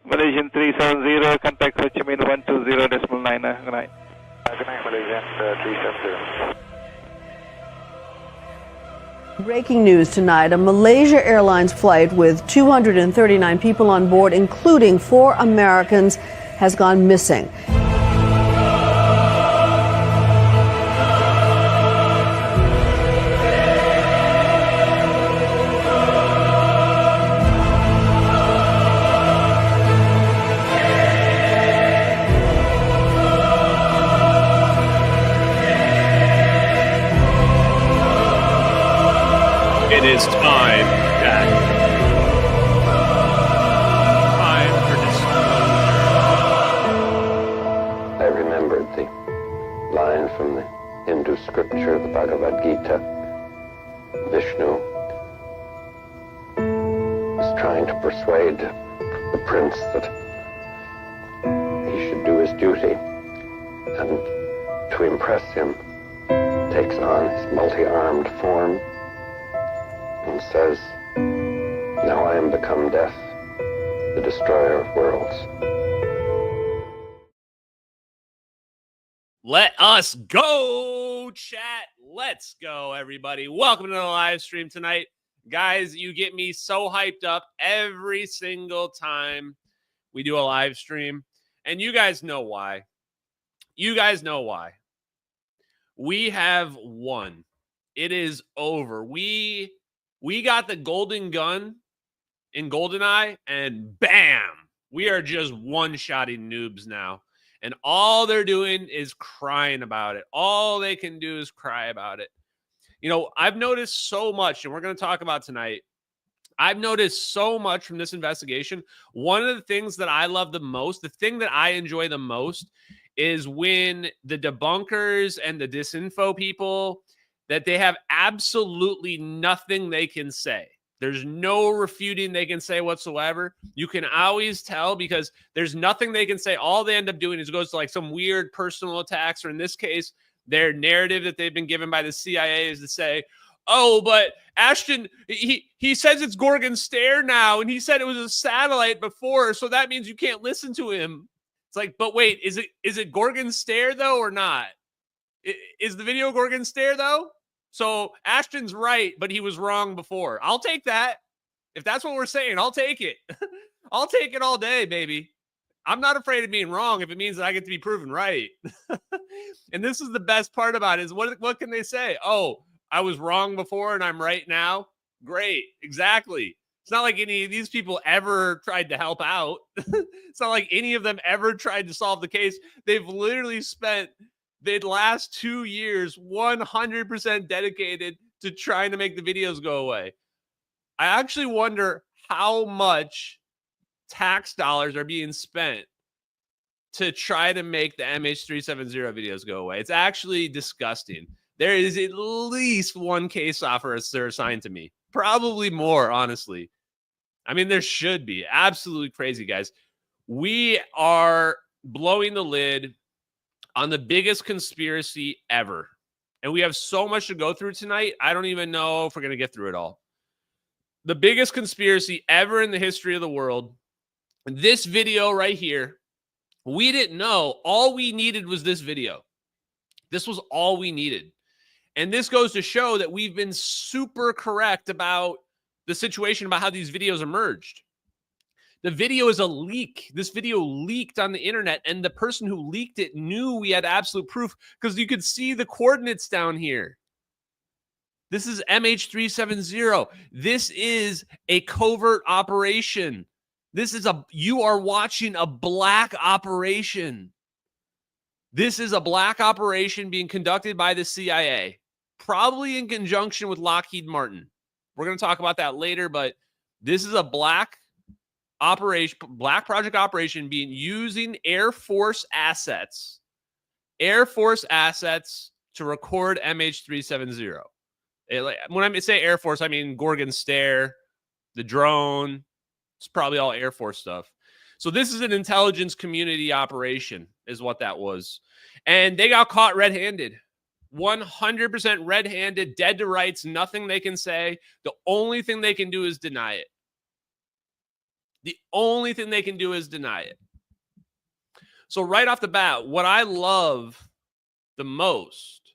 Malaysian 370, contact Ho Chi Minh 120.9. Good night. Good night, Malaysian 370. Breaking news tonight, a Malaysia Airlines flight with 239 people on board, including 4 Americans, has gone missing. It is time, Jack. Time for disclosure. I remembered the line from the Hindu scripture, the Bhagavad Gita. Vishnu was trying to persuade the prince that he should do his duty, and to impress him, takes on his multi-armed form and says, "Now I am become death, the destroyer of worlds." Let us go, chat. Let's go, everybody. Welcome to the live stream tonight. Guys, you get me so hyped up every single time we do a live stream. And you guys know why. You guys know why. We have won. It is over. We got the golden gun in GoldenEye, and bam, we are just one-shotting noobs now. And all they're doing is crying about it. All they can do is cry about it. You know, I've noticed so much, and we're going to talk about tonight. I've noticed so much from this investigation. One of the things that I love the most, the thing that I enjoy the most, is when the debunkers and the disinfo people, that they have absolutely nothing they can say. There's no refuting they can say whatsoever. You can always tell because there's nothing they can say. All they end up doing is goes to like some weird personal attacks, or in this case, their narrative that they've been given by the CIA is to say, oh, but Ashton, he says it's Gorgon Stare now, and he said it was a satellite before, so that means you can't listen to him. It's like, but wait, is it Gorgon Stare though or not? Is the video Gorgon Stare though? So Ashton's right, but he was wrong before. I'll take that. If that's what we're saying, I'll take it. I'll take it all day, baby. I'm not afraid of being wrong if it means that I get to be proven right. And this is the best part about it is what can they say? Oh, I was wrong before and I'm right now. Great. Exactly. It's not like any of these people ever tried to help out. It's not like any of them ever tried to solve the case. They've literally spent the last 2 years 100% dedicated to trying to make the videos go away. I actually wonder how much tax dollars are being spent to try to make the MH370 videos go away. It's actually disgusting. There is at least one case offer assigned to me. Probably more, honestly. I mean, there should be. Absolutely crazy, guys. We are blowing the lid on the biggest conspiracy ever. And we have so much to go through tonight. I don't even know if we're going to get through it all. The biggest conspiracy ever in the history of the world. This video right here, we didn't know. All we needed was this video. This was all we needed. And this goes to show that we've been super correct about the situation about how these videos emerged. The video is a leak. This video leaked on the internet, and the person who leaked it knew we had absolute proof because you could see the coordinates down here. This is MH370. This is a covert operation. You are watching a black operation. This is a black operation being conducted by the CIA, probably in conjunction with Lockheed Martin. We're going to talk about that later, but this is a black project operation being using Air Force assets to record MH370. When I say Air Force, I mean Gorgon Stare, the drone. It's probably all Air Force stuff. So this is an intelligence community operation is what that was. And they got caught red-handed. 100% red-handed, dead to rights, nothing they can say. The only thing they can do is deny it. The only thing they can do is deny it. So right off the bat, what I love the most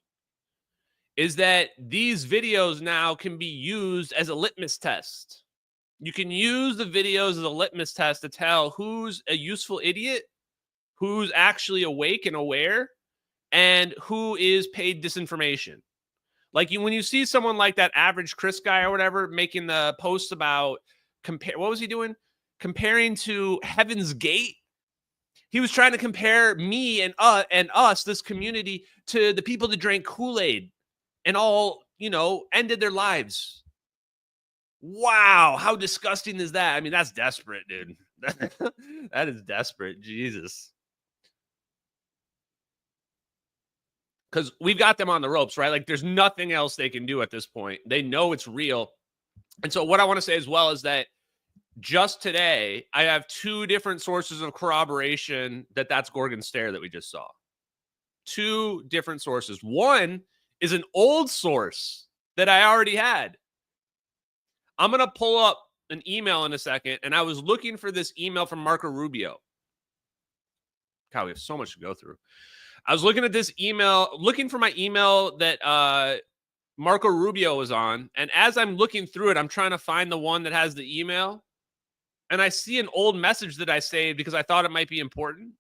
is that these videos now can be used as a litmus test. You can use the videos as a litmus test to tell who's a useful idiot, who's actually awake and aware, and who is paid disinformation. Like when you see someone like that average Chris guy or whatever making the post about what was he doing? Comparing to Heaven's Gate. He was trying to compare me and us, this community, to the people that drank Kool-Aid and all, ended their lives. Wow, how disgusting is that? I mean, that's desperate, dude. That is desperate. Jesus. Because we've got them on the ropes, right? Like, there's nothing else they can do at this point. They know it's real. And so what I want to say as well is that just today, I have two different sources of corroboration that that's Gorgon stare that we just saw. Two different sources. One is an old source that I already had. I'm going to pull up an email in a second, and I was looking for this email from Marco Rubio. God, we have so much to go through. I was looking at this email, looking for my email that Marco Rubio was on, and as I'm looking through it, I'm trying to find the one that has the email, and I see an old message that I saved because I thought it might be important.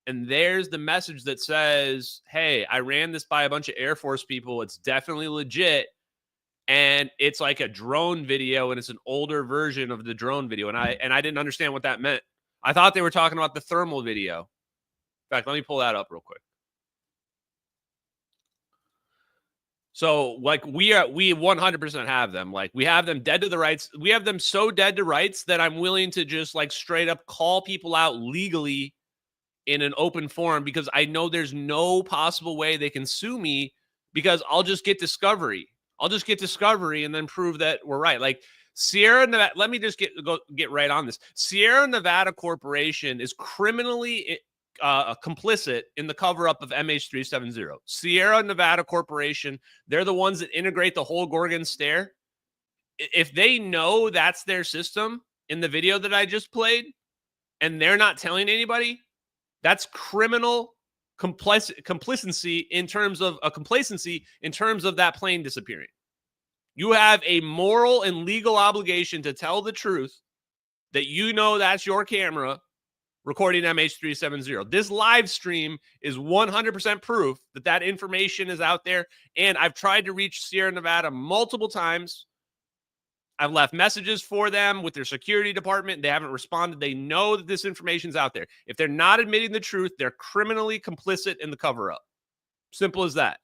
And there's the message that says, hey, I ran this by a bunch of Air Force people. It's definitely legit. And it's like a drone video, and it's an older version of the drone video. And I didn't understand what that meant. I thought they were talking about the thermal video. In fact, let me pull that up real quick. So, like, we 100% have them. Like, we have them dead to the rights. We have them so dead to rights that I'm willing to just, like, straight up call people out legally in an open forum, because I know there's no possible way they can sue me, because I'll just get discovery. I'll just get discovery and then prove that we're right. Like, Sierra Nevada, let me just get right on this. Sierra Nevada Corporation is criminally complicit in the cover-up of MH370. Sierra Nevada Corporation, they're the ones that integrate the whole Gorgon stare. If they know that's their system in the video that I just played, and they're not telling anybody, that's criminal complacency in terms of that plane disappearing. You have a moral and legal obligation to tell the truth that that's your camera recording MH370. This live stream is 100% proof that information is out there. And I've tried to reach Sierra Nevada multiple times. I've left messages for them with their security department. They haven't responded. They know that this information is out there. If they're not admitting the truth, they're criminally complicit in the cover-up. Simple as that.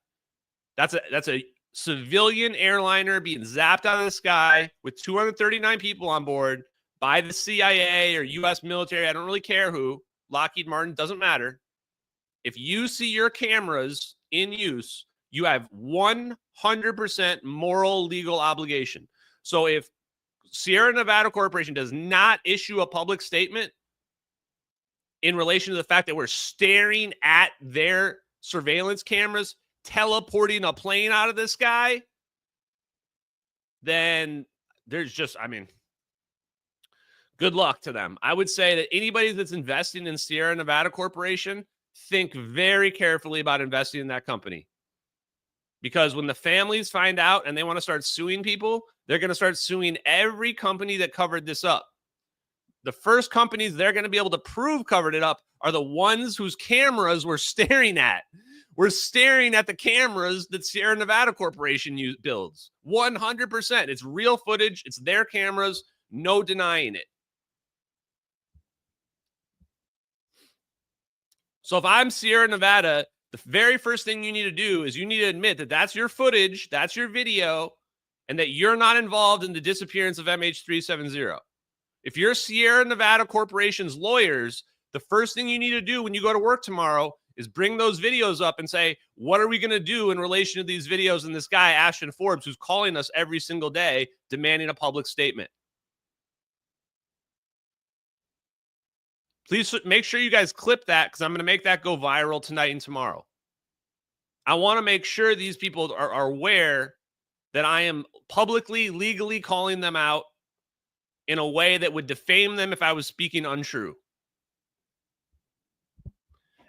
That's a civilian airliner being zapped out of the sky with 239 people on board by the CIA or U.S. military. I don't really care who. Lockheed Martin, doesn't matter. If you see your cameras in use, you have 100% moral legal obligation. So if Sierra Nevada Corporation does not issue a public statement in relation to the fact that we're staring at their surveillance cameras teleporting a plane out of the sky, then there's just, good luck to them. I would say that anybody that's investing in Sierra Nevada Corporation, think very carefully about investing in that company. Because when the families find out and they want to start suing people, they're going to start suing every company that covered this up. The first companies they're going to be able to prove covered it up are the ones whose cameras we're staring at. We're staring at the cameras that Sierra Nevada Corporation builds. 100%. It's real footage. It's their cameras. No denying it. So if I'm Sierra Nevada, the very first thing you need to do is you need to admit that that's your footage, that's your video, and that you're not involved in the disappearance of MH370. If you're Sierra Nevada Corporation's lawyers, the first thing you need to do when you go to work tomorrow is bring those videos up and say, what are we going to do in relation to these videos and this guy, Ashton Forbes, who's calling us every single day demanding a public statement? Please make sure you guys clip that, because I'm going to make that go viral tonight and tomorrow. I want to make sure these people are aware that I am publicly, legally calling them out in a way that would defame them if I was speaking untrue.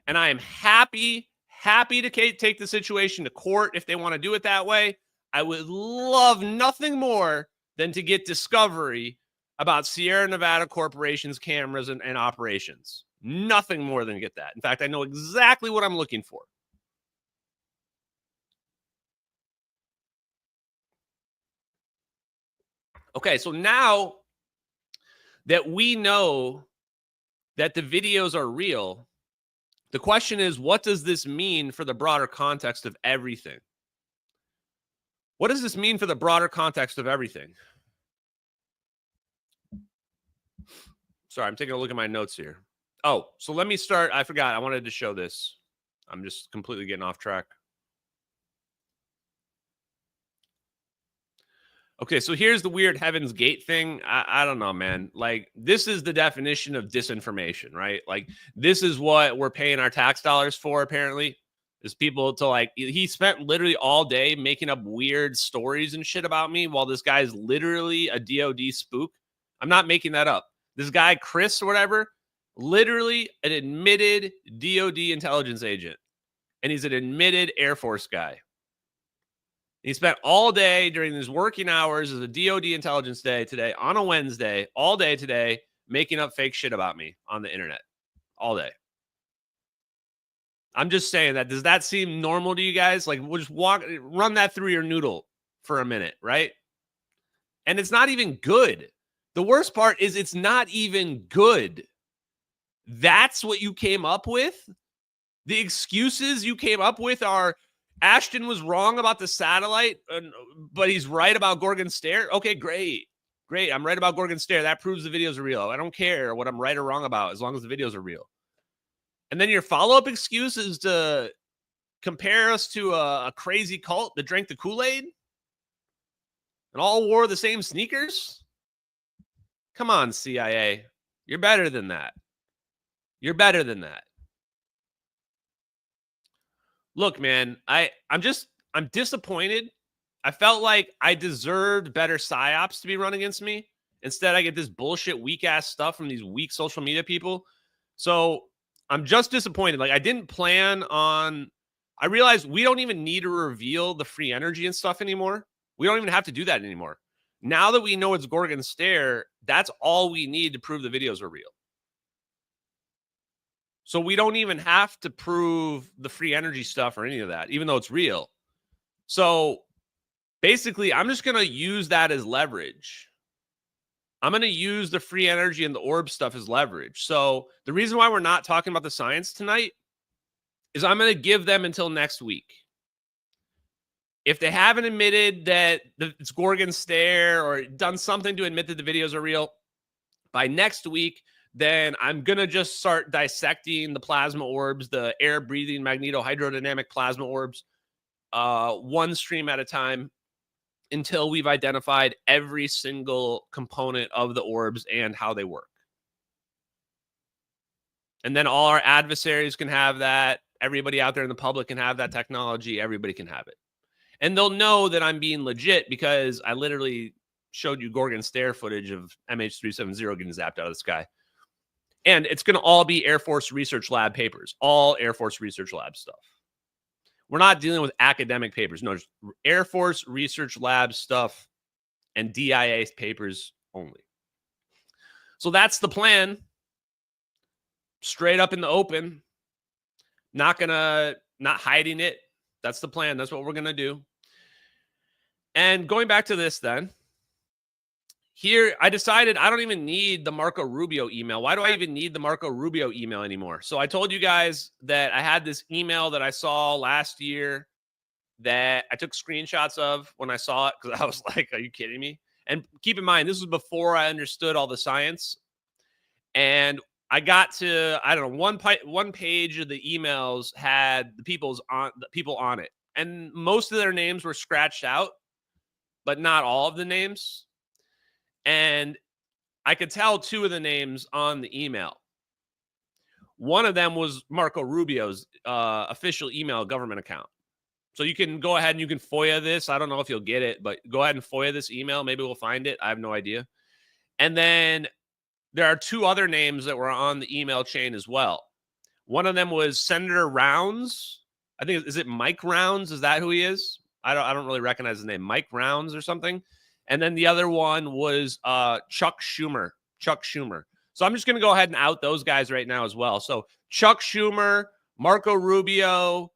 And I am happy to take the situation to court if they want to do it that way. I would love nothing more than to get discovery about Sierra Nevada Corporation's cameras and operations. Nothing more than get that. In fact, I know exactly what I'm looking for. Okay, so now that we know that the videos are real, the question is, what does this mean for the broader context of everything? What does this mean for the broader context of everything? Sorry, I'm taking a look at my notes here. Oh, so let me start. I forgot. I wanted to show this. I'm just completely getting off track. Okay, so here's the weird Heaven's Gate thing. I don't know, man. Like, this is the definition of disinformation, right? Like, this is what we're paying our tax dollars for, apparently, is people to, like, he spent literally all day making up weird stories and shit about me while this guy's literally a DOD spook. I'm not making that up. This guy, Chris or whatever, literally an admitted DOD intelligence agent. And he's an admitted Air Force guy. He spent all day during his working hours as a DOD intelligence day today on a Wednesday, all day today, making up fake shit about me on the internet all day. I'm just saying that. Does that seem normal to you guys? Like, we'll just run that through your noodle for a minute, right? And it's not even good. The worst part is it's not even good. That's what you came up with? The excuses you came up with are, Ashton was wrong about the satellite, but he's right about Gorgon Stare. Okay, great. Great. I'm right about Gorgon Stare. That proves the videos are real. I don't care what I'm right or wrong about as long as the videos are real. And then your follow-up excuse is to compare us to a crazy cult that drank the Kool-Aid and all wore the same sneakers. Come on, CIA. You're better than that. You're better than that. Look, man, I'm disappointed. I felt like I deserved better psyops to be run against me. Instead, I get this bullshit weak-ass stuff from these weak social media people. So I'm just disappointed. Like, I didn't plan on... I realized we don't even need to reveal the free energy and stuff anymore. We don't even have to do that anymore. Now that we know it's Gorgon Stare, that's all we need to prove the videos are real. So we don't even have to prove the free energy stuff or any of that, even though it's real. So basically, I'm just going to use that as leverage. I'm going to use the free energy and the orb stuff as leverage. So the reason why we're not talking about the science tonight is I'm going to give them until next week. If they haven't admitted that it's Gorgon Stare or done something to admit that the videos are real, by next week, then I'm going to just start dissecting the plasma orbs, the air-breathing magnetohydrodynamic plasma orbs, one stream at a time until we've identified every single component of the orbs and how they work. And then all our adversaries can have that. Everybody out there in the public can have that technology. Everybody can have it. And they'll know that I'm being legit because I literally showed you Gorgon Stare footage of MH370 getting zapped out of the sky. And it's going to all be Air Force Research Lab papers, all Air Force Research Lab stuff. We're not dealing with academic papers. No, just Air Force Research Lab stuff and DIA papers only. So that's the plan. Straight up in the open. Not hiding it. That's the plan. That's what we're going to do. And going back to this then. Here, I decided I don't even need the Marco Rubio email. Why do I even need the Marco Rubio email anymore? So I told you guys that I had this email that I saw last year that I took screenshots of when I saw it because I was like, are you kidding me? And keep in mind, this was before I understood all the science. And I got to, I don't know, one page of the emails had the people on it. And most of their names were scratched out, but not all of the names. And I could tell two of the names on the email. One of them was Marco Rubio's official email government account. So you can go ahead and you can FOIA this. I don't know if you'll get it, but go ahead and FOIA this email. Maybe we'll find it. I have no idea. And then there are two other names that were on the email chain as well. One of them was Senator Rounds. I think, is it Mike Rounds? Is that who he is? I don't really recognize his name. Mike Rounds or something. And then the other one was Chuck Schumer. Chuck Schumer. So I'm just going to go ahead and out those guys right now as well. So Chuck Schumer, Marco Rubio,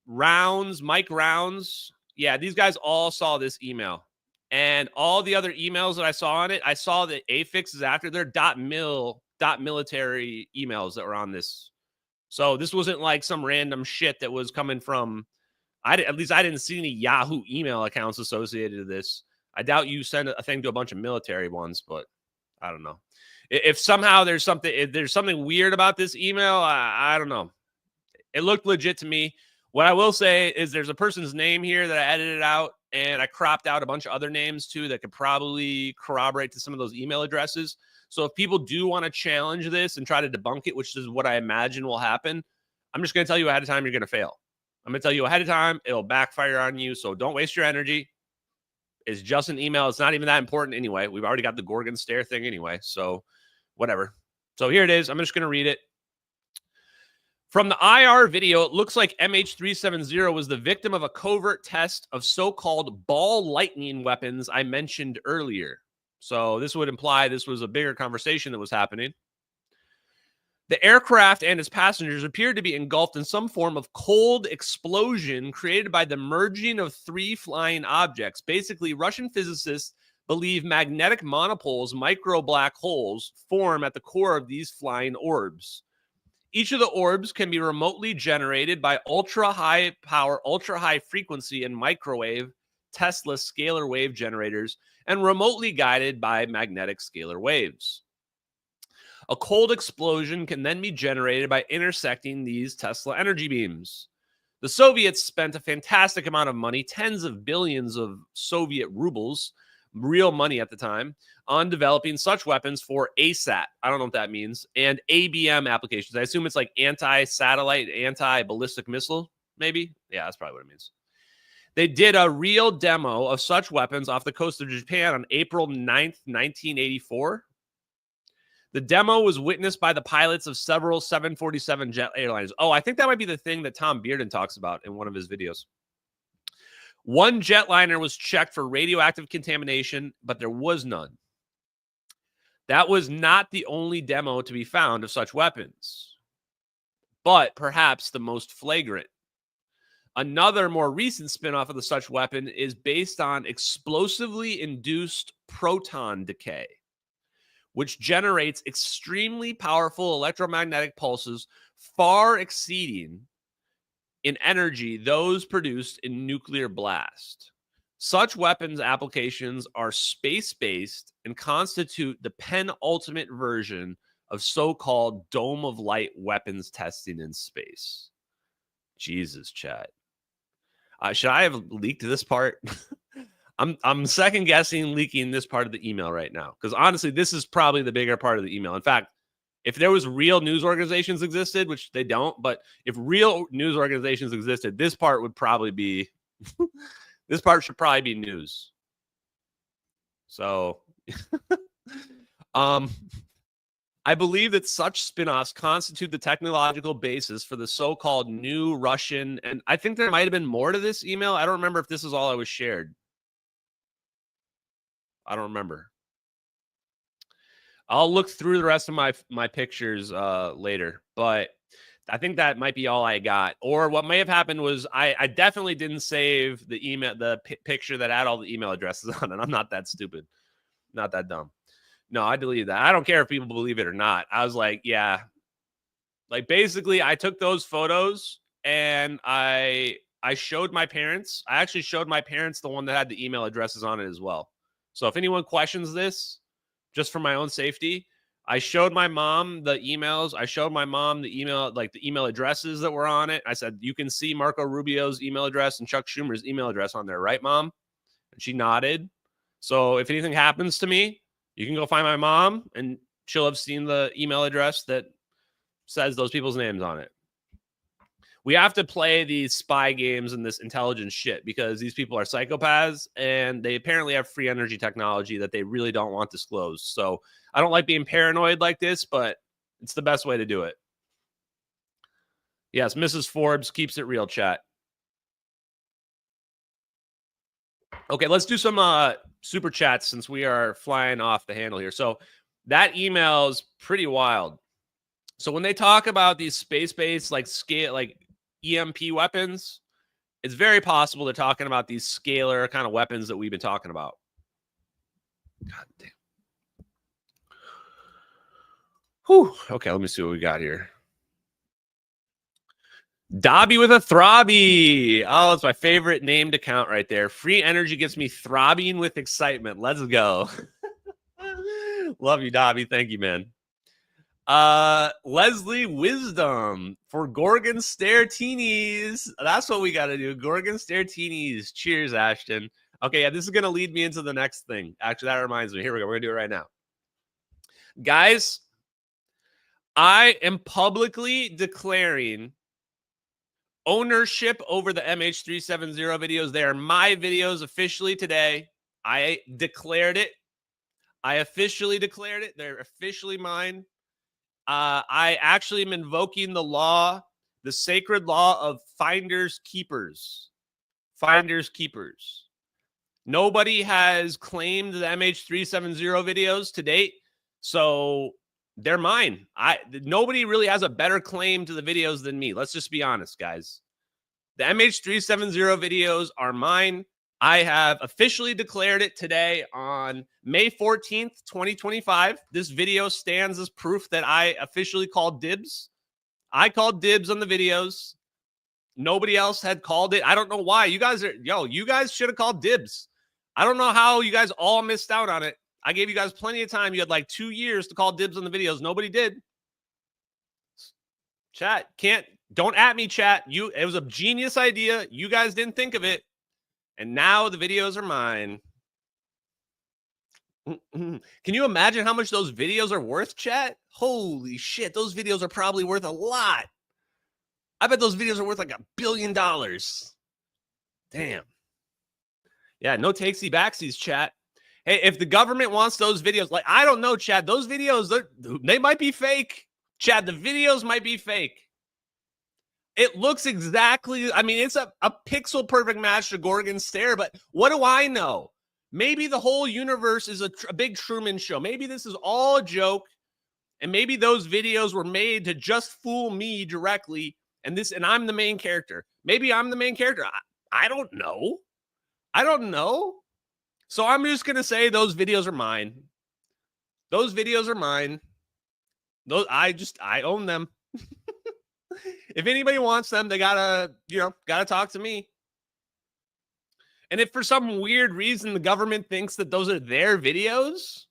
Rounds, Mike Rounds. Yeah, these guys all saw this email. And all the other emails that I saw on it, I saw the affixes after. They're .military emails that were on this. So this wasn't like some random shit that was coming from, at least I didn't see any Yahoo email accounts associated to this. I doubt you send a thing to a bunch of military ones, but I don't know. If somehow there's something weird about this email, I don't know. It looked legit to me. What I will say is there's a person's name here that I edited out, and I cropped out a bunch of other names too that could probably corroborate to some of those email addresses. So if people do want to challenge this and try to debunk it, which is what I imagine will happen, I'm just going to tell you ahead of time you're going to fail. I'm going to tell you ahead of time it'll backfire on you. So don't waste your energy. It's just an email. It's not even that important anyway. We've already got the Gorgon stare thing anyway. So whatever. So here it is. I'm just going to read it. From the IR video, it looks like MH370 was the victim of a covert test of so-called ball lightning weapons I mentioned earlier. So this would imply this was a bigger conversation that was happening. The aircraft and its passengers appeared to be engulfed in some form of cold explosion created by the merging of three flying objects. Basically, Russian physicists believe magnetic monopoles, micro black holes, form at the core of these flying orbs. Each of the orbs can be remotely generated by ultra-high power, ultra-high frequency, and microwave Tesla scalar wave generators, and remotely guided by magnetic scalar waves. A cold explosion can then be generated by intersecting these Tesla energy beams. The Soviets spent a fantastic amount of money, tens of billions of Soviet rubles, real money at the time, on developing such weapons for ASAT. I don't know what that means. And ABM applications. I assume it's like anti-satellite, anti-ballistic missile, maybe? Yeah, that's probably what it means. They did a real demo of such weapons off the coast of Japan on April 9th, 1984. The demo was witnessed by the pilots of several 747 jet airliners. Oh, I think that might be the thing that Tom Bearden talks about in one of his videos. One jetliner was checked for radioactive contamination, but there was none. That was not the only demo to be found of such weapons, but perhaps the most flagrant. Another more recent spin-off of the such weapon is based on explosively induced proton decay, which generates extremely powerful electromagnetic pulses far exceeding in energy those produced in nuclear blast. Such weapons applications are space-based and constitute the penultimate version of so-called dome of light weapons testing in space. Jesus, chat. Should I have leaked this part? I'm second guessing leaking this part of the email right now, because honestly, this is probably the bigger part of the email. In fact, if there was real news organizations existed, which they don't, but if real news organizations existed, this part would probably be, this part should probably be news. So, I believe that such spin-offs constitute the technological basis for the so-called new Russian, and I think there might have been more to this email. I don't remember if this is all I was shared. I don't remember. I'll look through the rest of my pictures later, but I think that might be all I got. Or what may have happened was I definitely didn't save the email, the picture that had all the email addresses on it. I'm not that stupid, not that dumb. No, I deleted that. I don't care if people believe it or not. I was like, yeah, like basically I took those photos and I showed my parents. I actually showed my parents the one that had the email addresses on it as well. So if anyone questions this, just for my own safety, I showed my mom the emails. I showed my mom the email, like the email addresses that were on it. I said, you can see Marco Rubio's email address and Chuck Schumer's email address on there, right, Mom? And she nodded. So if anything happens to me, you can go find my mom and she'll have seen the email address that says those people's names on it. We have to play these spy games and this intelligence shit because these people are psychopaths and they apparently have free energy technology that they really don't want disclosed. So I don't like being paranoid like this, but it's the best way to do it. Yes, Mrs. Forbes keeps it real, chat. Okay, let's do some super chats since we are flying off the handle here. So that email is pretty wild. So when they talk about these space-based like EMP weapons, it's very possible they're talking about these scalar kind of weapons that we've been talking about. God damn. Whew. Okay, let me see what we got here. Dobby with a throbby. Oh, it's my favorite named account right there. Free energy gets me throbbing with excitement. Let's go. Love you, Dobby. Thank you, man. Leslie Wisdom for Gorgon Stairtinis. That's what we got to do. Gorgon Stairtinis. Cheers, Ashton. Okay, yeah, this is going to lead me into the next thing. Actually, that reminds me. Here we go. We're going to do it right now. Guys, I am publicly declaring ownership over the MH370 videos. They are my videos officially today. I declared it. I officially declared it. They're officially mine. I actually am invoking the law, the sacred law of finders keepers. Finders keepers. Nobody has claimed the MH370 videos to date, so they're mine. Nobody really has a better claim to the videos than me. Let's just be honest, guys. The MH370 videos are mine. I have officially declared it today on May 14th, 2025. This video stands as proof that I officially called dibs. I called dibs on the videos. Nobody else had called it. I don't know why. You guys should have called dibs. I don't know how you guys all missed out on it. I gave you guys plenty of time. You had like 2 years to call dibs on the videos. Nobody did. Chat, don't at me, chat. It was a genius idea. You guys didn't think of it. And now the videos are mine. Can you imagine how much those videos are worth, chat? Holy shit, those videos are probably worth a lot. I bet those videos are worth like $1 billion. Damn. Yeah, no takesy backsies, chat. Hey, if the government wants those videos, like, I don't know, Chad, those videos, they might be fake. Chad, the videos might be fake. It looks exactly, I mean, it's a pixel perfect match to Gorgon Stair, but what do I know? Maybe the whole universe is a big Truman Show. Maybe this is all a joke, and maybe those videos were made to just fool me directly, and I'm the main character. Maybe I'm the main character. I don't know. I don't know. So I'm just going to say those videos are mine. Those videos are mine. I own them. If anybody wants them, they gotta talk to me. And if for some weird reason the government thinks that those are their videos,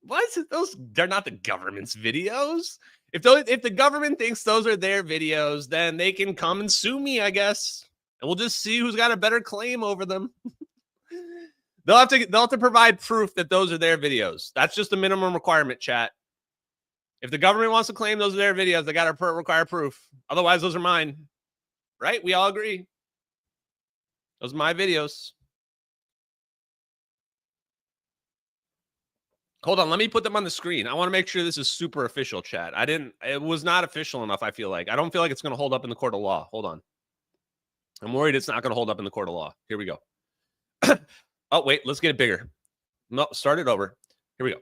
they're not the government's videos. If the government thinks those are their videos, then they can come and sue me, I guess. And we'll just see who's got a better claim over them. They'll have to provide proof that those are their videos. That's just a minimum requirement, chat. If the government wants to claim those are their videos, they got to require proof. Otherwise, those are mine. Right? We all agree. Those are my videos. Hold on. Let me put them on the screen. I want to make sure this is super official, chat. It was not official enough, I feel like. I don't feel like it's going to hold up in the court of law. Hold on. I'm worried it's not going to hold up in the court of law. Here we go. Oh, wait. Let's get it bigger. No, start it over. Here we go.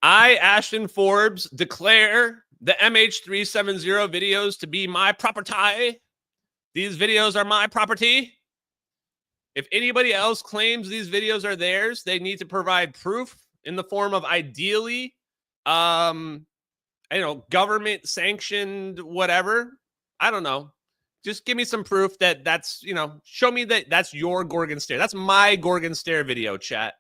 I, Ashton Forbes, declare the MH370 videos to be my property. These videos are my property. If anybody else claims these videos are theirs, they need to provide proof in the form of ideally, government sanctioned whatever. I don't know. Just give me some proof that's show me that that's your Gorgon Stair. That's my Gorgon Stair video, chat.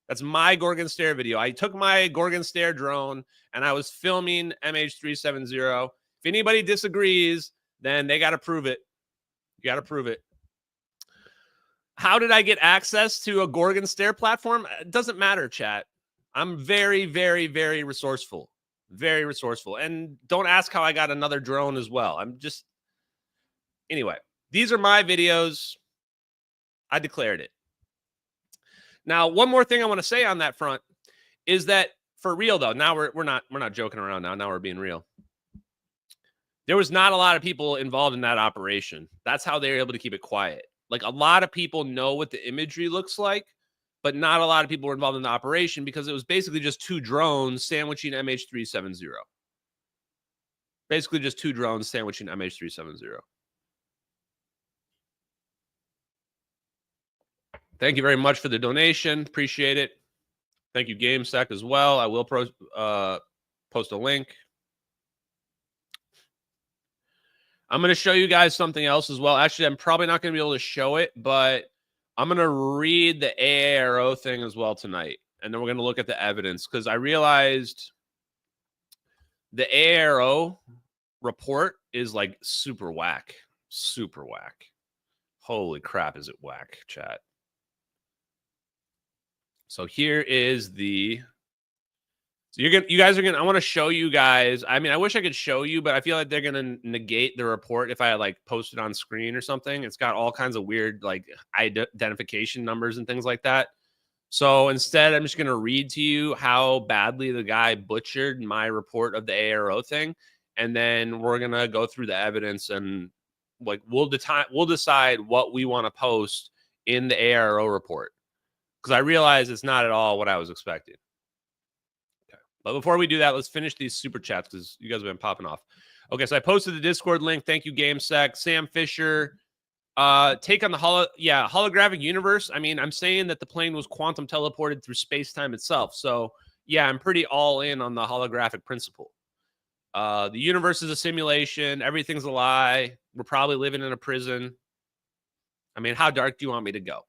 That's my Gorgon Stair video. I took my Gorgon Stair drone and I was filming MH370. If anybody disagrees, then they got to prove it. You got to prove it. How did I get access to a Gorgon Stair platform? It doesn't matter, chat. I'm very, very, very resourceful. Very resourceful. And don't ask how I got another drone as well. I'm just Anyway, these are my videos. I declared it. Now, one more thing I want to say on that front is that for real though, now we're not joking around now. Now we're being real. There was not a lot of people involved in that operation. That's how they were able to keep it quiet. Like a lot of people know what the imagery looks like, but not a lot of people were involved in the operation because it was basically just 2 drones sandwiching MH370. Basically just 2 drones sandwiching MH370. Thank you very much for the donation. Appreciate it. Thank you, GameSec, as well. I will post a link. I'm going to show you guys something else as well. Actually, I'm probably not going to be able to show it, but I'm going to read the AARO thing as well tonight. And then we're going to look at the evidence because I realized the AARO report is like super whack. Super whack. Holy crap, is it whack, chat. So here is the... So you guys are gonna. I want to show you guys. I mean, I wish I could show you, but I feel like they're gonna negate the report if I like post it on screen or something. It's got all kinds of weird like identification numbers and things like that. So instead, I'm just gonna read to you how badly the guy butchered my report of the AARO thing, and then we're gonna go through the evidence and like we'll decide what we want to post in the AARO report because I realize it's not at all what I was expecting. But before we do that, let's finish these super chats because you guys have been popping off. Okay, so I posted the Discord link. Thank you, GameSec. Sam Fisher. Take on the holographic universe. I mean, I'm saying that the plane was quantum teleported through space-time itself. So, yeah, I'm pretty all in on the holographic principle. The universe is a simulation. Everything's a lie. We're probably living in a prison. I mean, how dark do you want me to go?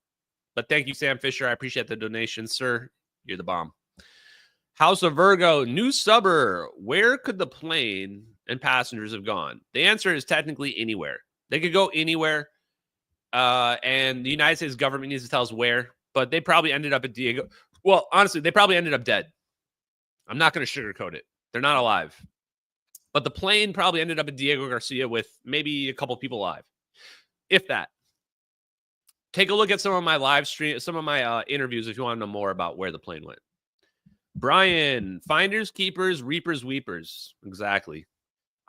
But thank you, Sam Fisher. I appreciate the donation, sir. You're the bomb. House of Virgo, new subber. Where could the plane and passengers have gone? The answer is technically anywhere. They could go anywhere. And the United States government needs to tell us where. But they probably ended up at Diego. Well, honestly, they probably ended up dead. I'm not going to sugarcoat it. They're not alive. But the plane probably ended up at Diego Garcia with maybe a couple people alive. If that. Take a look at some of my live stream, some of my interviews if you want to know more about where the plane went. Brian, finders, keepers, reapers, weepers. Exactly.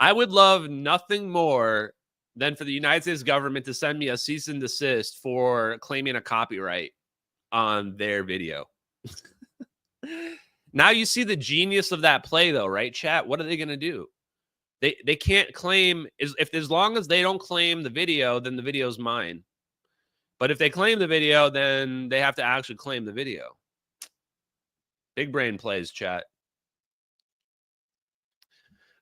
I would love nothing more than for the United States government to send me a cease and desist for claiming a copyright on their video. Now you see the genius of that play, though, right, chat? What are they going to do? They can't claim, as long as they don't claim the video, then the video's mine. But if they claim the video, then they have to actually claim the video. Big brain plays, chat.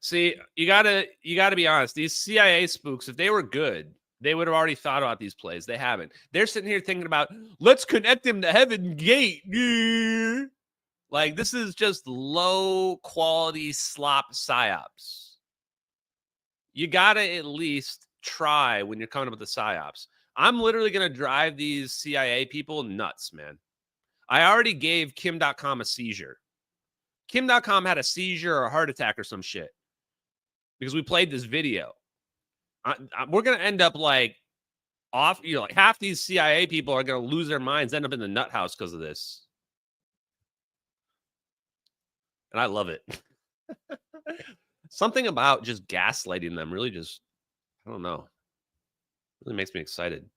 See, you gotta be honest. These CIA spooks, if they were good, they would have already thought about these plays. They haven't. They're sitting here thinking about, let's connect them to Heaven Gate. Like, this is just low quality slop psyops. You gotta at least try when you're coming up with the psyops. I'm literally gonna drive these CIA people nuts, man. I already gave Kim.com a seizure. Kim.com had a seizure or a heart attack or some shit because we played this video. We're going to end up like off, like half these CIA people are going to lose their minds, end up in the nut house because of this. And I love it. Something about just gaslighting them really just, I don't know, really makes me excited.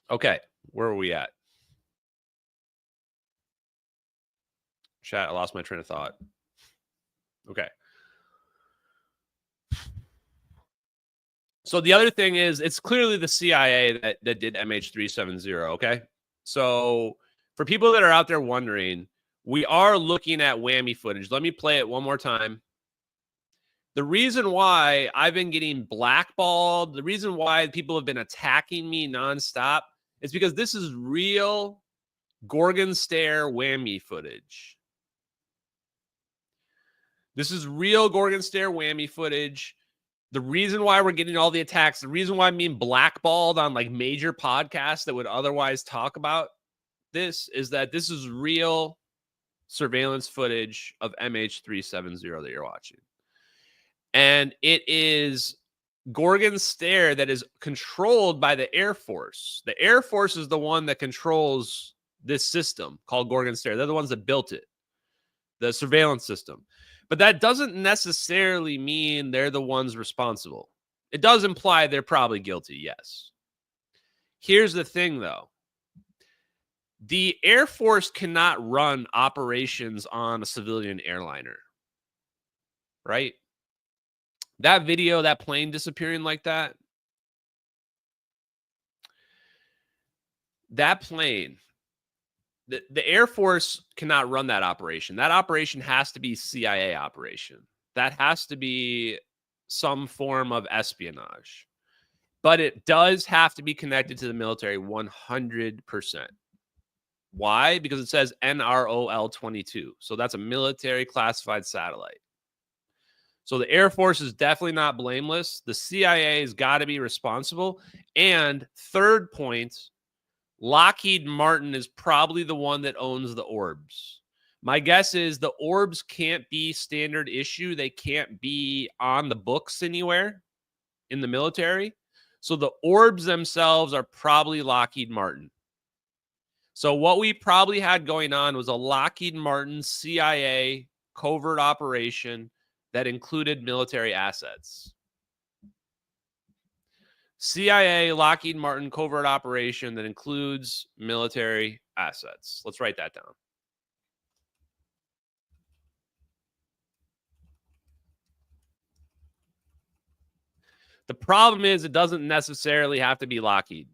Okay, where are we at? Chat, I lost my train of thought. Okay. So the other thing is, it's clearly the CIA that did MH370, okay? So for people that are out there wondering, we are looking at whammy footage. Let me play it one more time. The reason why I've been getting blackballed, the reason why people have been attacking me nonstop is because this is real Gorgon stare whammy footage. This is real Gorgon stare whammy footage. The reason why we're getting all the attacks, the reason why I'm being blackballed on like major podcasts that would otherwise talk about this is that this is real surveillance footage of MH370 that you're watching. And it is Gorgon Stair that is controlled by the Air Force. The Air Force is the one that controls this system called Gorgon Stair. They're the ones that built it, the surveillance system. But that doesn't necessarily mean they're the ones responsible. It does imply they're probably guilty, yes. Here's the thing, though. The Air Force cannot run operations on a civilian airliner, right? That video, that plane disappearing like that, that plane, the Air Force cannot run that operation. That operation has to be CIA operation. That has to be some form of espionage. But it does have to be connected to the military 100%. Why? Because it says NROL 22. So that's a military classified satellite. So the Air Force is definitely not blameless. The CIA has got to be responsible. And third point, Lockheed Martin is probably the one that owns the orbs. My guess is the orbs can't be standard issue. They can't be on the books anywhere in the military. So the orbs themselves are probably Lockheed Martin. So what we probably had going on was a Lockheed Martin CIA covert operation that included military assets. CIA, Lockheed Martin covert operation that includes military assets. Let's write that down. The problem is it doesn't necessarily have to be Lockheed,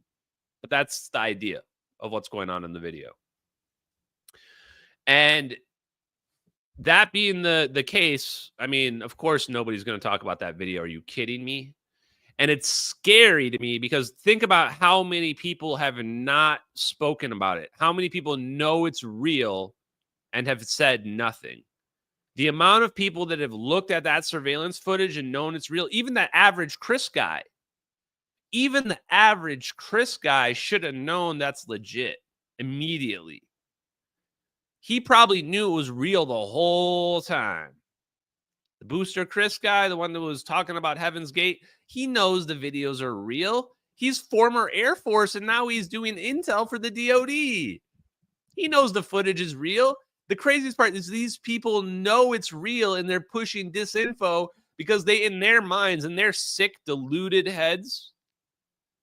but that's the idea of what's going on in the video. And that being the case, I mean, of course, nobody's going to talk about that video. Are you kidding me? And it's scary to me because think about how many people have not spoken about it. How many people know it's real and have said nothing. The amount of people that have looked at that surveillance footage and known it's real, even the average Chris guy, should have known that's legit immediately. He probably knew it was real the whole time. The Booster Chris guy, the one that was talking about Heaven's Gate, he knows the videos are real. He's former Air Force, and now he's doing intel for the DOD. He knows the footage is real. The craziest part is these people know it's real, and they're pushing disinfo because they, in their minds, in their sick, deluded heads,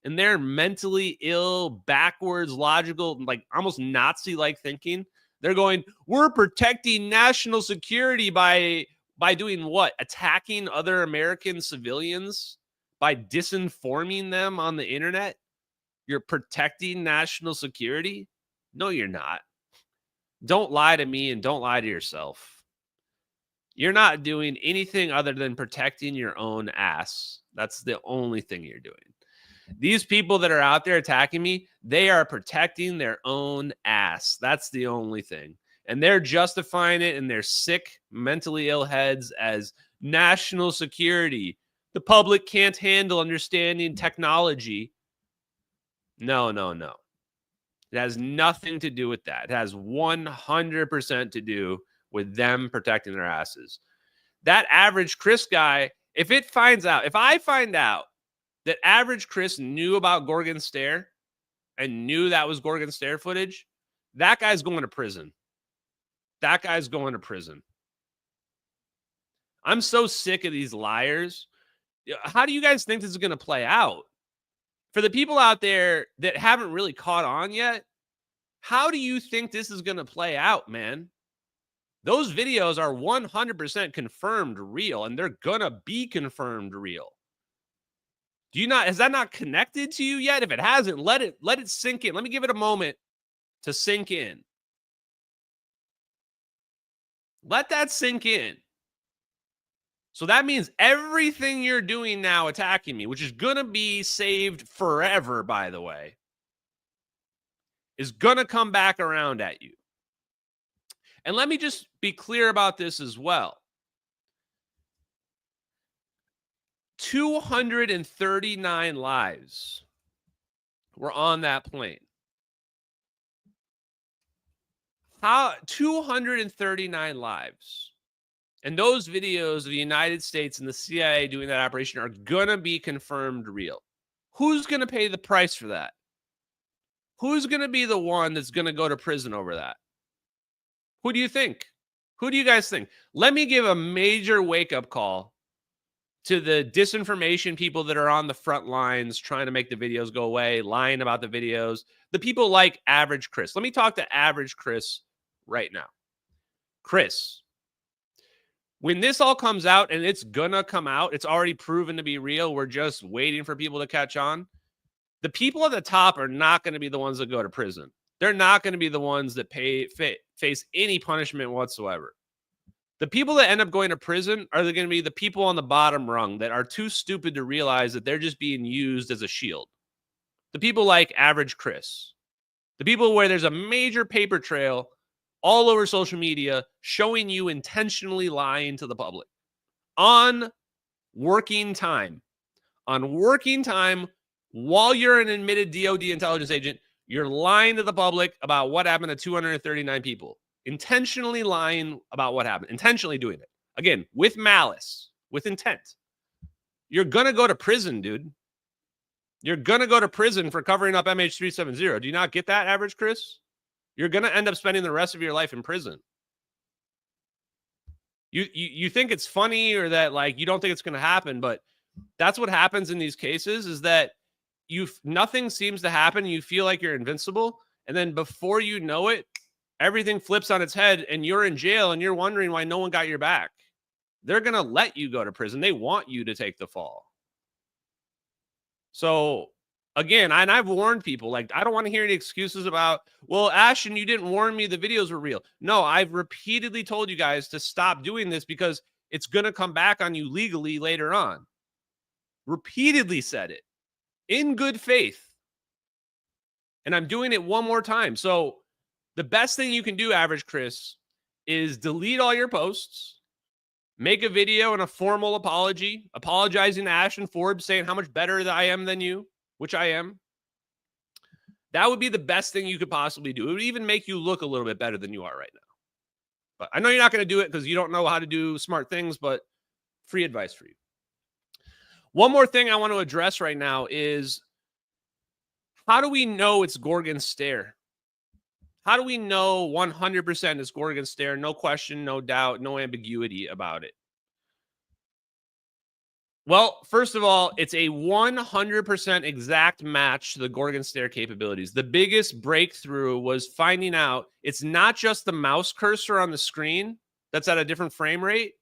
in their mentally ill, backwards, logical, like almost Nazi-like thinking, they're going, we're protecting national security by doing what? Attacking other American civilians? By disinforming them on the internet? You're protecting national security? No, you're not. Don't lie to me and don't lie to yourself. You're not doing anything other than protecting your own ass. That's the only thing you're doing. These people that are out there attacking me, they are protecting their own ass. That's the only thing. And they're justifying it in their sick, mentally ill heads as national security. The public can't handle understanding technology. No. It has nothing to do with that. It has 100% to do with them protecting their asses. That average Chris guy, if I find out that average Chris knew about Gorgon Stair and knew that was Gorgon Stair footage, that guy's going to prison. That guy's going to prison. I'm so sick of these liars. How do you guys think this is going to play out? For the people out there that haven't really caught on yet, how do you think this is going to play out, man? Those videos are 100% confirmed real, and they're going to be confirmed real. Has that not connected to you yet? If it hasn't, let it sink in. Let me give it a moment to sink in. Let that sink in. So that means everything you're doing now attacking me, which is going to be saved forever, by the way, is going to come back around at you. And let me just be clear about this as well. 239 lives were on that plane. 239 lives. And those videos of the United States and the CIA doing that operation are going to be confirmed real. Who's going to pay the price for that? Who's going to be the one that's going to go to prison over that? Who do you think? Who do you guys think? Let me give a major wake-up call to the disinformation people that are on the front lines trying to make the videos go away, lying about the videos. The people like Average Chris. Let me talk to Average Chris right now. Chris, when this all comes out, and it's gonna come out, it's already proven to be real. We're just waiting for people to catch on. The people at the top are not going to be the ones that go to prison. They're not going to be the ones that face any punishment whatsoever. The people that end up going to prison are going to be the people on the bottom rung that are too stupid to realize that they're just being used as a shield. The people like Average Chris. The people where there's a major paper trail all over social media showing you intentionally lying to the public. On working time. On working time, while you're an admitted DOD intelligence agent, you're lying to the public about what happened to 239 people. Intentionally lying about what happened. Intentionally doing it. Again, with malice, with intent. You're going to go to prison, dude. You're going to go to prison for covering up MH370. Do you not get that, Average Chris? You're going to end up spending the rest of your life in prison. You think it's funny or that like you don't think it's going to happen, but that's what happens in these cases is that nothing seems to happen. You feel like you're invincible. And then before you know it, everything flips on its head and you're in jail and you're wondering why no one got your back. They're going to let you go to prison. They want you to take the fall. So again, and I've warned people, like, I don't want to hear any excuses about, well, Ashton, you didn't warn me the videos were real. No, I've repeatedly told you guys to stop doing this because it's going to come back on you legally later on. Repeatedly said it in good faith. And I'm doing it one more time. So the best thing you can do, Average Chris, is delete all your posts, make a video and a formal apology, apologizing to Ashton Forbes, saying how much better I am than you, which I am. That would be the best thing you could possibly do. It would even make you look a little bit better than you are right now. But I know you're not going to do it because you don't know how to do smart things, but free advice for you. One more thing I want to address right now is, how do we know it's Gorgon stare? How do we know 100% it's Gorgon stare? No question, no doubt, no ambiguity about it. Well, first of all, it's a 100% exact match to the Gorgon stare capabilities. The biggest breakthrough was finding out it's not just the mouse cursor on the screen that's at a different frame rate.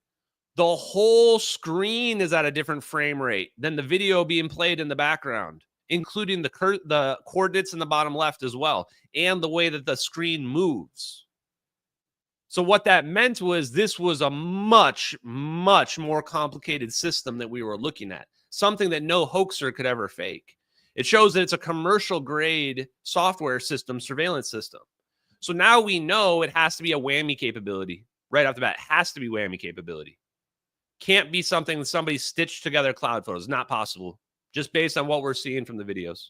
The whole screen is at a different frame rate than the video being played in the background, including the coordinates in the bottom left as well, and the way that the screen moves. So what that meant was this was a much, much more complicated system that we were looking at, something that no hoaxer could ever fake. It shows that it's a commercial grade software system, surveillance system. So now we know it has to be a whammy capability right off the bat. It has to be whammy capability. Can't be something that somebody stitched together cloud photos. Not possible, just based on what we're seeing from the videos.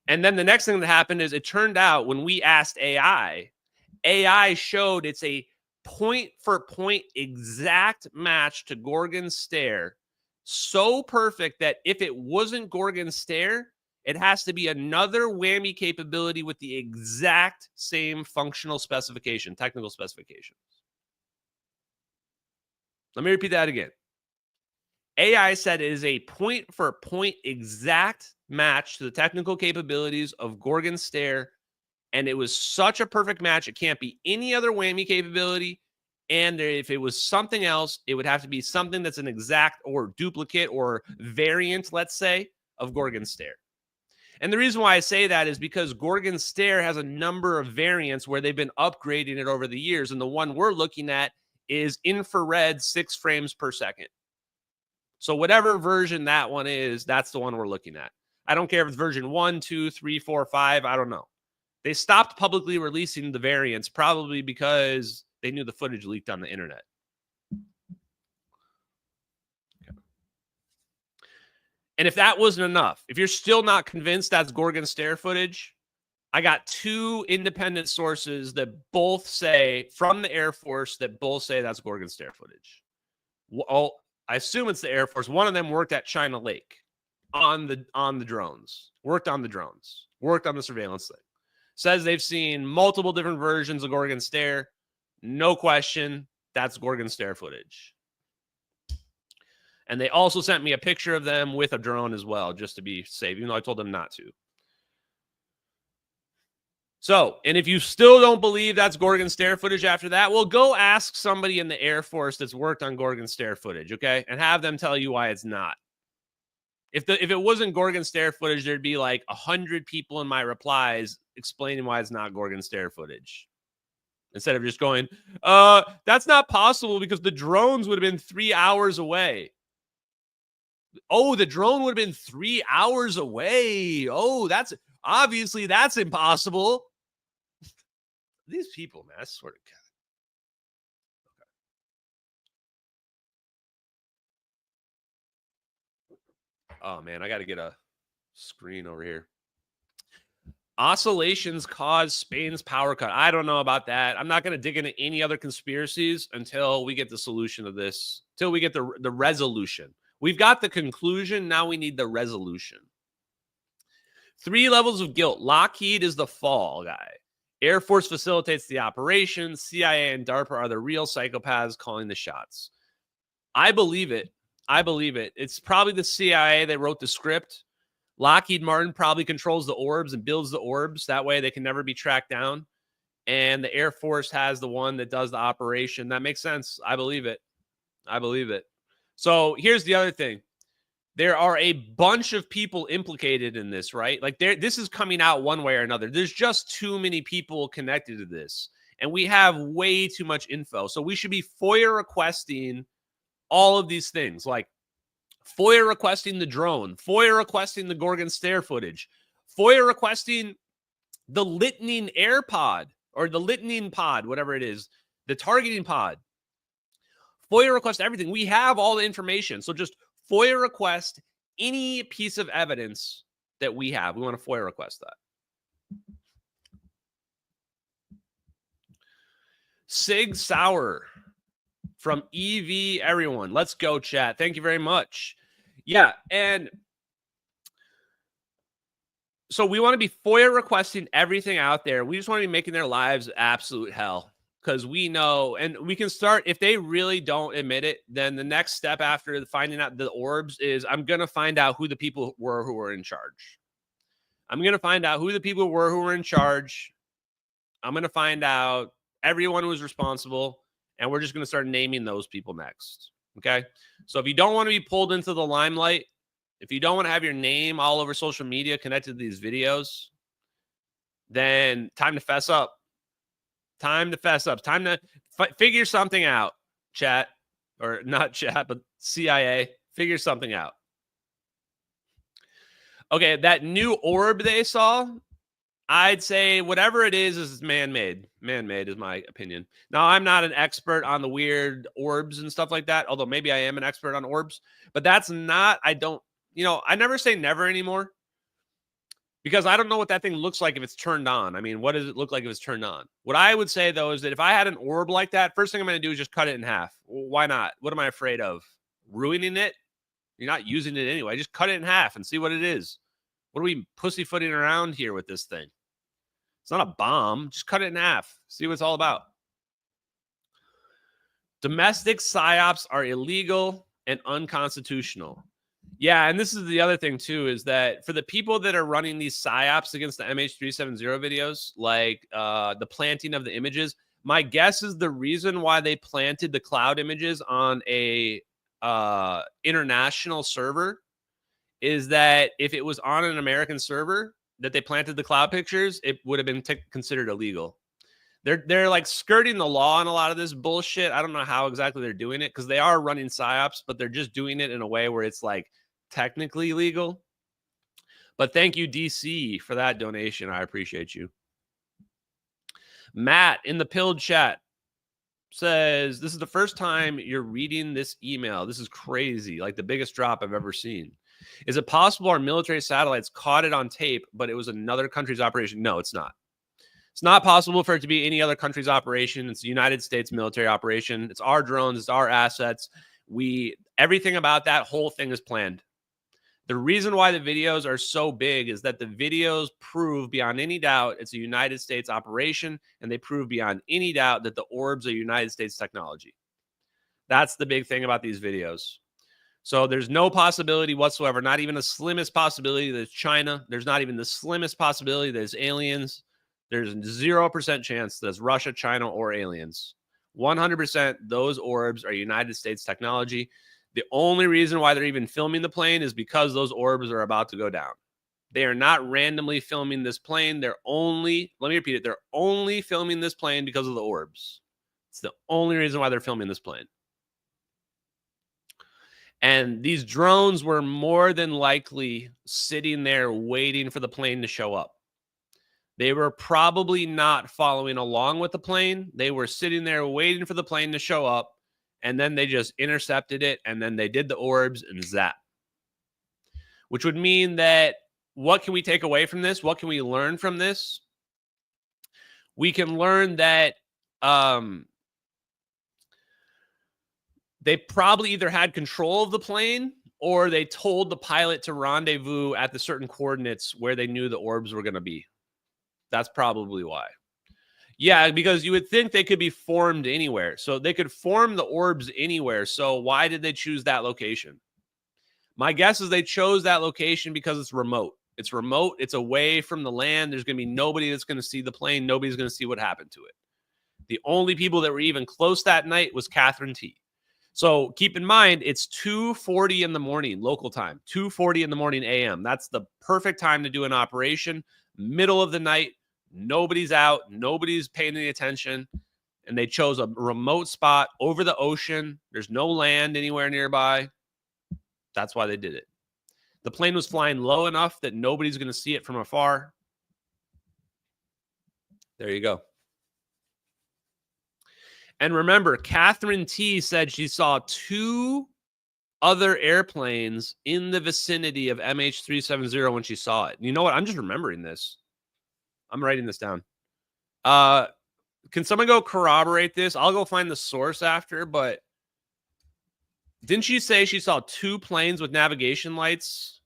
And then the next thing that happened is it turned out when we asked AI showed it's a point-for-point exact match to Gorgon stare. So perfect that if it wasn't Gorgon stare, it has to be another whammy capability with the exact same functional specification, technical specifications. Let me repeat that again. AI said it is a point-for-point exact match to the technical capabilities of Gorgon stare, and it was such a perfect match, it can't be any other whammy capability, and if it was something else, it would have to be something that's an exact or duplicate or variant, let's say, of Gorgon stare. And the reason why I say that is because Gorgon stare has a number of variants where they've been upgrading it over the years, and the one we're looking at is infrared 6 frames per second. So whatever version that one is, that's the one we're looking at. I don't care if it's version 1, 2, 3, 4, 5. I don't know. They stopped publicly releasing the variants probably because they knew the footage leaked on the internet. Okay. And if that wasn't enough, if you're still not convinced that's Gorgon stare footage, I got 2 independent sources that both say, from the Air Force, that both say that's Gorgon stare footage. Well, I assume it's the Air Force. One of them worked at China Lake on the drones, worked on the surveillance thing. Says they've seen multiple different versions of Gorgon stare. No question, that's Gorgon stare footage. And they also sent me a picture of them with a drone as well, just to be safe, even though I told them not to. So, and if you still don't believe that's Gorgon stare footage after that, well, go ask somebody in the Air Force that's worked on Gorgon stare footage, okay? And have them tell you why it's not. If it wasn't Gorgon stare footage, there'd be like 100 people in my replies explaining why it's not Gorgon stare footage. Instead of just going, that's not possible because the drones would have been 3 hours away. Oh, the drone would have been 3 hours away. Oh, that's impossible. These people, man, I swear to God. Oh, man, I got to get a screen over here. Oscillations cause Spain's power cut. I don't know about that. I'm not going to dig into any other conspiracies until we get the solution of this, until we get the resolution. We've got the conclusion. Now we need the resolution. 3 levels of guilt. Lockheed is the fall guy. Air Force facilitates the operation. CIA and DARPA are the real psychopaths calling the shots. I believe it. It's probably the CIA that wrote the script. Lockheed Martin probably controls the orbs and builds the orbs. That way they can never be tracked down. And the Air Force has the one that does the operation. That makes sense. I believe it. So here's the other thing. There are a bunch of people implicated in this, right? Like this is coming out one way or another. There's just too many people connected to this. And we have way too much info. So we should be FOIA requesting all of these things, like FOIA requesting the drone, FOIA requesting the Gorgon stare footage, FOIA requesting the Litning Air pod or the Litning pod, whatever it is, the targeting pod. FOIA request everything. We have all the information. So just FOIA request any piece of evidence that we have. We want to FOIA request that. Sig Sauer from EV everyone. Let's go, chat. Thank you very much. Yeah, and so we want to be FOIA requesting everything out there. We just want to be making their lives absolute hell because we know, and we can start, if they really don't admit it, then the next step after finding out the orbs is I'm going to find out who the people were who were in charge. I'm going to find out who the people were who were in charge. I'm going to find out everyone who was responsible, and we're just going to start naming those people next. Okay? So if you don't want to be pulled into the limelight, if you don't want to have your name all over social media connected to these videos, then time to fess up. Time to fess up. Time to figure something out, chat. Or not chat, but CIA. Figure something out. Okay, that new orb they saw, I'd say whatever it is man-made. Man-made is my opinion. Now, I'm not an expert on the weird orbs and stuff like that, although maybe I am an expert on orbs. But that's not, I never say never anymore because I don't know what that thing looks like if it's turned on. I mean, what does it look like if it's turned on? What I would say, though, is that if I had an orb like that, first thing I'm going to do is just cut it in half. Well, why not? What am I afraid of? Ruining it? You're not using it anyway. Just cut it in half and see what it is. What are we pussyfooting around here with this thing? It's not a bomb. Just cut it in half. See what it's all about. Domestic psyops are illegal and unconstitutional. Yeah, and this is the other thing, too, is that for the people that are running these psyops against the MH370 videos, like the planting of the images, my guess is the reason why they planted the cloud images on a international server is that if it was on an American server that they planted the cloud pictures, it would have been considered illegal. They're like skirting the law on a lot of this bullshit. I don't know how exactly they're doing it because they are running psyops, but they're just doing it in a way where it's like technically legal. But thank you, DC, for that donation. I appreciate you. Matt in the pilled chat says, this is the first time you're reading this email. This is crazy. Like the biggest drop I've ever seen. Is it possible our military satellites caught it on tape, but it was another country's operation? No, it's not. It's not possible for it to be any other country's operation. It's the United States military operation. It's our drones. It's our assets. Everything about that whole thing is planned. The reason why the videos are so big is that the videos prove beyond any doubt it's a United States operation, and they prove beyond any doubt that the orbs are United States technology. That's the big thing about these videos. So there's no possibility whatsoever, not even the slimmest possibility that it's China. There's not even the slimmest possibility that it's aliens. There's 0% chance that it's Russia, China, or aliens. 100% those orbs are United States technology. The only reason why they're even filming the plane is because those orbs are about to go down. They are not randomly filming this plane. Let me repeat it. They're only filming this plane because of the orbs. It's the only reason why they're filming this plane. And these drones were more than likely sitting there waiting for the plane to show up. They were probably not following along with the plane. They were sitting there waiting for the plane to show up, and then they just intercepted it, and then they did the orbs and zap. Which would mean that, what can we take away from this? What can we learn from this? We can learn that they probably either had control of the plane, or they told the pilot to rendezvous at the certain coordinates where they knew the orbs were going to be. That's probably why. Yeah, because you would think they could be formed anywhere. So they could form the orbs anywhere. So why did they choose that location? My guess is they chose that location because it's remote. It's remote. It's away from the land. There's going to be nobody that's going to see the plane. Nobody's going to see what happened to it. The only people that were even close that night was Catherine T. So keep in mind, it's 2:40 in the morning, local time, 2:40 in the morning a.m. That's the perfect time to do an operation. Middle of the night. Nobody's out. Nobody's paying any attention. And they chose a remote spot over the ocean. There's no land anywhere nearby. That's why they did it. The plane was flying low enough that nobody's going to see it from afar. There you go. And remember, Catherine T said she saw 2 other airplanes in the vicinity of MH370 when she saw it. You know what? I'm just remembering this. I'm writing this down. Can someone go corroborate this? I'll go find the source after, but didn't she say she saw 2 planes with navigation lights?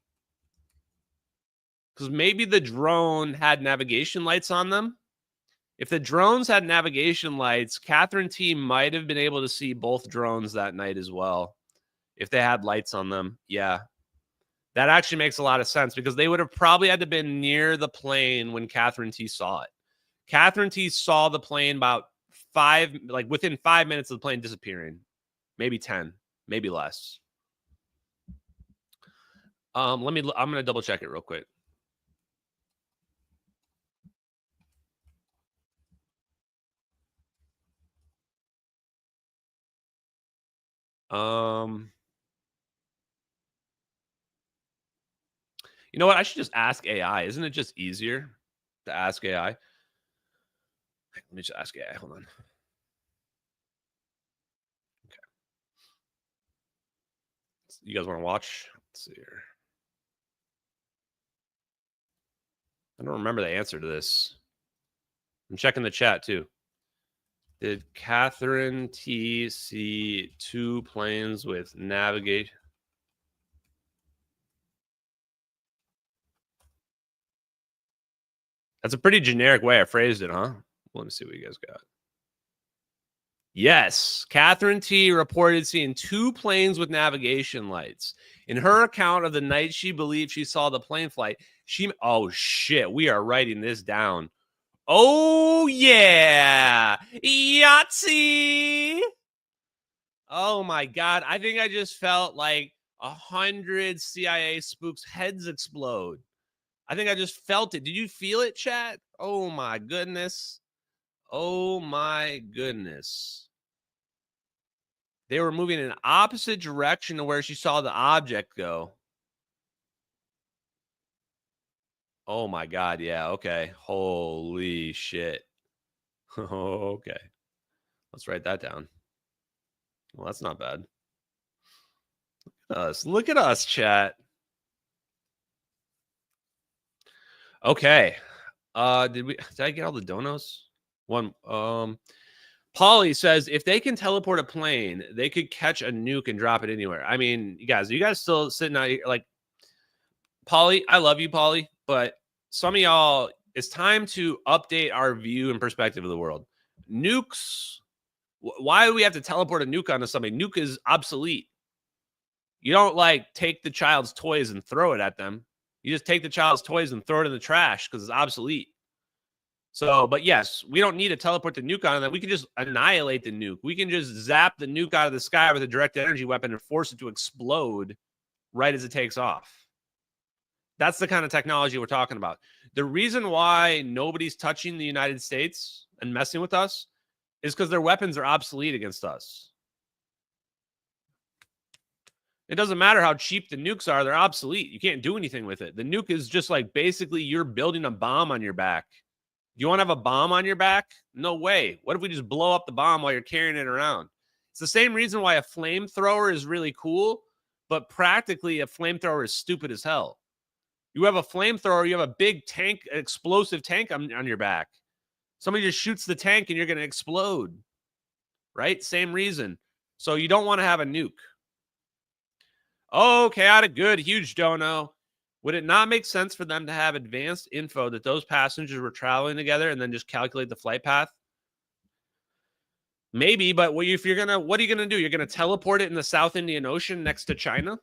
Because maybe the drone had navigation lights on them. If the drones had navigation lights, Catherine T might have been able to see both drones that night as well. If they had lights on them. Yeah. That actually makes a lot of sense because they would have probably had to been near the plane when Catherine T saw it. Catherine T saw the plane about within 5 minutes of the plane disappearing. Maybe 10, maybe less. I'm going to double check it real quick. You know what? I should just ask AI. Isn't it just easier to ask AI? Let me just ask AI. Hold on. Okay. You guys want to watch? Let's see here. I don't remember the answer to this. I'm checking the chat too. Did Catherine T see 2 planes with navigate? That's a pretty generic way I phrased it, huh? Let me see what you guys got. Yes, Catherine T reported seeing 2 planes with navigation lights. In her account of the night she believed she saw the plane flight, oh shit, we are writing this down. Oh yeah, Yahtzee! Oh my God, I think I just felt like 100 CIA spooks' heads explode. I think I just felt it. Did you feel it, chat? Oh my goodness. Oh my goodness. They were moving in an opposite direction to where she saw the object go. Oh my God. Yeah. Okay. Holy shit. Okay. Let's write that down. Well, that's not bad. Look at us, chat. Okay. Did I get all the donos? One. Polly says if they can teleport a plane, they could catch a nuke and drop it anywhere. I mean, you guys still sitting out here like Polly? I love you, Polly, but some of y'all, it's time to update our view and perspective of the world. Nukes. Why do we have to teleport a nuke onto somebody? Nuke is obsolete. You don't like take the child's toys and throw it at them. You just take the child's toys and throw it in the trash because it's obsolete. So, but yes, we don't need to teleport the nuke on that. We can just annihilate the nuke. We can just zap the nuke out of the sky with a direct energy weapon and force it to explode right as it takes off. That's the kind of technology we're talking about. The reason why nobody's touching the United States and messing with us is because their weapons are obsolete against us. It doesn't matter how cheap the nukes are. They're obsolete. You can't do anything with it. The nuke is just like basically you're building a bomb on your back. You want to have a bomb on your back? No way. What if we just blow up the bomb while you're carrying it around? It's the same reason why a flamethrower is really cool, but practically a flamethrower is stupid as hell. You have a flamethrower, you have a big tank, explosive tank on your back. Somebody just shoots the tank and you're going to explode, right? Same reason. So you don't want to have a nuke. Oh, chaotic good, huge dono. Would it not make sense for them to have advanced info that those passengers were traveling together and then just calculate the flight path? Maybe, but what are you gonna do? You're gonna teleport it in the South Indian Ocean next to China?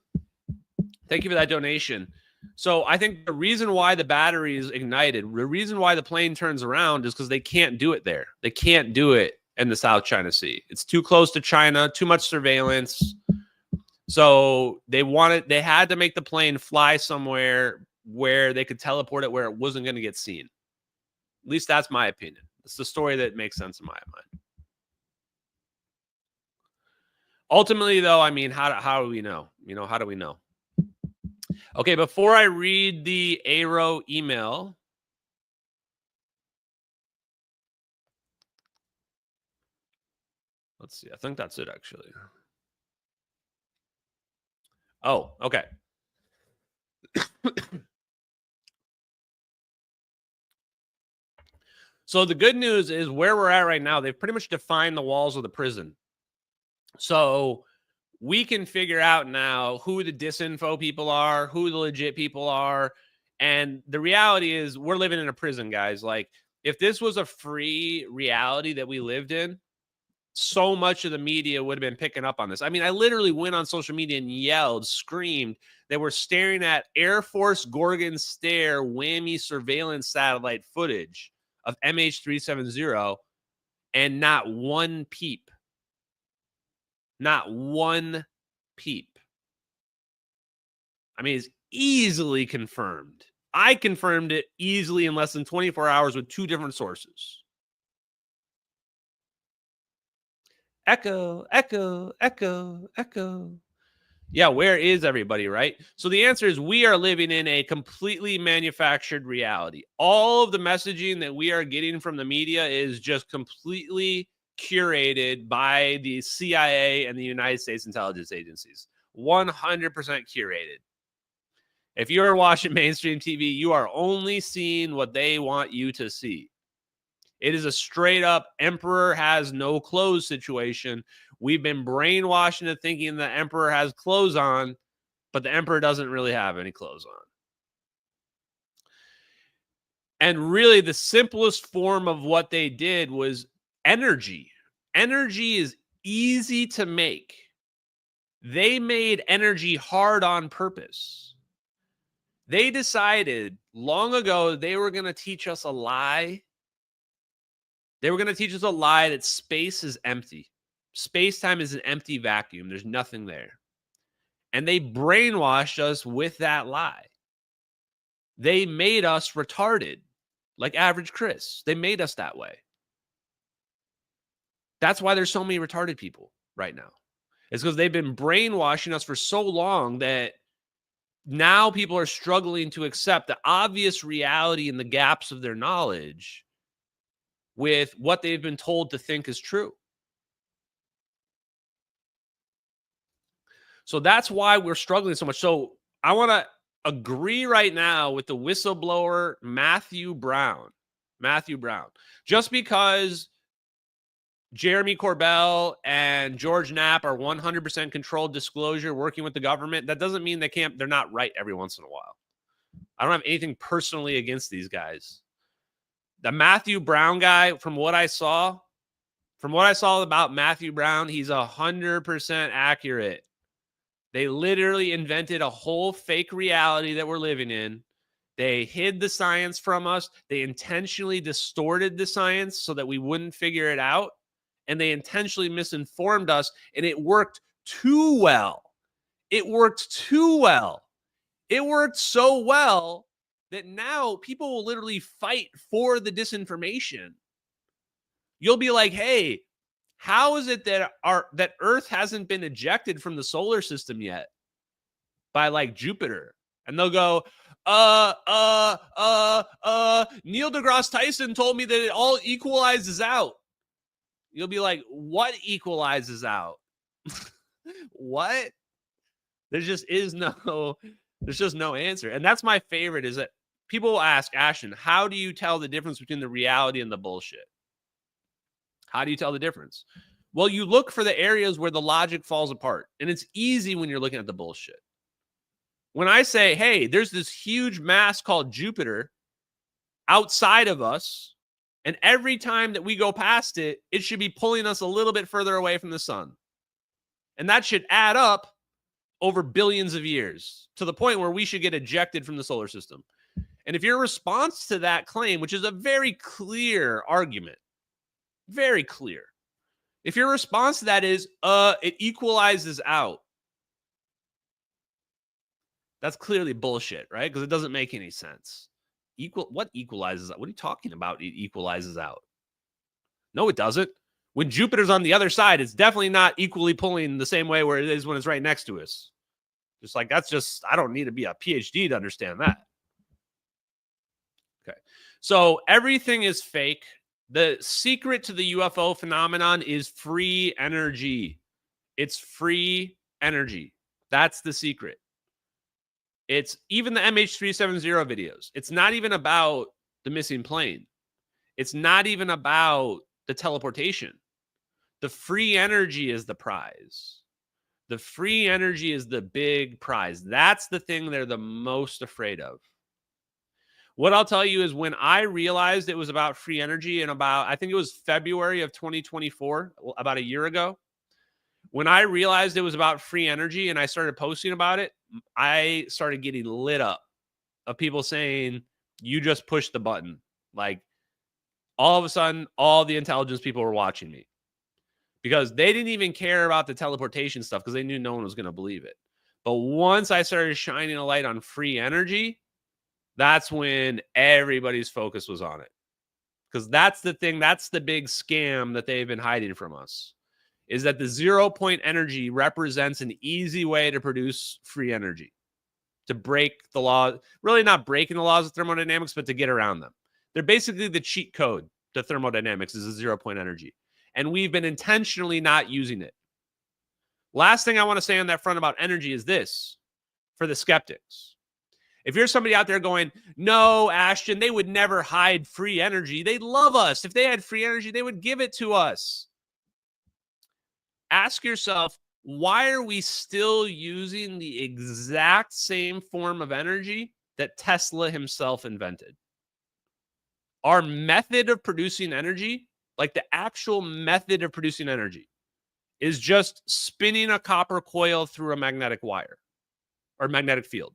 Thank you for that donation. So I think the reason why the battery is ignited, the reason why the plane turns around is because they can't do it there. They can't do it in the South China Sea. It's too close to China, too much surveillance. So they had to make the plane fly somewhere where they could teleport it where it wasn't going to get seen. At least that's my opinion. It's the story that makes sense in my mind. Ultimately, though, I mean, how do we know? You know, how do we know? Okay, before I read the AARO email, let's see. I think that's it, actually. Oh, okay. So the good news is where we're at right now, they've pretty much defined the walls of the prison. So we can figure out now who the disinfo people are, who the legit people are. And the reality is we're living in a prison, guys. Like if this was a free reality that we lived in, so much of the media would have been picking up on this. I mean, I literally went on social media and yelled, screamed. They were staring at Air Force Gorgon stare whammy surveillance satellite footage of MH370 and not one peep. Not one peep. I mean, it's easily confirmed. I confirmed it easily in less than 24 hours with 2 different sources. Echo, echo, echo, echo. Yeah, where is everybody, right? So the answer is we are living in a completely manufactured reality. All of the messaging that we are getting from the media is just completely curated by the CIA and the United States intelligence agencies. 100% curated. If you're watching mainstream TV, you are only seeing what they want you to see. It is a straight up emperor has no clothes situation. We've been brainwashed into thinking the emperor has clothes on, but the emperor doesn't really have any clothes on. And really the simplest form of what they did was energy. Energy is easy to make. They made energy hard on purpose. They decided long ago they were going to teach us a lie. They were going to teach us a lie that space is empty. Space-time is an empty vacuum. There's nothing there. And they brainwashed us with that lie. They made us retarded, like Average Chris. They made us that way. That's why there's so many retarded people right now. It's because they've been brainwashing us for so long that now people are struggling to accept the obvious reality and the gaps of their knowledge with what they've been told to think is true. So that's why we're struggling so much. So I want to agree right now with the whistleblower Matthew Brown. Matthew Brown. Just because Jeremy Corbell and George Knapp are 100% controlled disclosure working with the government, that doesn't mean they're not right every once in a while. I don't have anything personally against these guys. The Matthew Brown guy, from what I saw about Matthew Brown, he's 100% accurate. They literally invented a whole fake reality that we're living in. They hid the science from us. They intentionally distorted the science so that we wouldn't figure it out. And they intentionally misinformed us. And it worked too well. It worked too well. It worked so well that now people will literally fight for the disinformation. You'll be like, hey, how is it that Earth hasn't been ejected from the solar system yet by like Jupiter? And they'll go, Neil deGrasse Tyson told me that it all equalizes out. You'll be like, what equalizes out? What? There's just no answer. And that's my favorite, is that people will ask, Ashton, how do you tell the difference between the reality and the bullshit? How do you tell the difference? Well, you look for the areas where the logic falls apart. And it's easy when you're looking at the bullshit. When I say, hey, there's this huge mass called Jupiter outside of us, and every time that we go past it, it should be pulling us a little bit further away from the sun. And that should add up over billions of years to the point where we should get ejected from the solar system. And if your response to that claim, which is a very clear argument, very clear, if your response to that is, it equalizes out, that's clearly bullshit, right? Because it doesn't make any sense. What equalizes out? What are you talking about? It equalizes out. No, it doesn't. When Jupiter's on the other side, it's definitely not equally pulling the same way where it is when it's right next to us. Just like, I don't need to be a PhD to understand that. Okay. So everything is fake. The secret to the UFO phenomenon is free energy. It's free energy. That's the secret. It's even the MH370 videos. It's not even about the missing plane. It's not even about the teleportation. The free energy is the prize. The free energy is the big prize. That's the thing they're the most afraid of. What I'll tell you is, when I realized it was about free energy in I think it was February of 2024, about a year ago, when I realized it was about free energy and I started posting about it, I started getting lit up of people saying, you just pushed the button. Like, all of a sudden, all the intelligence people were watching me, because they didn't even care about the teleportation stuff because they knew no one was going to believe it. But once I started shining a light on free energy, that's when everybody's focus was on it. Because that's the thing, that's the big scam that they've been hiding from us, is that the 0 point energy represents an easy way to produce free energy, to break the law, really not breaking the laws of thermodynamics, but to get around them. They're basically the cheat code to thermodynamics, is a 0 point energy. And we've been intentionally not using it. Last thing I want to say on that front about energy is this, for the skeptics. If you're somebody out there going, no, Ashton, they would never hide free energy. They'd love us. If they had free energy, they would give it to us. Ask yourself, why are we still using the exact same form of energy that Tesla himself invented? Our method of producing energy, like the actual method of producing energy, is just spinning a copper coil through a magnetic wire or magnetic field.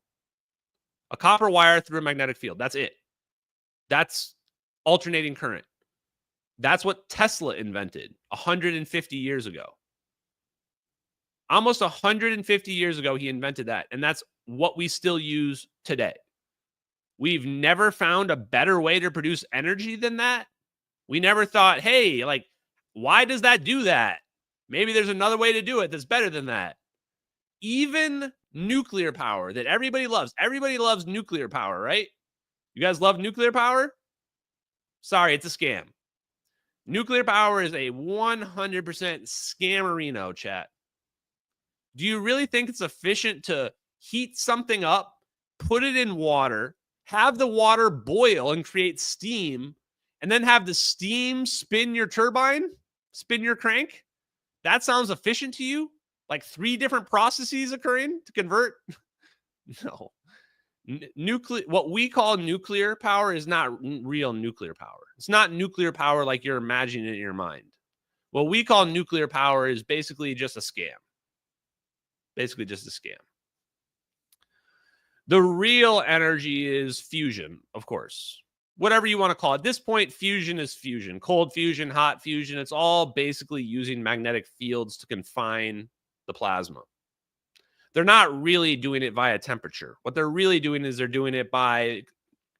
A copper wire through a magnetic field. That's it. That's alternating current. That's what Tesla invented 150 years ago. Almost 150 years ago, he invented that. And that's what we still use today. We've never found a better way to produce energy than that. We never thought, hey, like, why does that do that? Maybe there's another way to do it that's better than that. Even nuclear power that everybody loves. Everybody loves nuclear power, right? You guys love nuclear power? Sorry, it's a scam. Nuclear power is a 100% scammerino, chat. Do you really think it's efficient to heat something up put it in water, have the water boil and create steam, and then have the steam spin your turbine, spin your crank? That sounds efficient to you? Like 3 different processes occurring to convert? No. Nuclear, what we call nuclear power is not real nuclear power. It's not nuclear power like you're imagining it in your mind. What we call nuclear power is basically just a scam. Basically just a scam. The real energy is fusion, of course. Whatever you want to call it. At this point, fusion is fusion. Cold fusion, hot fusion. It's all basically using magnetic fields to confine the plasma. They're not really doing it via temperature. What they're really doing is they're doing it by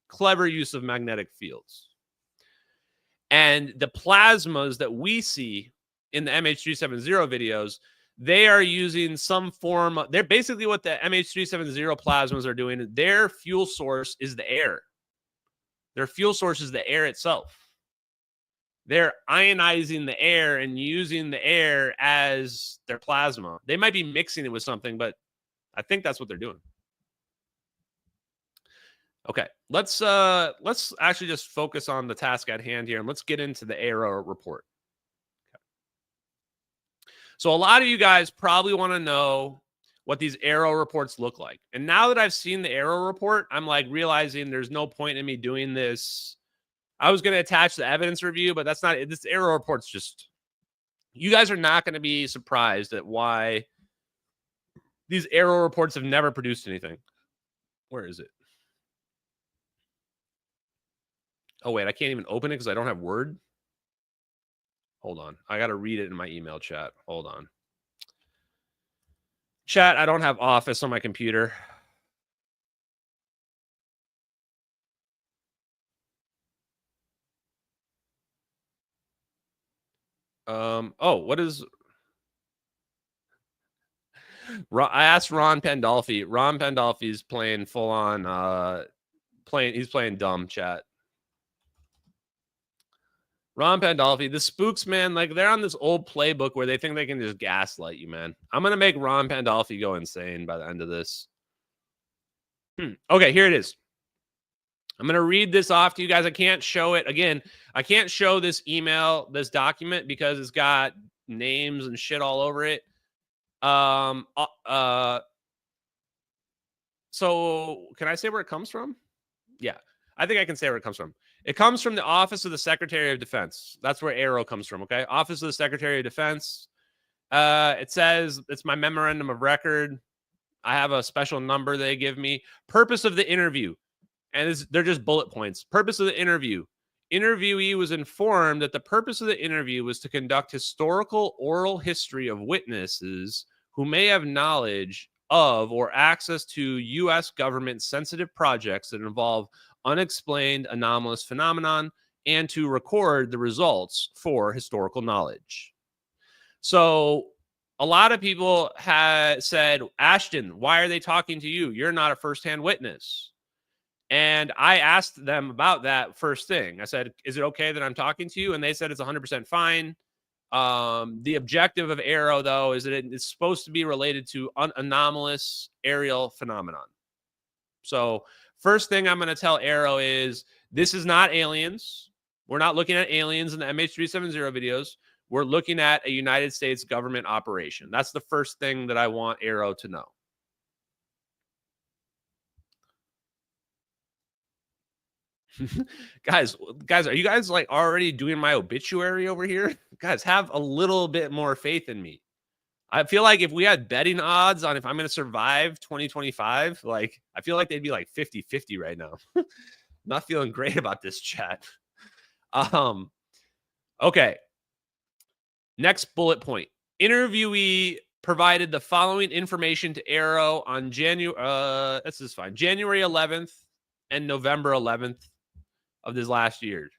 clever use of magnetic fields. And the plasmas that we see in the MH370 videos, they are using some form of, they're basically what the MH370 plasmas are doing. Their fuel source is the air. Their fuel source is the air itself. They're ionizing the air and using the air as their plasma. They might be mixing it with something, but I think that's what they're doing. Okay, let's actually just focus on the task at hand here, and let's get into the AARO report. Okay. So a lot of you guys probably want to know what these AARO reports look like. And now that I've seen the AARO report, I'm like realizing there's no point in me doing this. I was going to attach the evidence review, but that's not it. This AARO report's just, you guys are not going to be surprised at why these AARO reports have never produced anything. Where is it? Oh, wait, I can't even open it because I don't have Word. Hold on. I got to read it in my email chat. Hold on. Chat, I don't have Office on my computer. Oh, what is... I asked Ron Pandolfi. Ron Pandolfi's playing full on, he's playing dumb, chat. Ron Pandolfi, the spooks, man, like they're on this old playbook where they think they can just gaslight you, man. I'm going to make Ron Pandolfi go insane by the end of this. Okay, here it is. I'm going to read this off to you guys. I can't show it. Again, I can't show this email, this document, because it's got names and shit all over it. So can I say where it comes from? Yeah, I think I can say where it comes from. It comes from the Office of the Secretary of Defense. That's where AARO comes from, okay? Office of the Secretary of Defense. It says, it's my memorandum of record. I have a special number they give me. Purpose of the interview. And they're just bullet points. Purpose of the interview. Interviewee was informed that the purpose of the interview was to conduct historical oral history of witnesses who may have knowledge of or access to U.S. government sensitive projects that involve unexplained anomalous phenomenon, and to record the results for historical knowledge. So a lot of people had said, Ashton, why are they talking to you? You're not a firsthand witness. And I asked them about that first thing. I said, is it okay that I'm talking to you? And they said it's 100% fine. The objective of AARO, though, is that it's supposed to be related to anomalous aerial phenomenon. So first thing I'm going to tell AARO is this is not aliens. We're not looking at aliens in the MH370 videos. We're looking at a United States government operation. That's the first thing that I want AARO to know. guys, are you guys like already doing my obituary over here? Guys, have a little bit more faith in me. I feel like if we had betting odds on if I'm going to survive 2025, like I feel like they'd be like 50-50 right now. Not feeling great about this chat. Okay. Next bullet point. Interviewee provided the following information to AARO on January 11th and November 11th of this last year.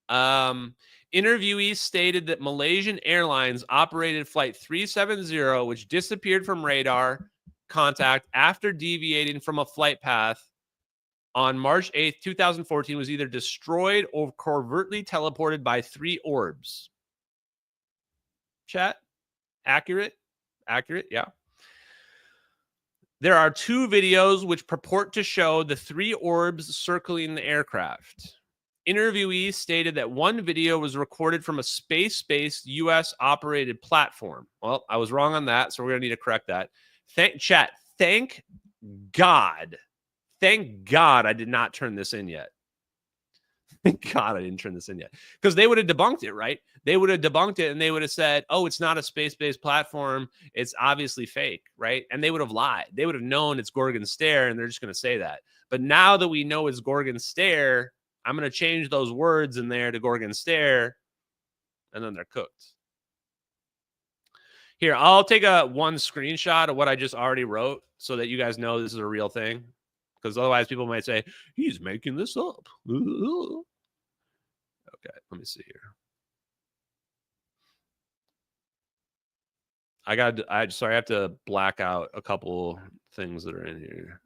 Interviewees stated that Malaysian Airlines operated Flight 370, which disappeared from radar contact after deviating from a flight path on March 8th, 2014, was either destroyed or covertly teleported by 3 orbs. Chat? Accurate? Accurate, yeah. There are 2 videos which purport to show the 3 orbs circling the aircraft. Interviewees stated that one video was recorded from a space-based U.S. operated platform. Well, I was wrong on that, so we're going to need to correct that. Thank God. Thank God I did not turn this in yet. Thank God I didn't turn this in yet. Because they would have debunked it, right? They would have debunked it and they would have said, oh, it's not a space-based platform. It's obviously fake, right? And they would have lied. They would have known it's Gorgon Stare, and they're just going to say that. But now that we know it's Gorgon Stare, I'm going to change those words in there to Gorgon Stare, and then they're cooked. Here, I'll take one screenshot of what I just already wrote so that you guys know this is a real thing. Because otherwise people might say, he's making this up. Okay, let me see here. Sorry, I have to black out a couple things that are in here.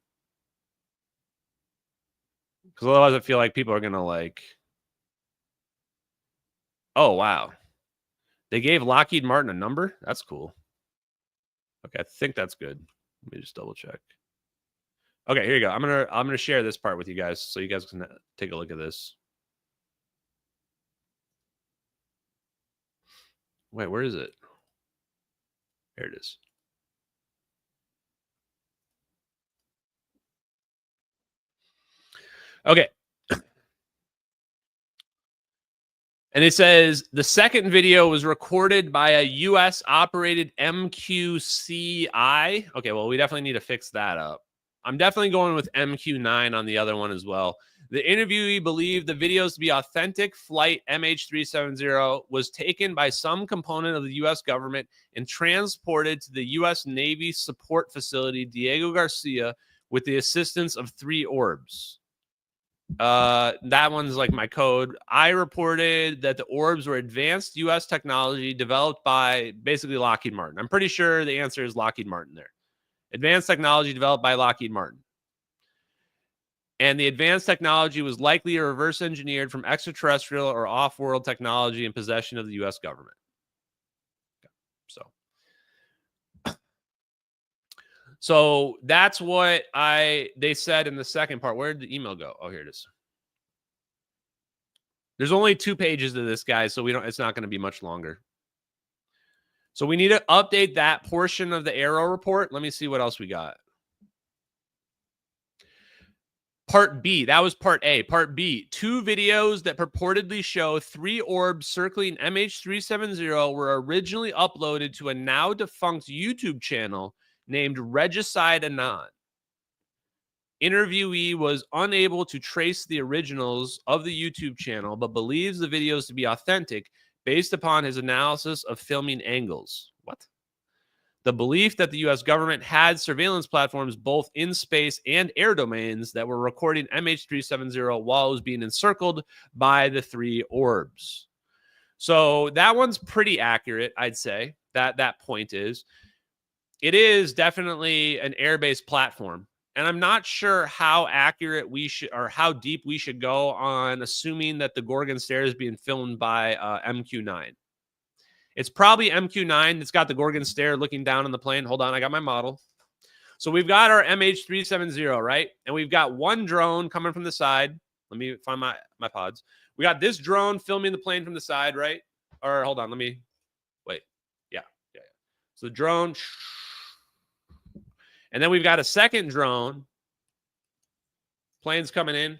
Because otherwise I feel like people are going to like, oh, wow. They gave Lockheed Martin a number? That's cool. Okay, I think that's good. Let me just double check. Okay, here you go. I'm gonna share this part with you guys so you guys can take a look at this. Wait, where is it? Here it is. Okay. And it says the second video was recorded by a U.S. operated MQ-CI. Okay, well, we definitely need to fix that up. I'm definitely going with MQ-9 on the other one as well. The interviewee believed the videos to be authentic flight MH370 was taken by some component of the U.S. government and transported to the U.S. Navy support facility Diego Garcia with the assistance of 3 orbs. That one's like my code. I reported that the orbs were advanced U.S. technology developed by basically Lockheed Martin. I'm pretty sure the answer is Lockheed Martin there. Advanced technology developed by Lockheed Martin. And the advanced technology was likely reverse engineered from extraterrestrial or off-world technology in possession of the U.S. government. Okay. So that's what they said in the second part. Where did the email go? Oh, here it is. There's only 2 pages to this, guys, so it's not going to be much longer. So we need to update that portion of the AARO report. Let me see what else we got. Part B, that was part A. Part B, 2 videos that purportedly show 3 orbs circling MH370 were originally uploaded to a now defunct YouTube channel named Regicide Anon. Interviewee was unable to trace the originals of the YouTube channel, but believes the videos to be authentic based upon his analysis of filming angles. What? The belief that the U.S. government had surveillance platforms both in space and air domains that were recording MH370 while it was being encircled by the 3 orbs. So that one's pretty accurate, I'd say. That point is. It is definitely an air-based platform. And I'm not sure how accurate we should, or how deep we should go on assuming that the Gorgon Stare is being filmed by MQ-9. It's probably MQ-9 that's got the Gorgon Stare looking down on the plane. Hold on, I got my model. So we've got our MH370, right? And we've got one drone coming from the side. Let me find my pods. We got this drone filming the plane from the side, right? Or hold on, let me, wait. Yeah. So the drone, and then we've got a second drone. Plane's coming in,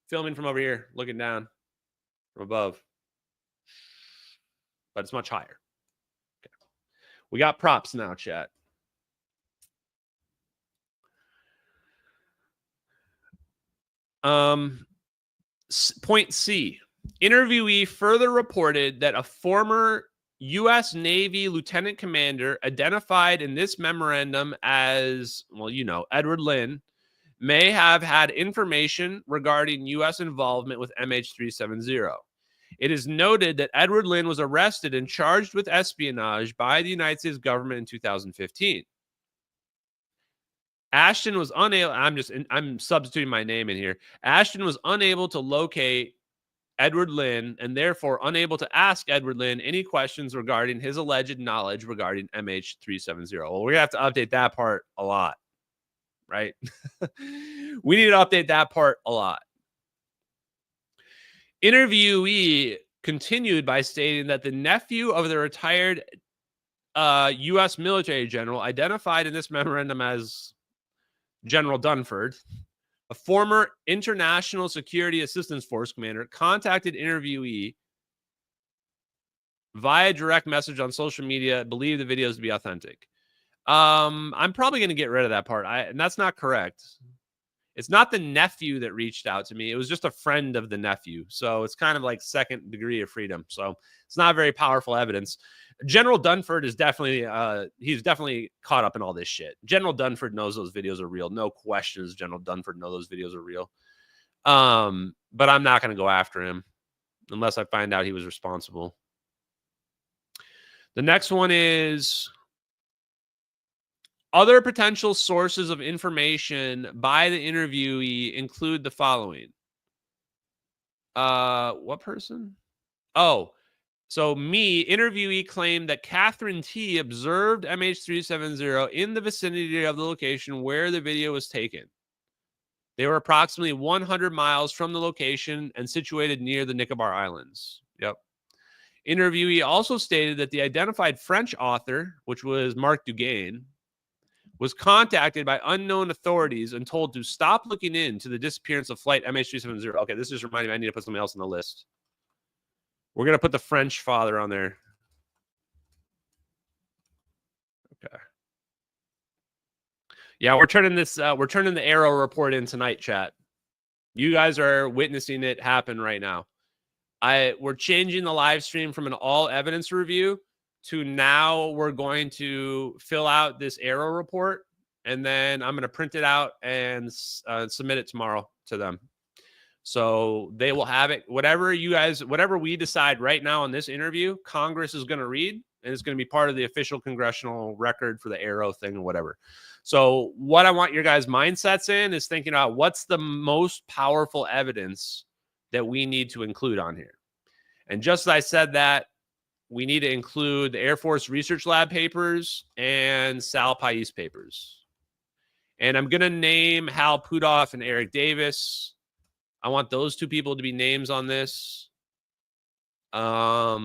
filming from over here, looking down from above. But it's much higher. Okay. We got props now, chat. Point C. Interviewee further reported that a former U.S. Navy lieutenant commander identified in this memorandum as, well, you know, Edward Lynn, may have had information regarding U.S. involvement with MH370. It is noted that Edward Lynn was arrested and charged with espionage by the United States government in 2015. Ashton was unable, I'm substituting my name in here. Ashton was unable to locate Edward Lynn and therefore unable to ask Edward Lynn any questions regarding his alleged knowledge regarding MH370. Well, we're going to have to update that part a lot. right? We need to update that part a lot. Interviewee continued by stating that the nephew of the retired U.S. military general, identified in this memorandum as General Dunford, a former International Security Assistance Force commander, contacted interviewee via direct message on social media, believed the videos to be authentic. I'm probably going to get rid of that part. And that's not correct. It's not the nephew that reached out to me. It was just a friend of the nephew. So it's kind of like second degree of freedom. So it's not very powerful evidence. General Dunford is definitely, he's definitely caught up in all this shit. General Dunford knows those videos are real. No questions. General Dunford knows those videos are real. But I'm not going to go after him unless I find out he was responsible. The next one is other potential sources of information by the interviewee include the following. What person? Oh, so interviewee claimed that Catherine T observed MH370 in the vicinity of the location where the video was taken. They were approximately 100 miles from the location and situated near the Nicobar Islands. Yep. Interviewee also stated that the identified French author, which was Marc Dugain, was contacted by unknown authorities and told to stop looking into the disappearance of flight MH370. Okay, this just reminded me I need to put something else on the list. We're going to put the French father on there. Okay. Yeah, we're turning the AARO report in tonight, chat. You guys are witnessing it happen right now. We're changing the live stream from an all evidence review to now we're going to fill out this AARO report, and then I'm going to print it out and submit it tomorrow to them. So they will have it. Whatever we decide right now on this interview, Congress is going to read, and it's going to be part of the official congressional record for the AARO thing or whatever. So what I want your guys' mindsets in is thinking about what's the most powerful evidence that we need to include on here. And just as I said that, we need to include the Air Force Research Lab papers and Sal Pais papers. And I'm going to name Hal Puthoff and Eric Davis. I want those two people to be names on this. I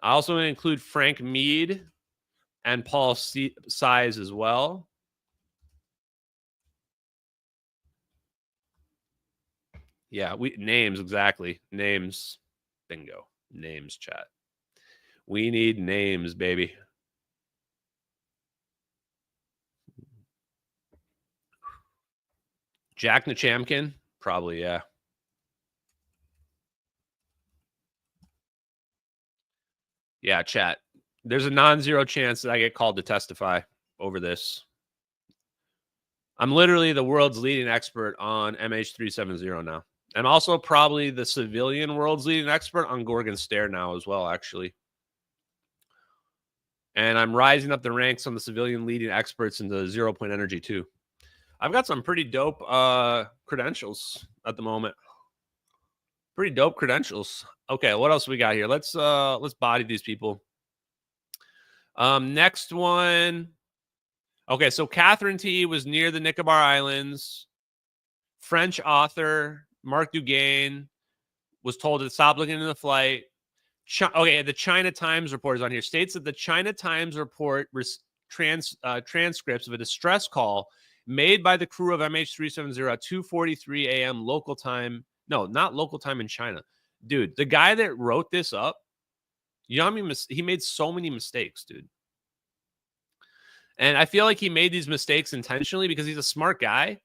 also want to include Frank Mead and Paul Size as well. Yeah, names, exactly. Names. Bingo. Names, chat. We need names, baby. Jack Nachamkin? Probably, yeah. Yeah, chat. There's a non-zero chance that I get called to testify over this. I'm literally the world's leading expert on MH370 now. I'm also probably the civilian world's leading expert on Gorgon Stare now as well, actually. And I'm rising up the ranks on the civilian leading experts into 0 point energy too. I've got some pretty dope credentials at the moment. Pretty dope credentials. Okay, what else we got here? Let's body these people. Next one. Okay, so Catherine T was near the Nicobar Islands. French author Marc Dugain was told to stop looking into the flight. Okay, the China Times report is on here. States that the China Times report transcripts of a distress call made by the crew of MH370 at 2:43 a.m. local time. No, not local time in China. Dude, the guy that wrote this up, you know what I mean? He made so many mistakes, dude. And I feel like he made these mistakes intentionally because he's a smart guy.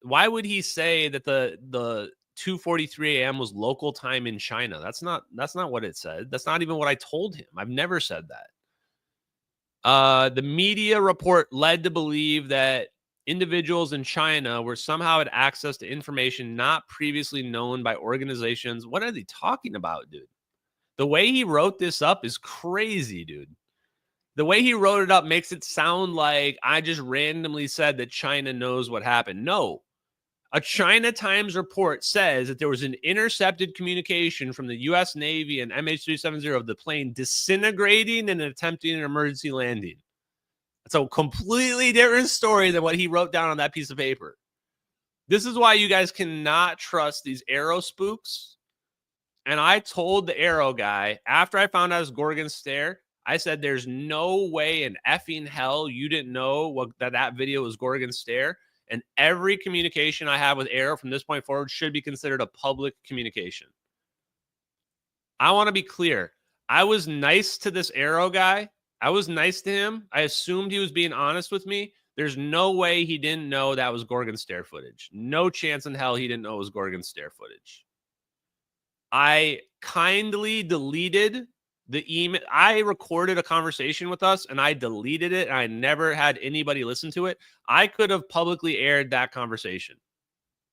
Why would he say that the 2:43 a.m. was local time in China? That's not what it said. That's not even what I told him. I've never said that. The media report led to believe that individuals in China were somehow had access to information not previously known by organizations. What are they talking about, dude? The way he wrote this up is crazy, dude. The way he wrote it up makes it sound like I just randomly said that China knows what happened. No. A China Times report says that there was an intercepted communication from the U.S. Navy and MH370 of the plane disintegrating and attempting an emergency landing. It's a completely different story than what he wrote down on that piece of paper. This is why you guys cannot trust these AARO spooks. And I told the AARO guy, after I found out it was Gorgon Stare, I said, there's no way in effing hell you didn't know that video was Gorgon Stare. And every communication I have with AARO from this point forward should be considered a public communication. I want to be clear. I was nice to this AARO guy. I was nice to him. I assumed he was being honest with me. There's no way he didn't know that was Gorgon Stare footage. No chance in hell he didn't know it was Gorgon Stare footage. I kindly deleted the email. I recorded a conversation with us and I deleted it and I never had anybody listen to it. I could have publicly aired that conversation.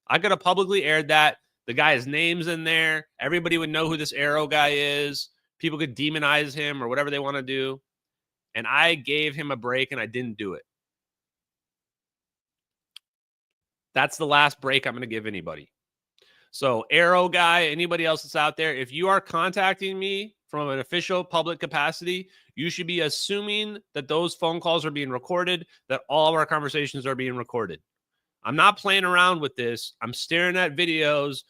I could have publicly aired that. The guy's name's in there. Everybody would know who this AARO guy is. People could demonize him or whatever they want to do. And I gave him a break and I didn't do it. That's the last break I'm going to give anybody. So AARO guy, anybody else that's out there, if you are contacting me from an official public capacity, you should be assuming that those phone calls are being recorded, that all of our conversations are being recorded. I'm not playing around with this. I'm staring at videos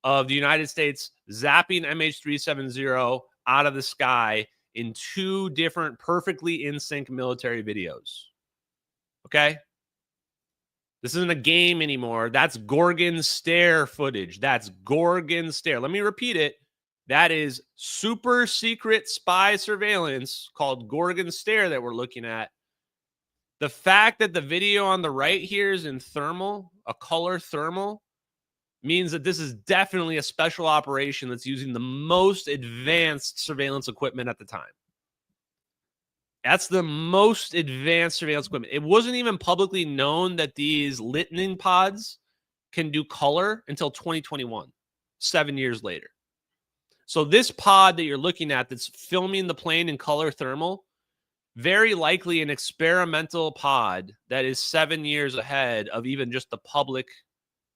of the United States zapping MH370 out of the sky in 2 different perfectly in sync military videos. Okay? This isn't a game anymore. That's Gorgon Stare footage. That's Gorgon Stare. Let me repeat it. That is super secret spy surveillance called Gorgon Stare that we're looking at. The fact that the video on the right here is in thermal, a color thermal, means that this is definitely a special operation that's using the most advanced surveillance equipment at the time. That's the most advanced surveillance equipment. It wasn't even publicly known that these lightning pods can do color until 2021, 7 years later. So this pod that you're looking at that's filming the plane in color thermal, very likely an experimental pod that is 7 years ahead of even just the public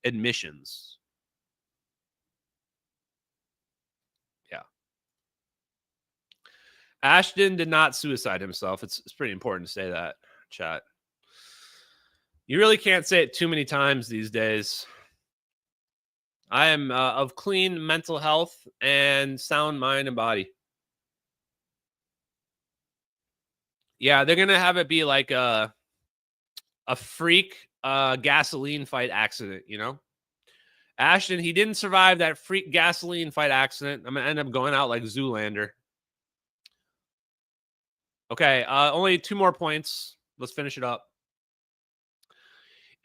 admissions. Yeah. Ashton did not suicide himself. It's pretty important to say that, chat. You really can't say it too many times these days. I am of clean mental health and sound mind and body. Yeah, they're going to have it be like a freak gasoline fight accident, you know? Ashton, he didn't survive that freak gasoline fight accident. I'm going to end up going out like Zoolander. Okay, only 2 more points. Let's finish it up.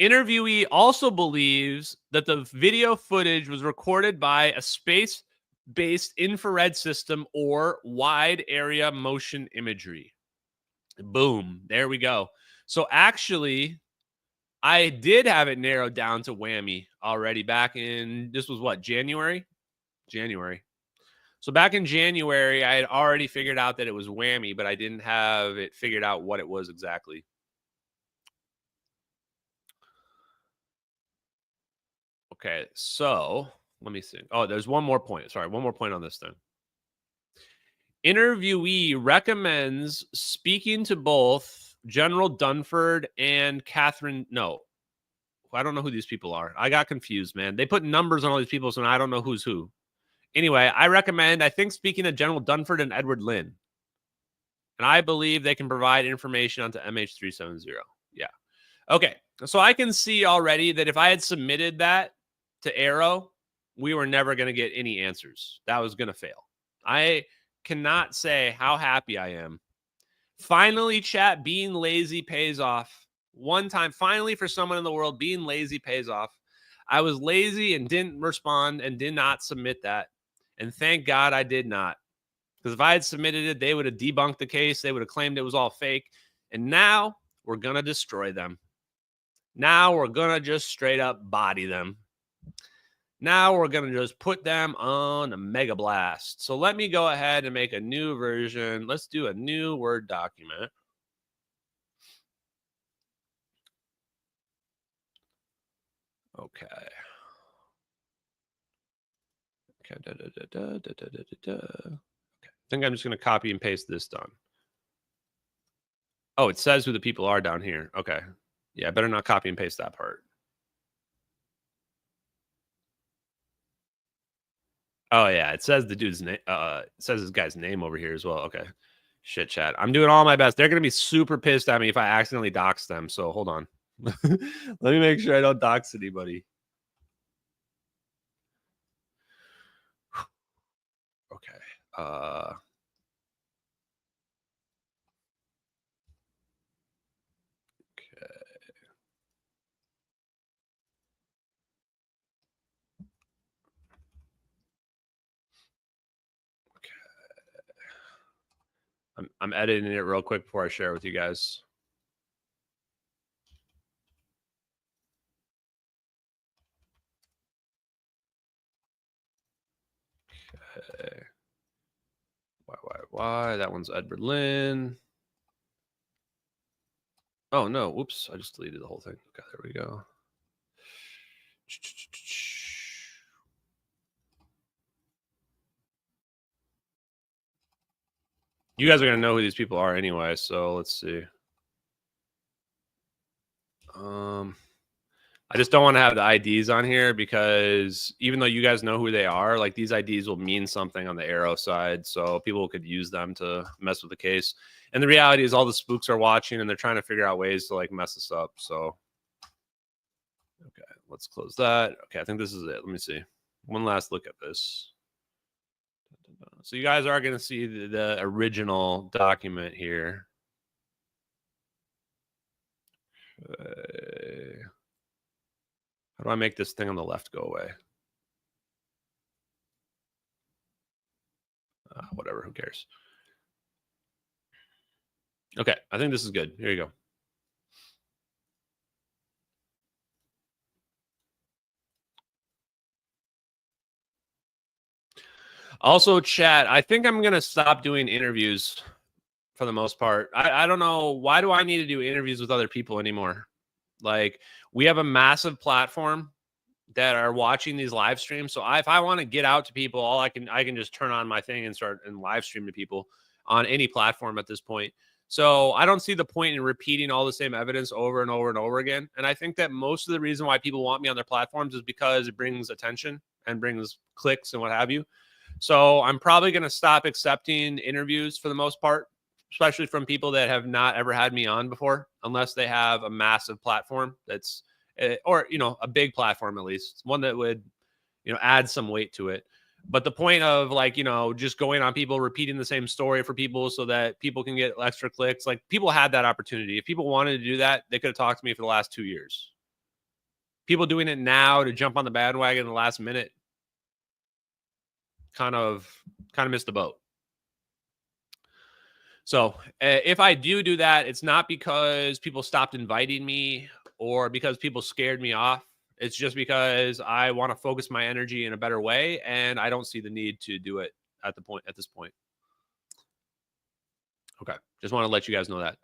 Interviewee also believes that the video footage was recorded by a space-based infrared system or wide area motion imagery. Boom. There we go. So actually, I did have it narrowed down to whammy already back in, this was what, January? January. So back in January, I had already figured out that it was whammy, but I didn't have it figured out what it was exactly. Okay, so let me see. Oh, there's one more point. Sorry, one more point on this thing. Interviewee recommends speaking to both General Dunford and Catherine. No, I don't know who these people are. I got confused, man. They put numbers on all these people, so I don't know who's who. Anyway, I think speaking to General Dunford and Edward Lynn. And I believe they can provide information onto MH370. Yeah. Okay, so I can see already that if I had submitted that to AARO, we were never going to get any answers. That was going to fail. I cannot say how happy I am. Finally, chat, being lazy pays off. One time, finally, for someone in the world, being lazy pays off. I was lazy and didn't respond and did not submit that. And thank God I did not. Because if I had submitted it, they would have debunked the case. They would have claimed it was all fake. And now we're going to destroy them. Now we're going to just straight up body them. Now we're going to just put them on a mega blast. So let me go ahead and make a new version. Let's do a new Word document. Okay. Okay. Okay. I think I'm just going to copy and paste this done. Oh, it says who the people are down here. Okay. Yeah, I better not copy and paste that part. Oh yeah, it says the dude's name. It says this guy's name over here as well. Okay. Shit, chat. I'm doing all my best. They're gonna be super pissed at me if I accidentally dox them. So hold on. Let me make sure I don't dox anybody. Okay. Okay. I'm editing it real quick before I share it with you guys. Okay. Why? That one's Ed Berlin. Oh no! Whoops! I just deleted the whole thing. Okay, there we go. You guys are gonna know who these people are anyway, so let's see. I just don't want to have the IDs on here because even though you guys know who they are, like these IDs will mean something on the AARO side, so people could use them to mess with the case. And the reality is all the spooks are watching and they're trying to figure out ways to like mess us up. So okay, let's close that. Okay, I think this is it. Let me see. One last look at this. So you guys are going to see the original document here. Okay. How do I make this thing on the left go away? Whatever, who cares? Okay, I think this is good. Here you go. Also, chat, I think I'm going to stop doing interviews for the most part. I don't know. Why do I need to do interviews with other people anymore? Like, we have a massive platform that are watching these live streams. So if I want to get out to people, I can just turn on my thing and start and live stream to people on any platform at this point. So I don't see the point in repeating all the same evidence over and over and over again. And I think that most of the reason why people want me on their platforms is because it brings attention and brings clicks and what have you. So I'm probably going to stop accepting interviews for the most part, especially from people that have not ever had me on before, unless they have a massive platform that's, or, you know, a big platform, at least one that would, you know, add some weight to it. But the point of like, you know, just going on people, repeating the same story for people so that people can get extra clicks, like people had that opportunity. If people wanted to do that, they could have talked to me for the last 2 years. People doing it now to jump on the bandwagon in the last minute kind of missed the boat. So if I do that, it's not because people stopped inviting me or because people scared me off. It's just because I want to focus my energy in a better way, and I don't see the need to do it at this point. Okay, just want to let you guys know that.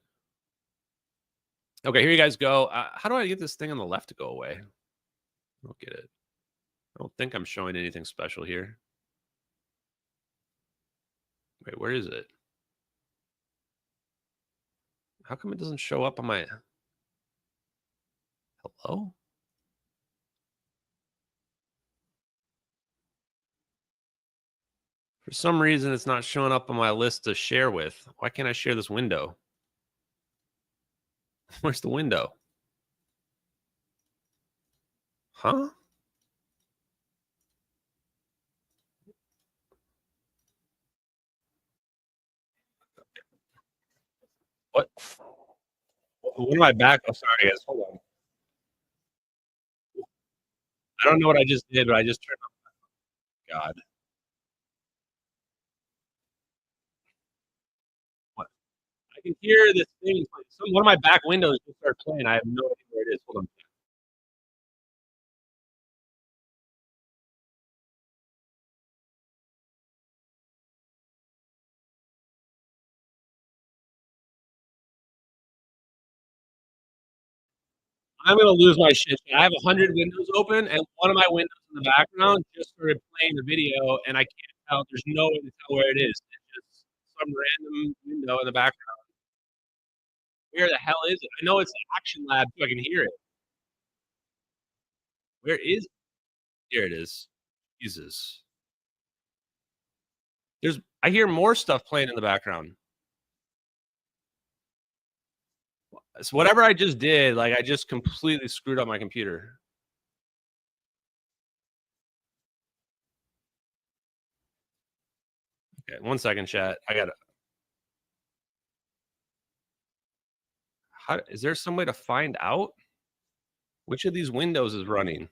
Okay, here you guys go. How do I get this thing on the left to go away? I don't get it. I don't think I'm showing anything special here. Wait, where is it? How come it doesn't show up on my... Hello? For some reason, it's not showing up on my list to share with. Why can't I share this window? Where's the window? Huh? What? What am I back? Oh, sorry, guys. Hold on. I don't know what I just did, but I just turned on. God. What? I can hear this thing. One of my back windows just started playing. I have no idea where it is. Hold on. I'm gonna lose my shit. I have 100 windows open, and one of my windows in the background just started playing the video, and I can't tell. There's no way to tell where it is. It's just some random window in the background. Where the hell is it? I know it's the Action Lab too. I can hear it. Where is? Here it is. Jesus. I hear more stuff playing in the background. So whatever I just did, like I just completely screwed up my computer. Okay, 1 second, chat. I gotta. How is there some way to find out which of these windows is running?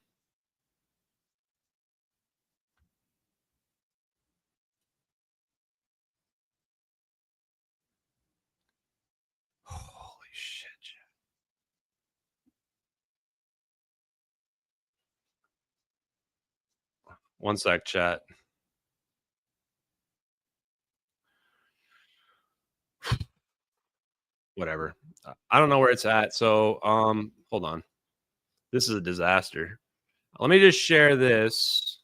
Holy shit. 1 sec, chat. Whatever. I don't know where it's at. So, hold on. This is a disaster. Let me just share this.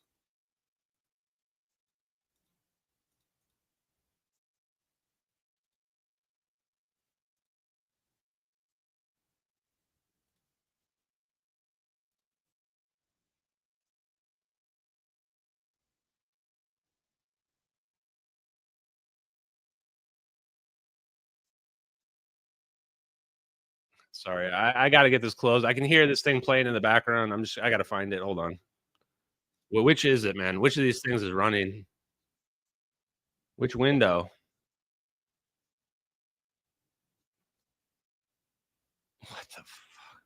Sorry, I got to get this closed. I can hear this thing playing in the background. I got to find it. Hold on. Well, which is it, man? Which of these things is running? Which window? What the fuck,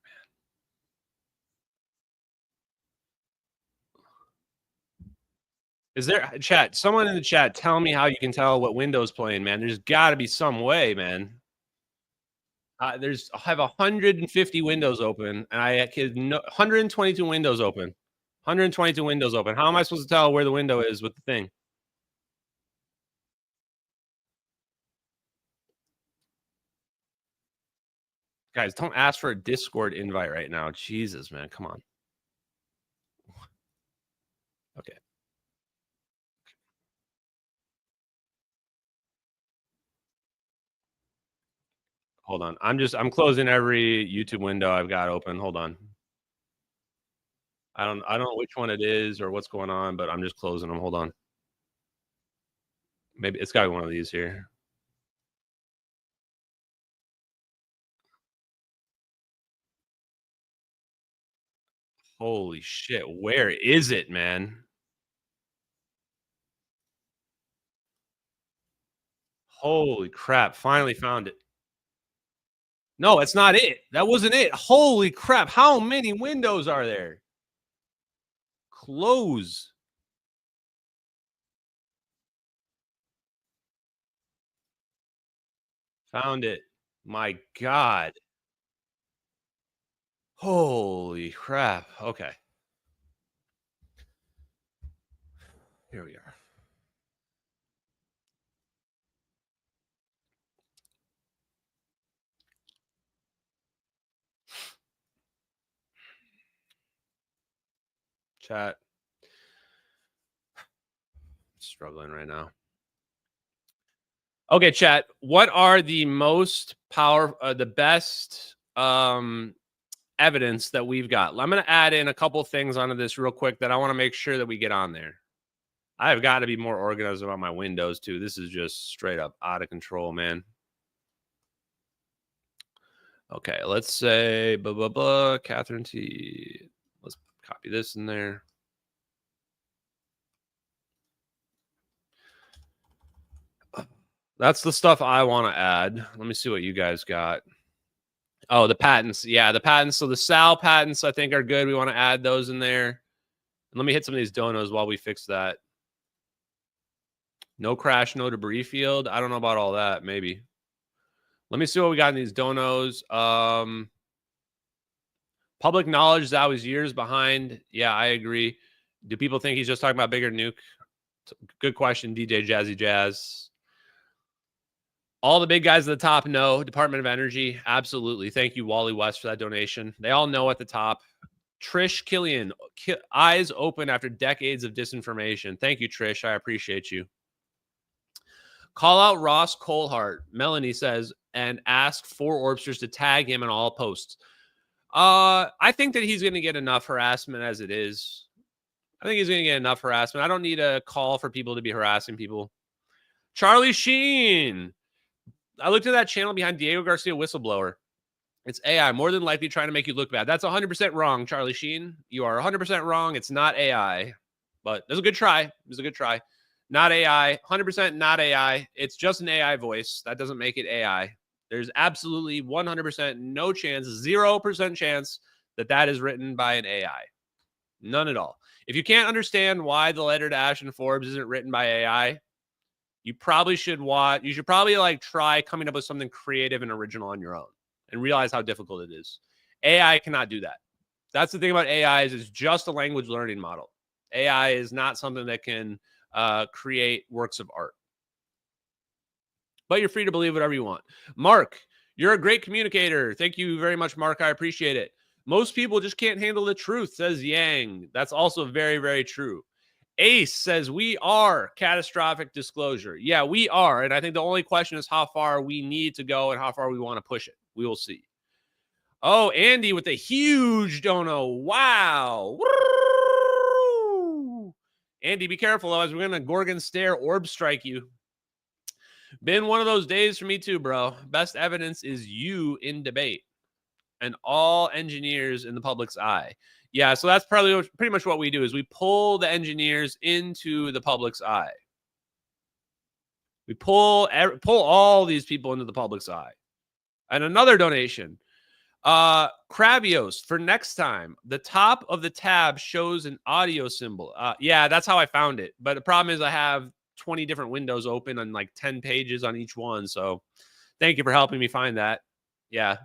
man? Is there chat? Someone in the chat, tell me how you can tell what window's playing, man. There's got to be some way, man. I have 150 windows open, and I could 122 windows open. 122 windows open. How am I supposed to tell where the window is with the thing? Guys, don't ask for a Discord invite right now. Jesus, man. Come on. Okay. Hold on. I'm closing every YouTube window I've got open. Hold on. I don't know which one it is or what's going on, but I'm just closing them. Hold on. Maybe it's got to be one of these here. Holy shit. Where is it, man? Holy crap. Finally found it. No, it's not it. That wasn't it. Holy crap. How many windows are there? Close. Found it. My God. Holy crap. Okay. Here we are. Chat. Struggling right now. Okay, chat. What are the most the best evidence that we've got? I'm going to add in a couple things onto this real quick that I want to make sure that we get on there. I've got to be more organized about my windows too. This is just straight up out of control, man. Okay, let's say blah blah blah. Catherine T. Let's copy this in there. That's the stuff I want to add. Let me see what you guys got. Oh, the patents. Yeah, the patents. So the SAL patents, I think, are good. We want to add those in there. And let me hit some of these donos while we fix that. No crash, no debris field. I don't know about all that. Maybe. Let me see what we got in these donos. Public knowledge is always years behind. Yeah, I agree. Do people think he's just talking about bigger nuke? Good question, DJ Jazzy Jazz. All the big guys at the top know. Department of Energy, absolutely. Thank you, Wally West, for that donation. They all know at the top. Trish Killian, eyes open after decades of disinformation. Thank you, Trish. I appreciate you. Call out Ross Colehart. Melanie says, and ask for Orbsters to tag him in all posts. I think that he's going to get enough harassment as it is. I think he's going to get enough harassment. I don't need a call for people to be harassing people. Charlie Sheen. I looked at that channel behind Diego Garcia Whistleblower. It's AI, more than likely trying to make you look bad. That's 100% wrong, Charlie Sheen. You are 100% wrong. It's not AI, but there's a good try. There's a good try. Not AI, 100% not AI. It's just an AI voice. That doesn't make it AI. There's absolutely 100% no chance, 0% chance that that is written by an AI. None at all. If you can't understand why the letter to Ashton Forbes isn't written by AI, you probably should watch. You should probably like try coming up with something creative and original on your own and realize how difficult it is. AI cannot do that. That's the thing about AI is it's just a language learning model. AI is not something that can create works of art. But you're free to believe whatever you want. Mark, you're a great communicator. Thank you very much, Mark. I appreciate it. Most people just can't handle the truth, says Yang. That's also very, very true. Ace says we are catastrophic disclosure. Yeah, we are. And I think the only question is how far we need to go and how far we want to push it. We will see. Oh, Andy with a huge dono. Wow. Woo! Andy, be careful. As we're going to Gorgon stare orb strike you. Been one of those days for me too, bro. Best evidence is you in debate and all engineers in the public's eye. Yeah, so that's probably pretty much what we do is we pull the engineers into the public's eye. We pull all these people into the public's eye. And another donation. Krabios, for next time, the top of the tab shows an audio symbol. Yeah, that's how I found it. But the problem is I have 20 different windows open on like 10 pages on each one. So thank you for helping me find that. Yeah.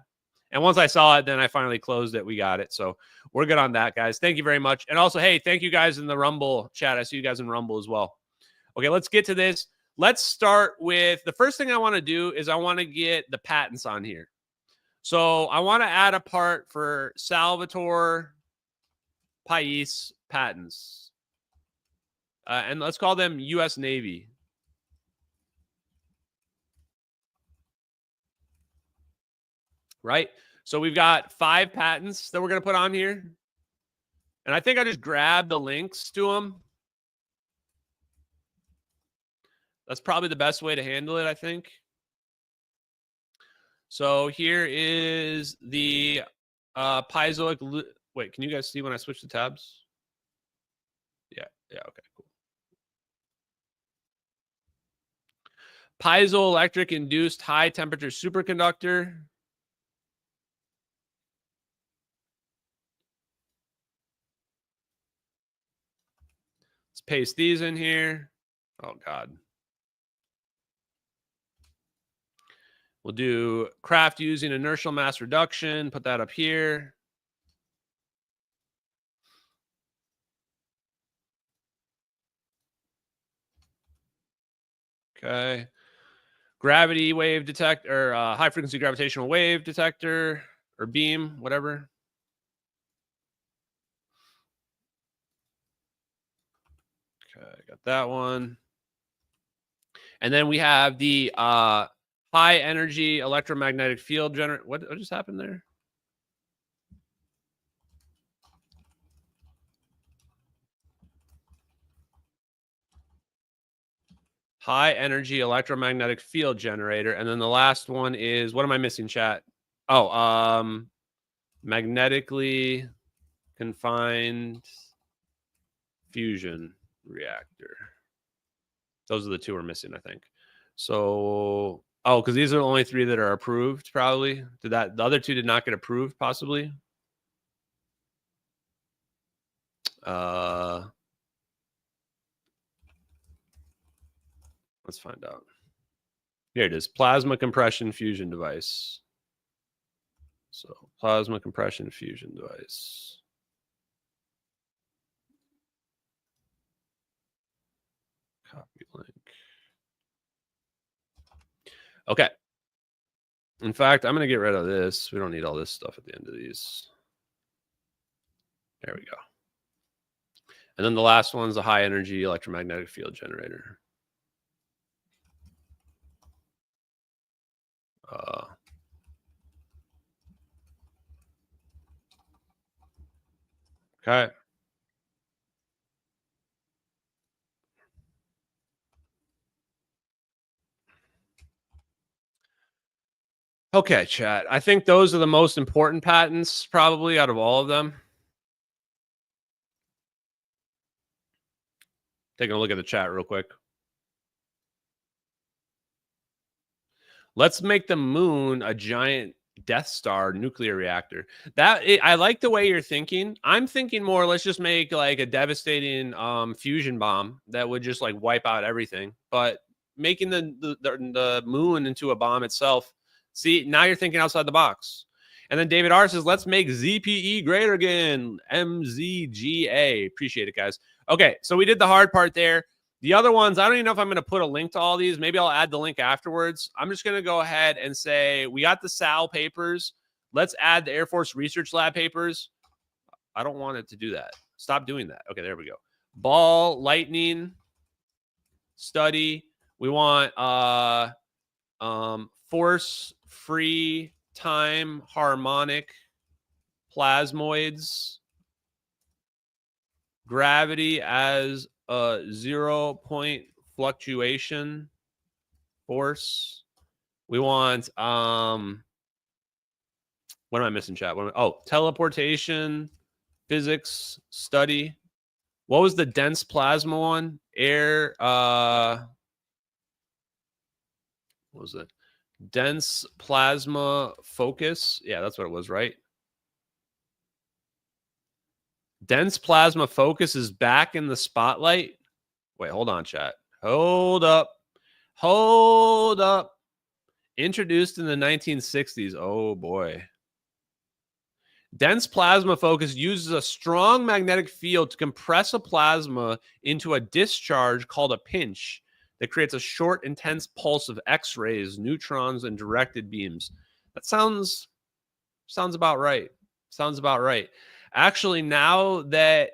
And once I saw it, then I finally closed it. We got it. So we're good on that, guys. Thank you very much. And also, hey, thank you guys in the Rumble chat. I see you guys in Rumble as well. Okay, let's get to this. Let's start with the first thing I want to do is I want to get the patents on here. So I want to add a part for Salvatore Pais patents. And let's call them U.S. Navy. Right? So we've got 5 patents that we're going to put on here. And I think I just grabbed the links to them. That's probably the best way to handle it, I think. So here is the piezoic. Wait, can you guys see when I switch the tabs? Yeah, okay, cool. Piezoelectric induced high temperature superconductor. Let's paste these in here. Oh, God. We'll do craft using inertial mass reduction. Put that up here. Okay. Gravity wave detector, or high frequency gravitational wave detector, or beam, whatever. Okay, got that one. And then we have the high energy electromagnetic field generator. What just happened there? High energy electromagnetic field generator. And then the last one is, what am I missing, chat? Oh, magnetically confined fusion reactor. Those are the 2 we're missing, I think. So, oh, because these are the only 3 that are approved, probably. The other 2 did not get approved, possibly. Let's find out. Here it is. Plasma compression fusion device. So, plasma compression fusion device. Copy link. Okay. In fact, I'm going to get rid of this. We don't need all this stuff at the end of these. There we go. And then the last one's a high energy electromagnetic field generator. Okay. Okay, chat. I think those are the most important patents, probably, out of all of them. Taking a look at the chat real quick. Let's make the moon a giant Death Star nuclear reactor. I like the way you're thinking. I'm thinking more, let's just make like a devastating fusion bomb that would just like wipe out everything. But making the moon into a bomb itself, see, now you're thinking outside the box. And then David R says, let's make ZPE great again. MZGA. Appreciate it, guys. Okay, so we did the hard part there. The other ones, I don't even know if I'm going to put a link to all these. Maybe I'll add the link afterwards. I'm just going to go ahead and say, we got the SAL papers. Let's add the Air Force Research Lab papers. I don't want it to do that. Stop doing that. Okay, there we go. Ball lightning study. We want force free time harmonic plasmoids. Gravity as a 0-point fluctuation force. We want what am I missing, chat? Teleportation physics study. What was the dense plasma one? Air what was it? Dense plasma focus. Yeah, that's what it was, right? Dense plasma focus is back in the spotlight. Wait, hold on, chat. Hold up. Hold up. Introduced in the 1960s. Oh, boy. Dense plasma focus uses a strong magnetic field to compress a plasma into a discharge called a pinch that creates a short, intense pulse of X-rays, neutrons, and directed beams. That sounds about right. Sounds about right. Actually, now that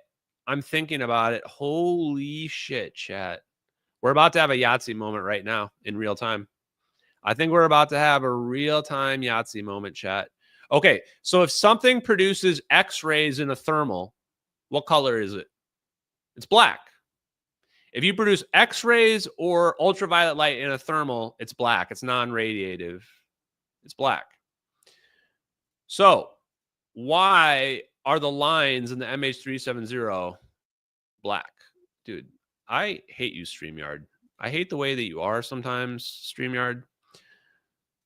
I'm thinking about it, holy shit, chat. We're about to have a Yahtzee moment right now in real time. I think we're about to have a real-time Yahtzee moment, chat. Okay, so if something produces X-rays in a thermal, what color is it? It's black. If you produce X-rays or ultraviolet light in a thermal, it's black. It's non-radiative. It's black. So why are the lines in the MH370 black? Dude, I hate you, StreamYard. I hate the way that you are sometimes, StreamYard.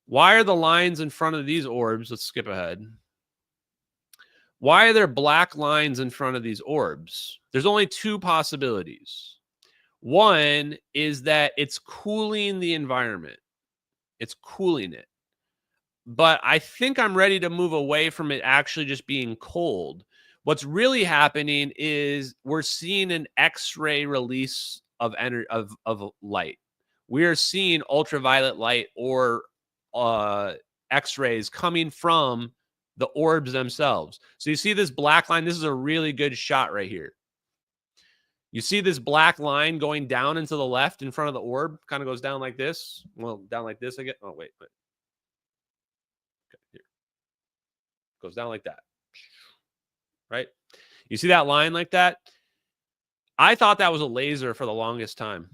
Why are the lines in front of these orbs? Let's skip ahead. Why are there black lines in front of these orbs? There's only two possibilities. One is that it's cooling the environment. It's cooling it. But I think I'm ready to move away from it actually just being cold. What's really happening is we're seeing an X-ray release of light. We are seeing ultraviolet light or X-rays coming from the orbs themselves. So you see this black line. This is a really good shot right here. You see this black line going down into the left in front of the orb, kind of goes down like this. Well, down like this, I guess. Oh, wait. Okay, here. Goes down like that. Right? You see that line like that? I thought that was a laser for the longest time.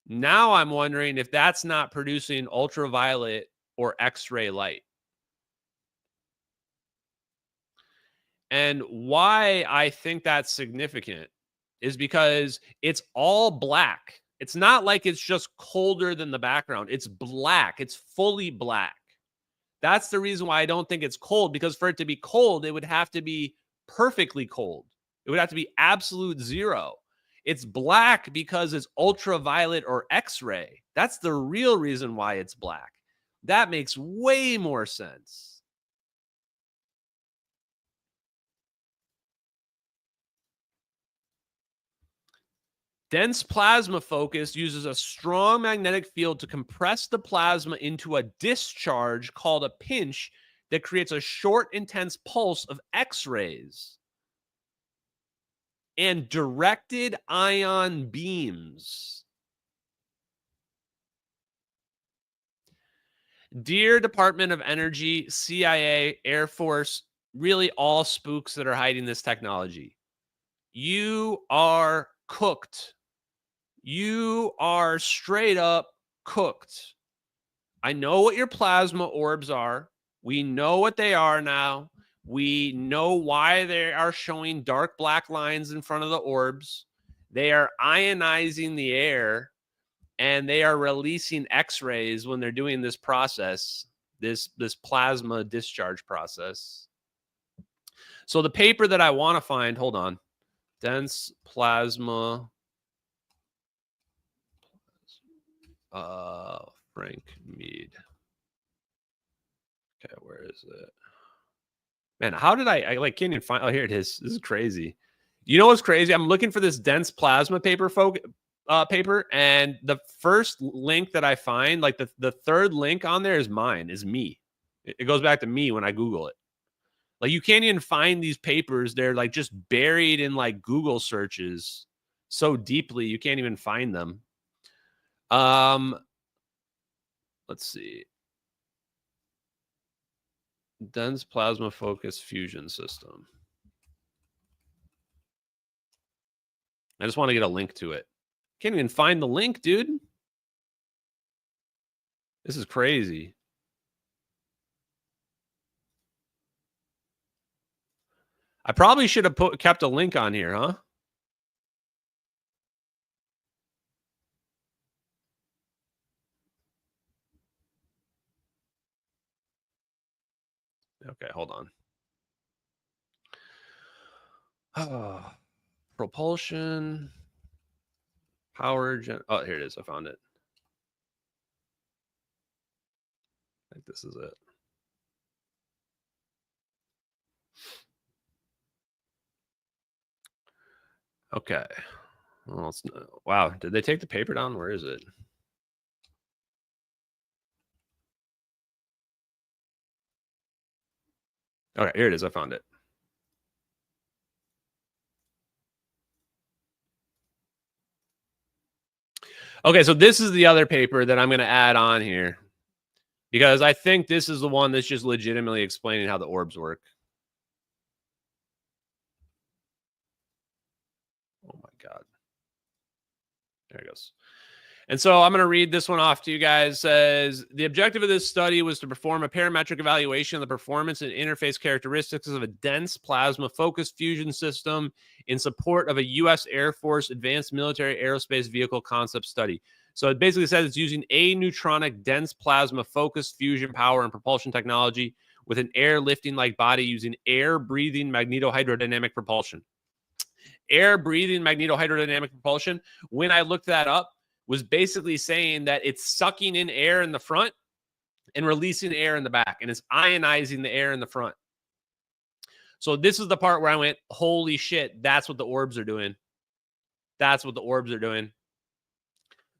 Now I'm wondering if that's not producing ultraviolet or X-ray light. And why I think that's significant is because it's all black. It's not like it's just colder than the background. It's black. It's fully black. That's the reason why I don't think it's cold, because for it to be cold, it would have to be perfectly cold. It would have to be absolute zero. It's black because it's ultraviolet or X-ray. That's the real reason why it's black. That makes way more sense. Dense plasma focus uses a strong magnetic field to compress the plasma into a discharge called a pinch that creates a short, intense pulse of X-rays and directed ion beams. Dear Department of Energy, CIA, Air Force, really all spooks that are hiding this technology. You are cooked. You are straight up cooked. I know what your plasma orbs are. We know what they are now. We know why they are showing dark black lines in front of the orbs. They are ionizing the air, and they are releasing X-rays when they're doing this process, this plasma discharge process. So the paper that I want to find, hold on, dense plasma, Frank Mead. Okay, where is it? Man, how did I like can't even find? Oh, here it is. This is crazy. You know what's crazy? I'm looking for this dense plasma paper, paper, and the first link that I find, like the third link on there, is mine, is me. It goes back to me when I Google it. Like you can't even find these papers. They're like just buried in like Google searches so deeply you can't even find them. Let's see. Dense plasma focus fusion system. I just want to get a link to it. Can't even find the link, dude. This is crazy. I probably should have kept a link on here, huh? Okay, hold on. Oh, propulsion, power gen. Oh, here it is. I found it. I think this is it. Okay. Well, wow. Did they take the paper down? Where is it? Okay, here it is. I found it. Okay, so this is the other paper that I'm going to add on here because I think this is the one that's just legitimately explaining how the orbs work. Oh my God. There it goes. And so I'm going to read this one off to you guys. It says, the objective of this study was to perform a parametric evaluation of the performance and interface characteristics of a dense plasma focused fusion system in support of a U.S. Air Force Advanced Military Aerospace Vehicle Concept Study. So it basically says it's using aneutronic dense plasma focused fusion power and propulsion technology with an air lifting like body using air breathing magnetohydrodynamic propulsion. Air breathing magnetohydrodynamic propulsion, when I looked that up, was basically saying that it's sucking in air in the front and releasing air in the back, and it's ionizing the air in the front. So this is the part where I went, holy shit, that's what the orbs are doing. That's what the orbs are doing.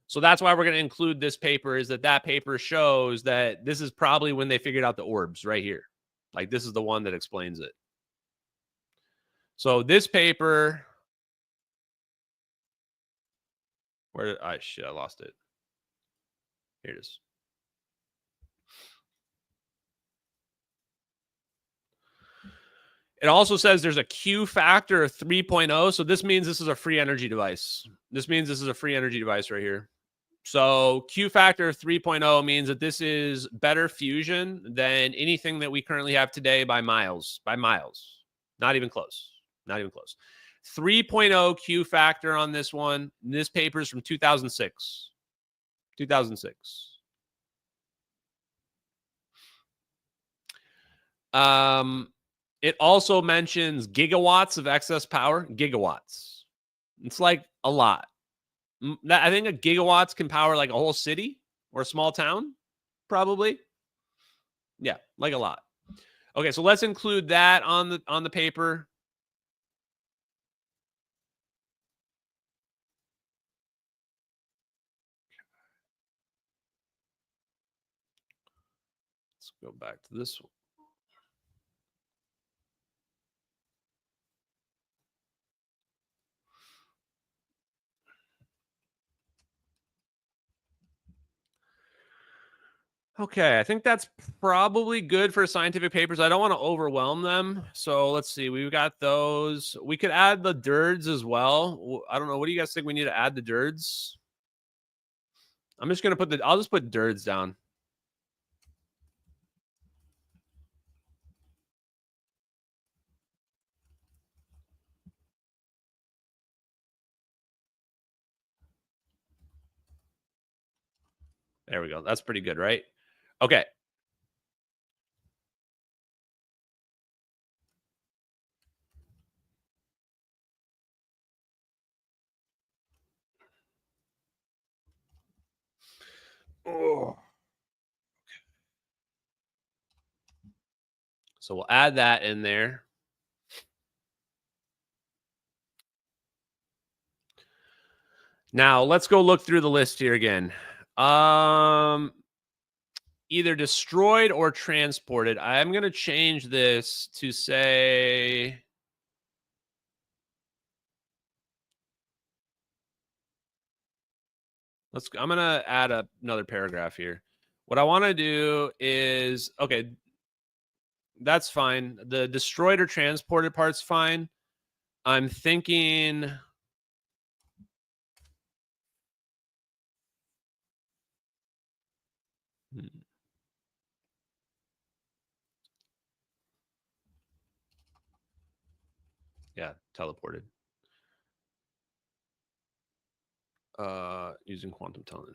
So that's why we're going to include this paper, is that paper shows that this is probably when they figured out the orbs right here. Like this is the one that explains it. So this paper, where, shit, I lost it. Here it is. It also says there's a Q factor of 3.0. So this means this is a free energy device. This means this is a free energy device right here. So Q factor of 3.0 means that this is better fusion than anything that we currently have today by miles. By miles. Not even close. Not even close. 3.0 Q factor on this one. This paper is from 2006. 2006. It also mentions gigawatts of excess power. Gigawatts. It's like a lot. I think a gigawatts can power like a whole city or a small town, probably. Yeah, like a lot. Okay, so let's include that on the paper. Let's go back to this one. Okay, I think that's probably good for scientific papers. I don't want to overwhelm them. So let's see. We've got those. We could add the dirds as well. I don't know. What do you guys think we need to add the dirds? I'm just going to I'll just put dirds down. There we go. That's pretty good, right? Okay. Oh. So we'll add that in there. Now let's go look through the list here again. Either destroyed or transported. I'm going to change this to say I'm going to add another paragraph here. What I want to do is, okay, that's fine. The destroyed or transported part's fine. I'm thinking yeah, teleported. Using quantum tunneling.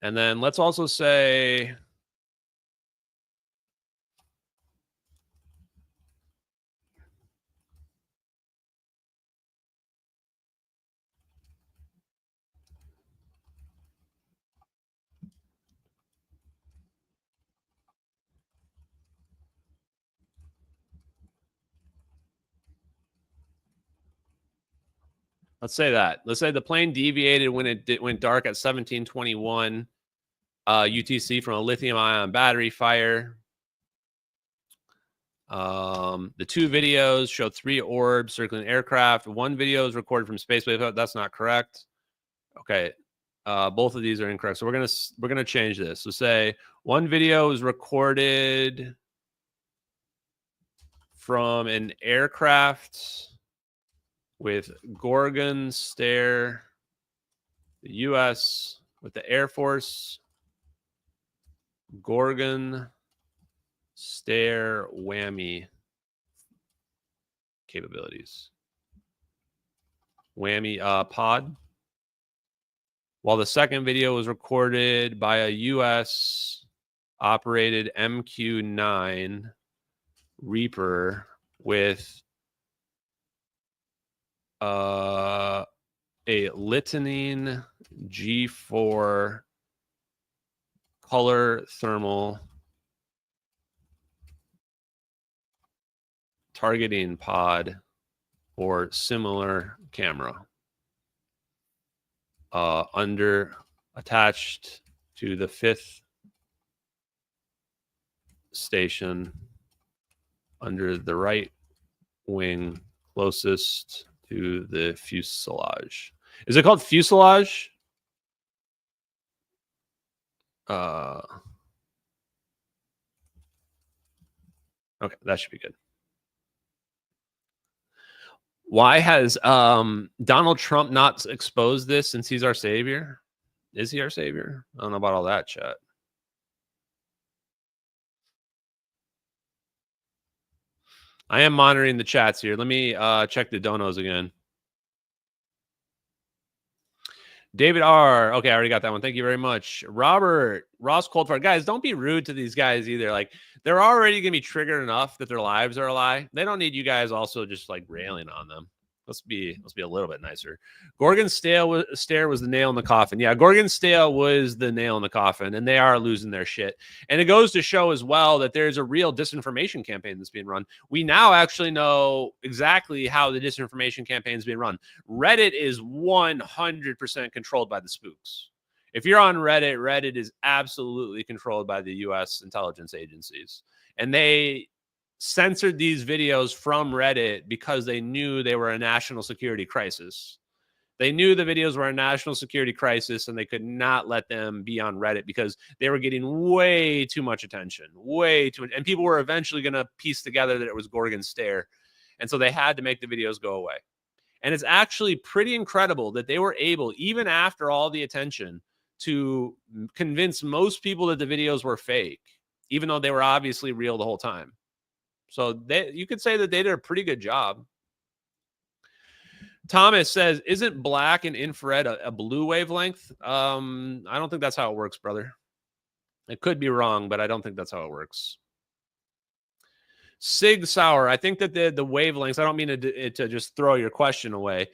And then let's also say let's say that. Let's say the plane deviated when it went dark at 1721 UTC from a lithium-ion battery fire. The two videos show 3 orbs circling aircraft. One video is recorded from space. That's not correct. Okay, both of these are incorrect. So we're gonna change this. So say one video is recorded from an aircraft with Gorgon stare, the U.S. with the Air Force, Gorgon stare whammy capabilities. Whammy pod. While the second video was recorded by a U.S. operated MQ-9 Reaper with a litinine G4 color thermal targeting pod or similar camera attached to the 5th station under the right wing closest to the fuselage. Is it called fuselage? Okay, that should be good. Why has Donald Trump not exposed this since he's our savior? Is he our savior? I don't know about all that, chat. I am monitoring the chats here. Let me check the donos again. David R. Okay, I already got that one. Thank you very much. Robert, Ross Coldfire. Guys, don't be rude to these guys either. Like, they're already going to be triggered enough that their lives are a lie. They don't need you guys also just like railing on them. Let's be a little bit nicer. Gorgon stare was the nail in the coffin. Yeah, Gorgon stare was the nail in the coffin, and they are losing their shit. And it goes to show as well that there's a real disinformation campaign that's being run. We now actually know exactly how the disinformation campaign is being run. Reddit is 100% controlled by the spooks. If you're on Reddit, Reddit is absolutely controlled by the U.S. intelligence agencies. And they censored these videos from Reddit because they knew they were a national security crisis. They knew the videos were a national security crisis, and they could not let them be on Reddit because they were getting way too much attention, way too much. And people were eventually going to piece together that it was Gorgon stare. And so they had to make the videos go away. And it's actually pretty incredible that they were able, even after all the attention, to convince most people that the videos were fake, even though they were obviously real the whole time. So you could say that they did a pretty good job. Thomas says, isn't black and infrared a blue wavelength? I don't think that's how it works, brother. It could be wrong, but I don't think that's how it works. Sig Sauer, I think that the wavelengths, I don't mean it to just throw your question away.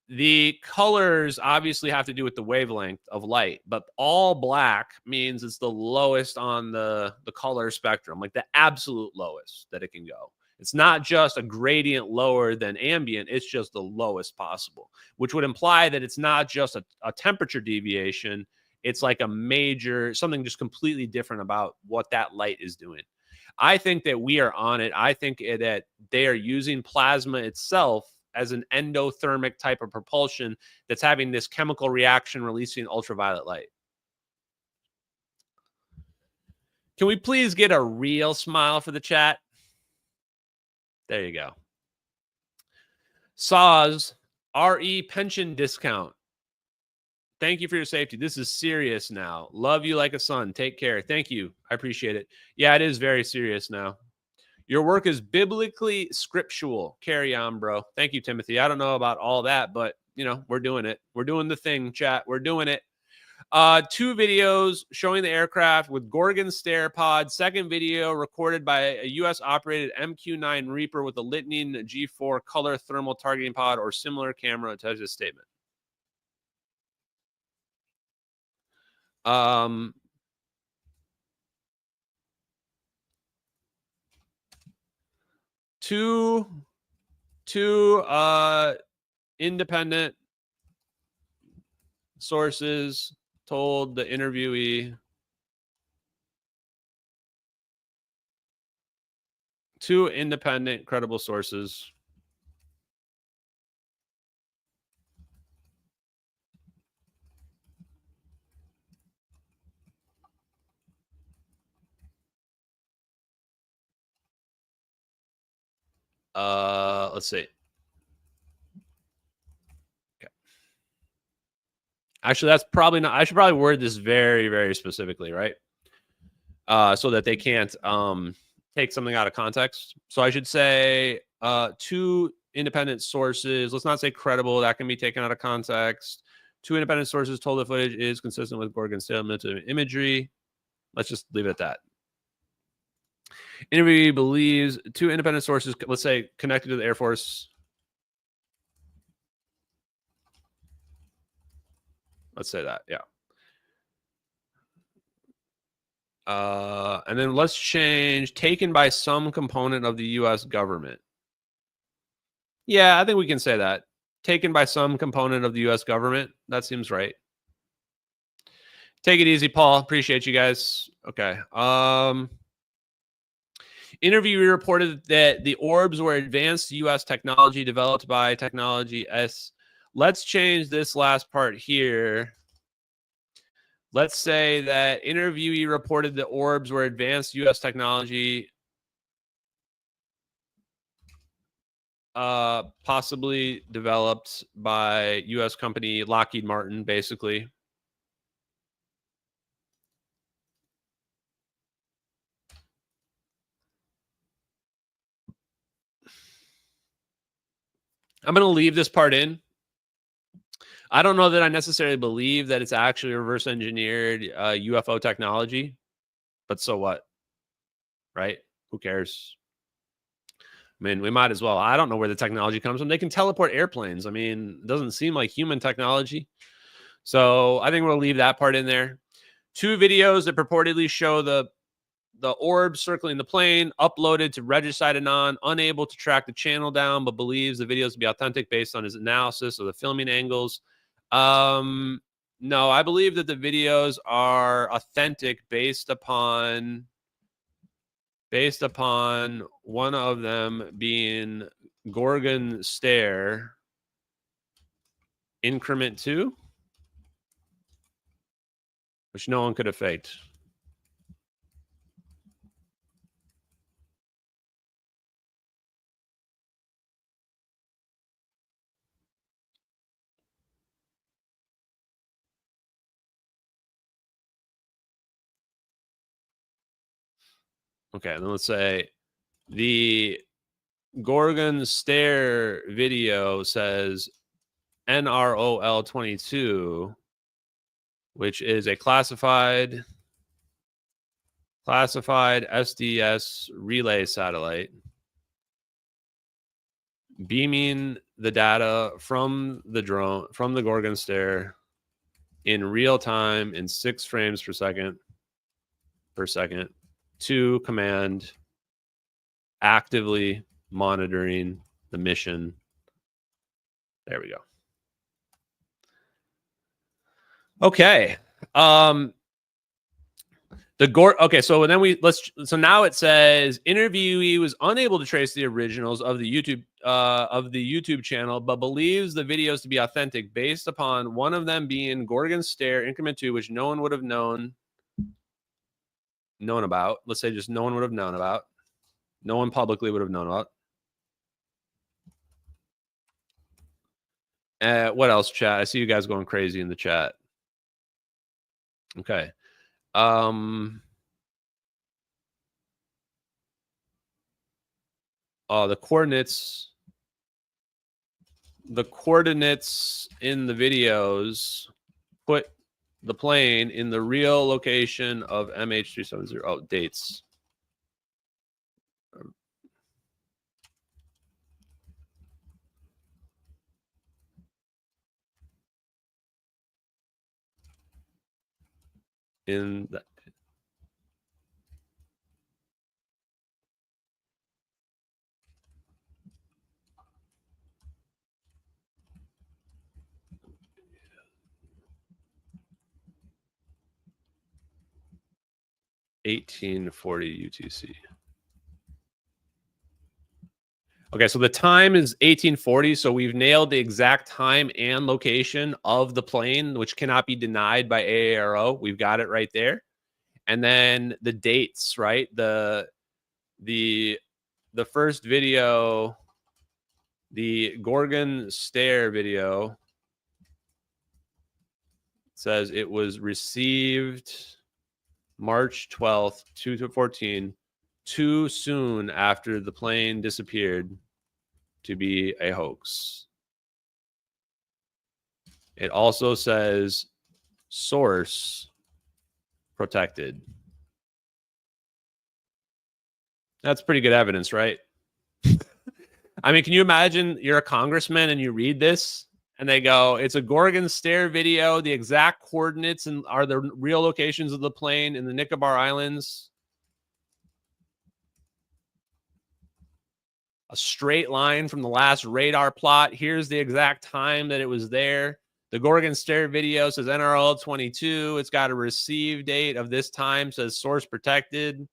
The colors obviously have to do with the wavelength of light, but all black means it's the lowest on the color spectrum, like the absolute lowest that it can go. It's not just a gradient lower than ambient, it's just the lowest possible, which would imply that it's not just a temperature deviation. It's like a major, something just completely different about what that light is doing. I think that we are on it. I think that they are using plasma itself as an endothermic type of propulsion that's having this chemical reaction releasing ultraviolet light. Can we please get a real smile for the chat? There you go. SAWS, RE pension discount. Thank you for your safety. This is serious now. Love you like a son. Take care. Thank you. I appreciate it. Yeah, it is very serious now. Your work is biblically scriptural. Carry on, bro. Thank you, Timothy. I don't know about all that, but, you know, we're doing it. We're doing the thing, chat. We're doing it. 2 videos showing the aircraft with Gorgon stare pod. Second video recorded by a U.S.-operated MQ-9 Reaper with a Lightning G4 color thermal targeting pod or similar camera. Attached this statement. Two independent sources told the interviewee. 2 independent, credible sources. Let's see. Okay. Actually, that's probably not. I should probably word this very, very specifically, right? So that they can't take something out of context. So I should say 2 independent sources. Let's not say credible. That can be taken out of context. 2 independent sources told the footage is consistent with Gorgon style imagery. Let's just leave it at that. Interviewee believes 2 independent sources, let's say connected to the Air Force. Let's say that, yeah. And then let's change taken by some component of the U.S. government. Yeah, I think we can say that. Taken by some component of the U.S. government. That seems right. Take it easy, Paul. Appreciate you guys. Okay. Interviewee reported that the orbs were advanced U.S. technology developed by Technology S. Let's change this last part here. Let's say that interviewee reported the orbs were advanced U.S. technology, possibly developed by U.S. company Lockheed Martin, basically. I'm going to leave this part in. I don't know that I necessarily believe that it's actually reverse engineered UFO technology, but so what, right? Who cares? I mean, we might as well. I don't know where the technology comes from. They can teleport airplanes. I mean, it doesn't seem like human technology. So I think we'll leave that part in there. 2 videos that purportedly show the orb circling the plane, uploaded to Regicide Anon, unable to track the channel down, but believes the videos to be authentic based on his analysis of the filming angles. No, I believe that the videos are authentic based upon one of them being Gorgon stare. increment 2, which no one could have faked. Okay, then let's say the Gorgon stare video says NROL 22, which is a classified SDS relay satellite beaming the data from the drone, from the Gorgon stare in real time in 6 frames per second to command, actively monitoring the mission. There we go. Okay. Okay, so then so now it says interviewee was unable to trace the originals of the YouTube channel, but believes the videos to be authentic based upon one of them being Gorgon stare increment 2, which no one would have known about. Let's say just no one would have known about. No one publicly would have known about. What else, chat? I see you guys going crazy in the chat. Okay. The coordinates in the videos put the plane in the real location of MH370. Oh, dates. In the 1840 UTC. Okay, so the time is 1840. So we've nailed the exact time and location of the plane, which cannot be denied by AARO. We've got it right there. And then the dates, right? The first video, the Gorgon stare video, says it was received March 12th, 2014, too soon after the plane disappeared to be a hoax. It also says source protected. That's pretty good evidence, right? I mean, can you imagine you're a congressman and you read this and they go, it's a Gorgon stare video. The exact coordinates and are the real locations of the plane in the Nicobar Islands. A straight line from the last radar plot. Here's the exact time that it was there. The Gorgon stare video says NRL 22. It's got a receive date of this time, says source protected.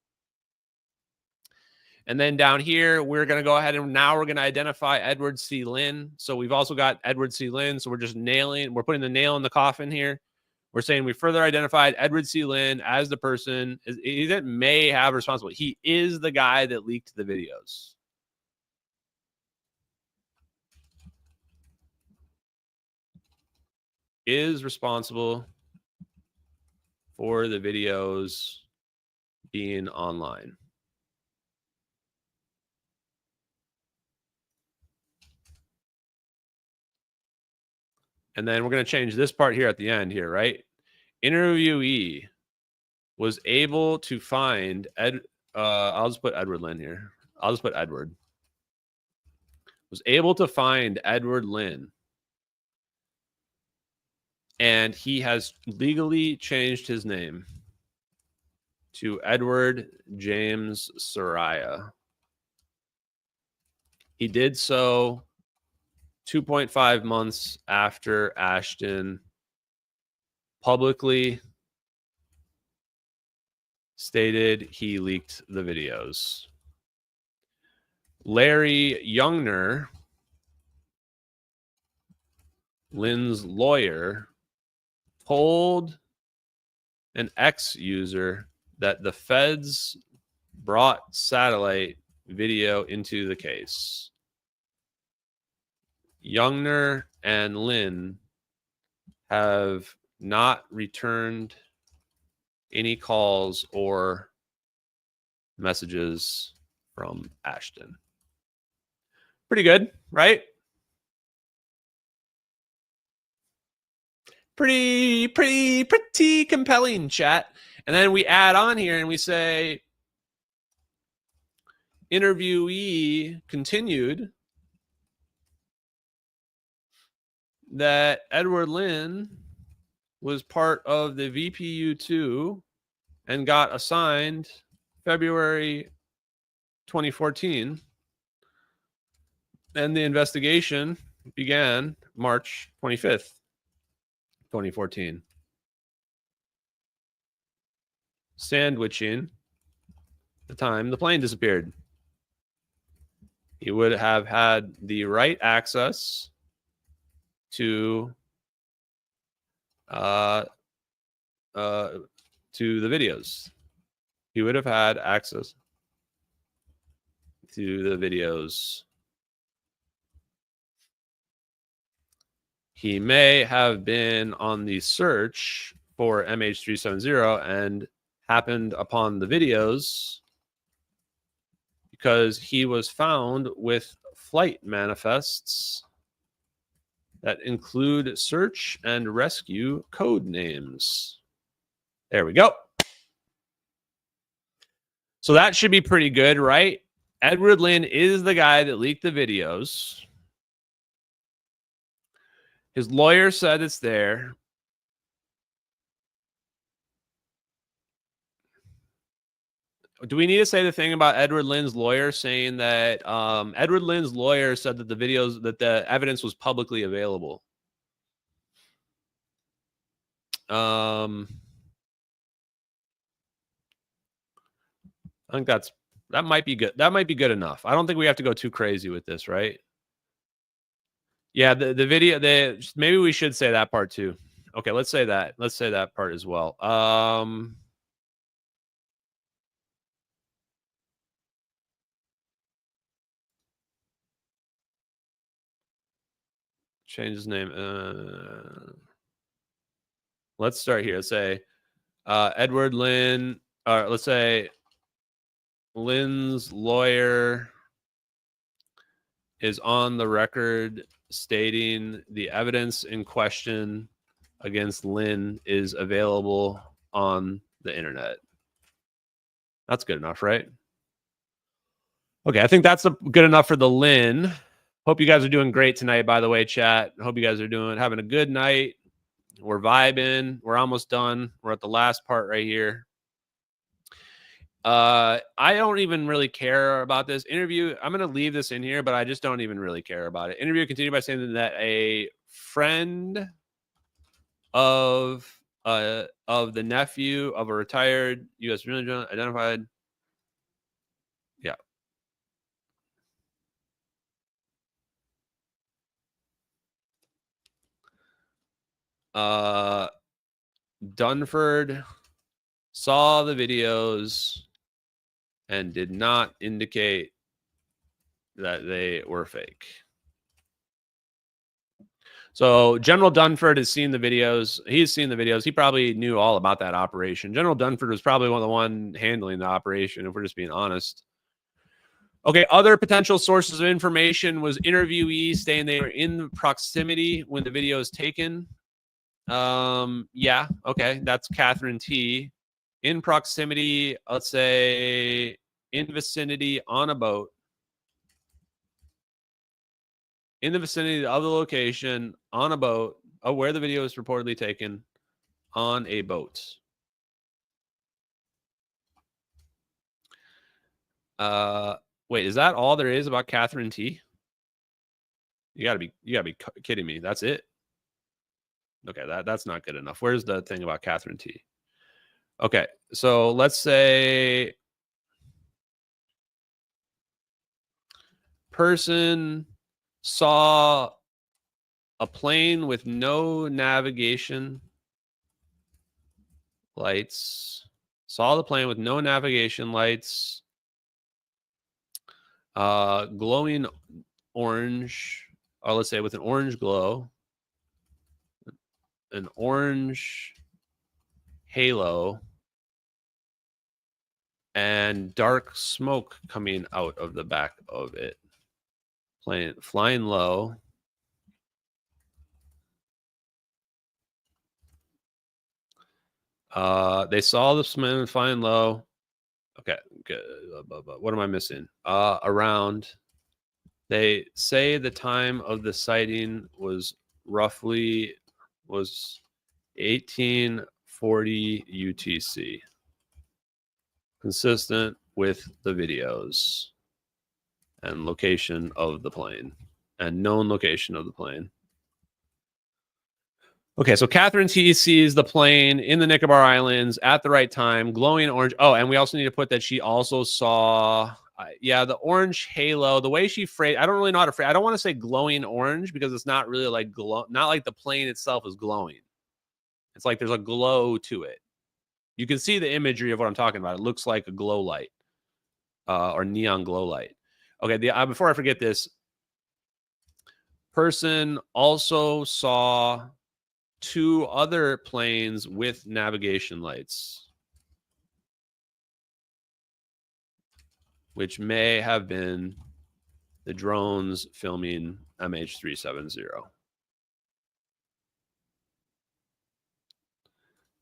And then down here, we're going to go ahead and now we're going to identify Edward C. Lynn. So we've also got Edward C. Lynn. So we're just we're putting the nail in the coffin here. We're saying we further identified Edward C. Lynn as the person that may have responsibility. He is the guy that leaked the videos. Is responsible for the videos being online. And then we're going to change this part here at the end here, right? Interviewee was able to find I'll just put Edward Lynn here. I'll just put Edward. Was able to find Edward Lynn. And he has legally changed his name to Edward James Soraya. He did so 2.5 months after Ashton publicly stated he leaked the videos. Larry Youngner Lynn's lawyer told an ex-user that the feds brought satellite video into the case. Youngner and Lynn have not returned any calls or messages from Ashton. Pretty good, right? Pretty compelling, chat. And then we add on here and we say, interviewee continued that Edward Lynn was part of the VPU2 and got assigned February 2014. And the investigation began March 25th, 2014. Sandwiching the time the plane disappeared. He would have had the right access to the videos. He would have had access to the videos. He may have been on the search for MH370 and happened upon the videos because he was found with flight manifests that include search and rescue code names. There we go. So that should be pretty good, right? Edward Lynn is the guy that leaked the videos. His lawyer said it's there. Do we need to say the thing about Edward Lynn's lawyer saying that Edward Lynn's lawyer said that that the evidence was publicly available? I think that might be good. That might be good enough. I don't think we have to go too crazy with this, right? Yeah, the video, maybe we should say that part too. Okay, let's say that. Let's say that part as well. Change his name. Let's start here. Let's say Edward Lynn, or let's say Lynn's lawyer is on the record stating the evidence in question against Lynn is available on the internet. That's good enough, right? Okay, I think that's good enough for the Lynn. Hope you guys are doing great tonight, by the way, chat. Hope you guys are having a good night. We're vibing. We're almost done. We're at the last part right here. I don't even really care about this interview. I'm going to leave this in here, but I just don't even really care about it. Interview continued by saying that a friend of the nephew of a retired U.S. military identified. Yeah. Dunford saw the videos and did not indicate that they were fake. So General Dunford has seen the videos. He's seen the videos. He probably knew all about that operation. General Dunford was probably the one handling the operation, if we're just being honest. Okay, other potential sources of information was interviewees saying they were in proximity when the video is taken. Yeah, okay, that's Catherine T. In proximity, let's say in vicinity on a boat. In the vicinity of the location on a boat where the video is reportedly taken on a boat. Wait, is that all there is about Catherine T? You gotta be kidding me. That's it. Okay, that's not good enough. Where's the thing about Catherine T? Okay, so let's say person saw a plane with no navigation lights. Saw the plane with no navigation lights. Glowing orange, or let's say with an orange glow, an orange halo, and dark smoke coming out of the back of it. Plane flying low. They saw the plane flying low. Okay, good. What am I missing? Around. They say the time of the sighting was roughly 1840 UTC. Consistent with the videos and location of the plane and known location of the plane. Okay, so Catherine T sees the plane in the Nicobar Islands at the right time, glowing orange. Oh, and we also need to put that she also saw, the orange halo. The way she phrased, I don't really know how to phrase. I don't want to say glowing orange because it's not really like not like the plane itself is glowing. It's like there's a glow to it. You can see the imagery of what I'm talking about. It looks like a glow light or neon glow light. Okay, before I forget this, person also saw 2 other planes with navigation lights, which may have been the drones filming MH370.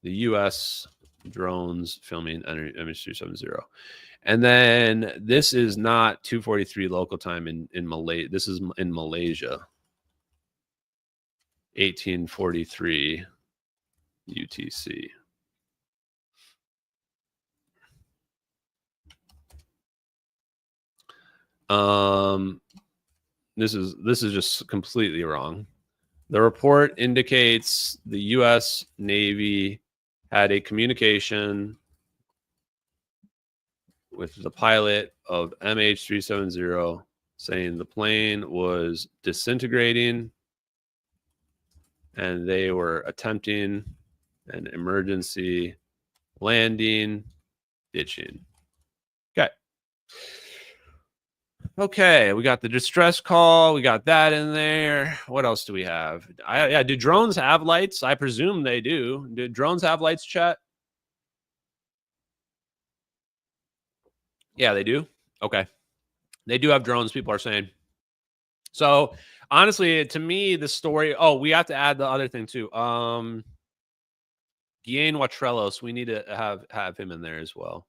The U.S. drones filming MH370. And then this is not 2:43 local time in Malaysia. This is in Malaysia. 1843 UTC. This is just completely wrong. The report indicates the U.S. Navy had a communication with the pilot of MH370 saying the plane was disintegrating and they were attempting an emergency landing, ditching. Okay, we got the distress call. We got that in there. What else do we have? Do drones have lights? I presume they do. Do drones have lights, chat? Yeah, they do. Okay. They do have drones, people are saying. So, honestly, to me, the story... Oh, we have to add the other thing, too. Guillain Watrelos. We need to have him in there as well.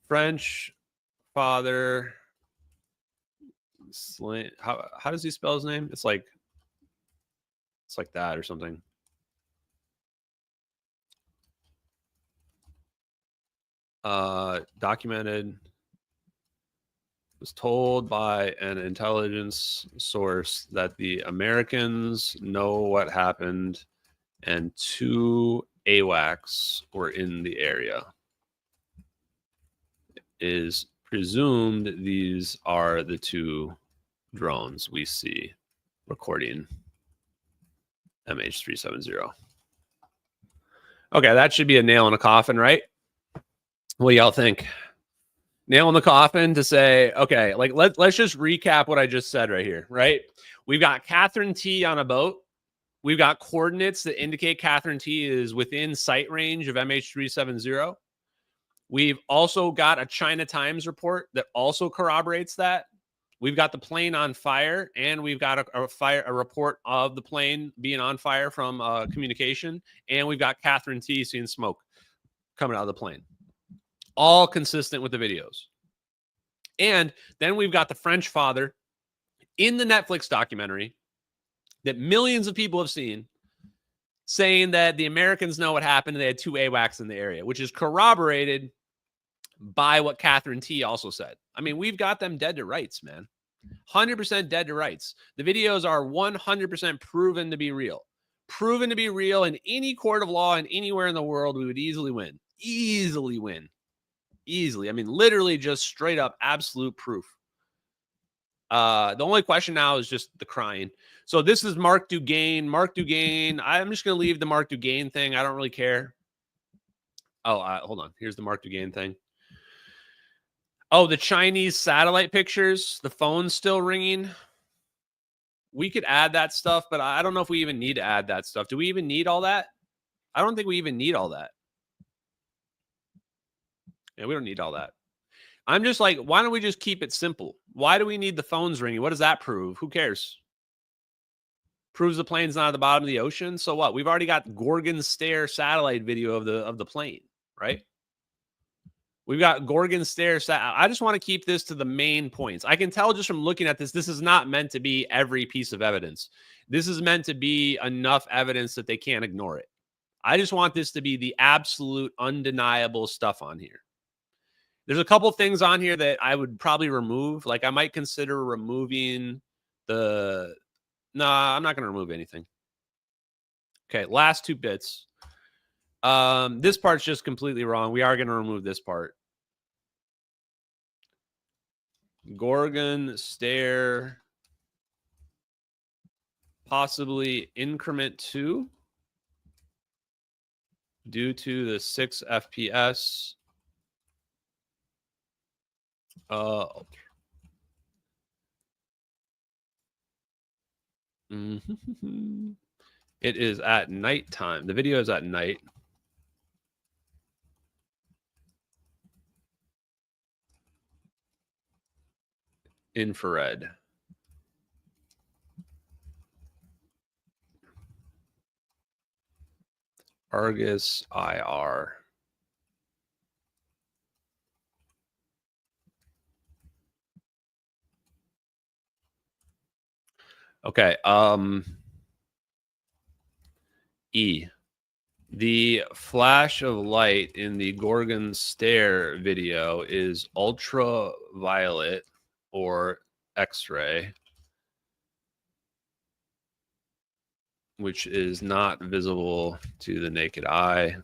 French father... How does he spell his name? It's like that or something. Documented, was told by an intelligence source that the Americans know what happened and 2 AWACS were in the area. It is presumed these are the 2 drones we see recording MH370. Okay, that should be a nail in a coffin, right? What do y'all think? Nail in the coffin to say, okay, like let's just recap what I just said right here, right? We've got Catherine T on a boat. We've got coordinates that indicate Catherine T is within sight range of MH370. We've also got a China Times report that also corroborates that. We've got the plane on fire, and we've got a report of the plane being on fire from communication, and we've got Catherine T seeing smoke coming out of the plane. All consistent with the videos. And then we've got the French father in the Netflix documentary that millions of people have seen saying that the Americans know what happened and they had 2 AWACS in the area, which is corroborated by what Catherine T also said. I mean, we've got them dead to rights, man. 100% dead to rights. The videos are 100% proven to be real. Proven to be real in any court of law and anywhere in the world, we would easily win. Easily win. Easily. I mean, literally just straight up absolute proof. The only question now is just the crying. So this is Mark Dugain. Mark Dugain. I'm just going to leave the Mark Dugain thing. I don't really care. Oh, hold on. Here's the Mark Dugain thing. Oh, the Chinese satellite pictures. The phone's still ringing. We could add that stuff, but I don't know if we even need to add that stuff. Do we even need all that? I don't think we even need all that. Yeah, we don't need all that. I'm just like, why don't we just keep it simple? Why do we need the phones ringing? What does that prove? Who cares? Proves the plane's not at the bottom of the ocean. So what? We've already got Gorgon stare satellite video of the plane, right? We've got Gorgon stare. I just want to keep this to the main points. I can tell just from looking at this, this is not meant to be every piece of evidence. This is meant to be enough evidence that they can't ignore it. I just want this to be the absolute undeniable stuff on here. There's a couple things on here that I would probably remove. Like I might consider removing the... Nah, I'm not going to remove anything. Okay, last two bits. This part's just completely wrong. We are going to remove this part. Gorgon stare, possibly increment 2 due to the 6 FPS. It is at nighttime. The video is at night. Infrared. Argus IR. Okay. E. The flash of light in the Gorgon stare video is ultraviolet or X-ray, which is not visible to the naked eye.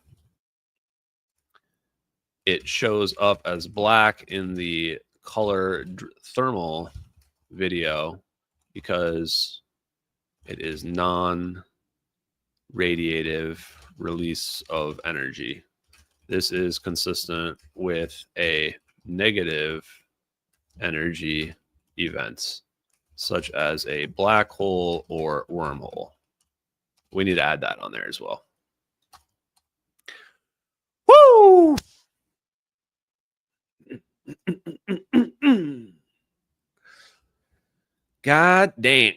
It shows up as black in the color thermal video because it is non-radiative release of energy. This is consistent with a negative energy events, such as a black hole or wormhole. We need to add that on there as well. Woo! God dang.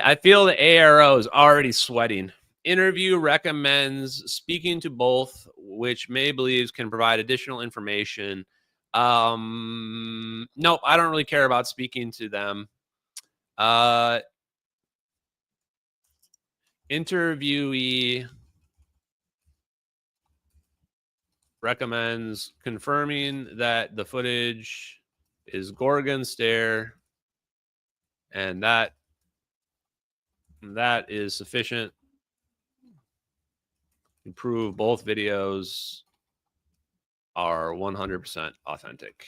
I feel the AARO is already sweating. Interview recommends speaking to both, which May believes can provide additional information. Nope, I don't really care about speaking to them. Interviewee recommends confirming that the footage is Gorgon stare, and that is sufficient to prove both videos are 100% authentic.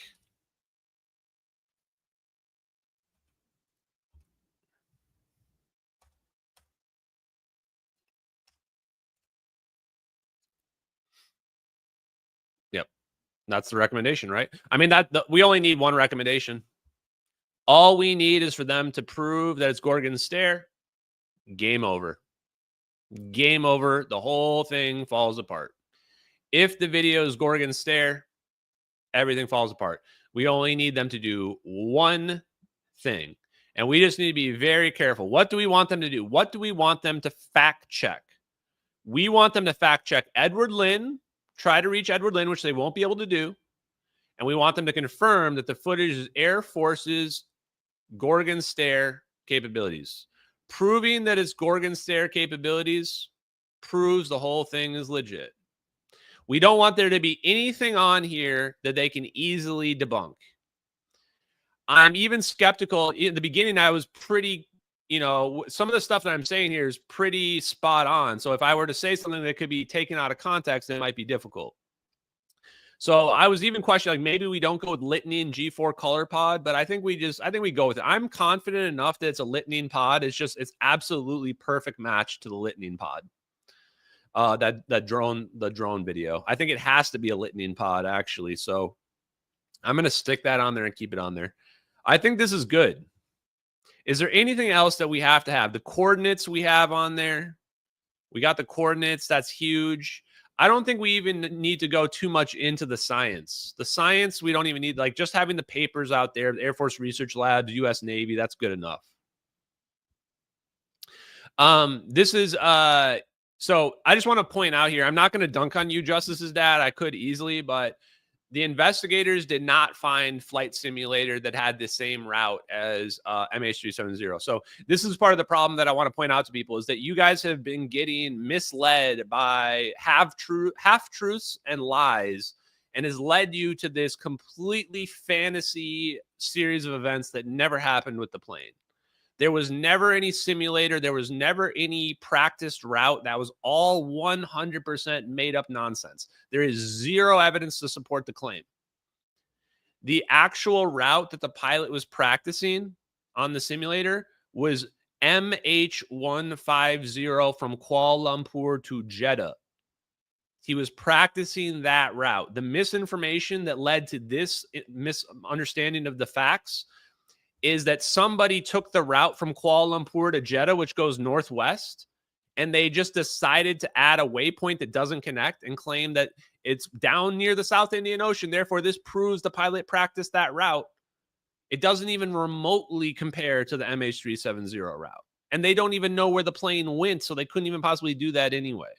Yep. That's the recommendation, right? I mean, we only need one recommendation. All we need is for them to prove that it's Gorgon stare. Game over. Game over. The whole thing falls apart. If the video is Gorgon stare, everything falls apart. We only need them to do one thing. And we just need to be very careful. What do we want them to do? What do we want them to fact check? We want them to fact check Edward Lynn, try to reach Edward Lynn, which they won't be able to do. And we want them to confirm that the footage is Air Force's Gorgon stare capabilities. Proving that it's Gorgon stare capabilities proves the whole thing is legit. We don't want there to be anything on here that they can easily debunk. I'm even skeptical. In the beginning, I was pretty, some of the stuff that I'm saying here is pretty spot on. So if I were to say something that could be taken out of context, it might be difficult. So I was even questioning, like, maybe we don't go with Litnin G4 color pod, but I think we go with it. I'm confident enough that it's a Litnin pod. It's absolutely perfect match to the Litnin pod. The drone video. I think it has to be a Litnin pod, actually. So I'm going to stick that on there and keep it on there. I think this is good. Is there anything else that we have to have? The coordinates we have on there. We got the coordinates. That's huge. I don't think we even need to go too much into the science. The science, we don't even need, like, just having the papers out there, the Air Force Research Lab, the U.S. Navy, that's good enough. This is, so I just want to point out here, I'm not going to dunk on you, Justice's dad. I could easily, but the investigators did not find flight simulator that had the same route as MH370. So this is part of the problem that I want to point out to people, is that you guys have been getting misled by half-truths and lies, and has led you to this completely fantasy series of events that never happened with the plane. There was never any simulator. There was never any practiced route. That was all 100% made up nonsense. There is zero evidence to support the claim. The actual route that the pilot was practicing on the simulator was MH370 from Kuala Lumpur to Jeddah. He was practicing that route. The misinformation that led to this misunderstanding of the facts is that somebody took the route from Kuala Lumpur to Jeddah, which goes northwest, and they just decided to add a waypoint that doesn't connect and claim that it's down near the South Indian Ocean. Therefore, this proves the pilot practiced that route. It doesn't even remotely compare to the MH370 route. And they don't even know where the plane went, so they couldn't even possibly do that anyway.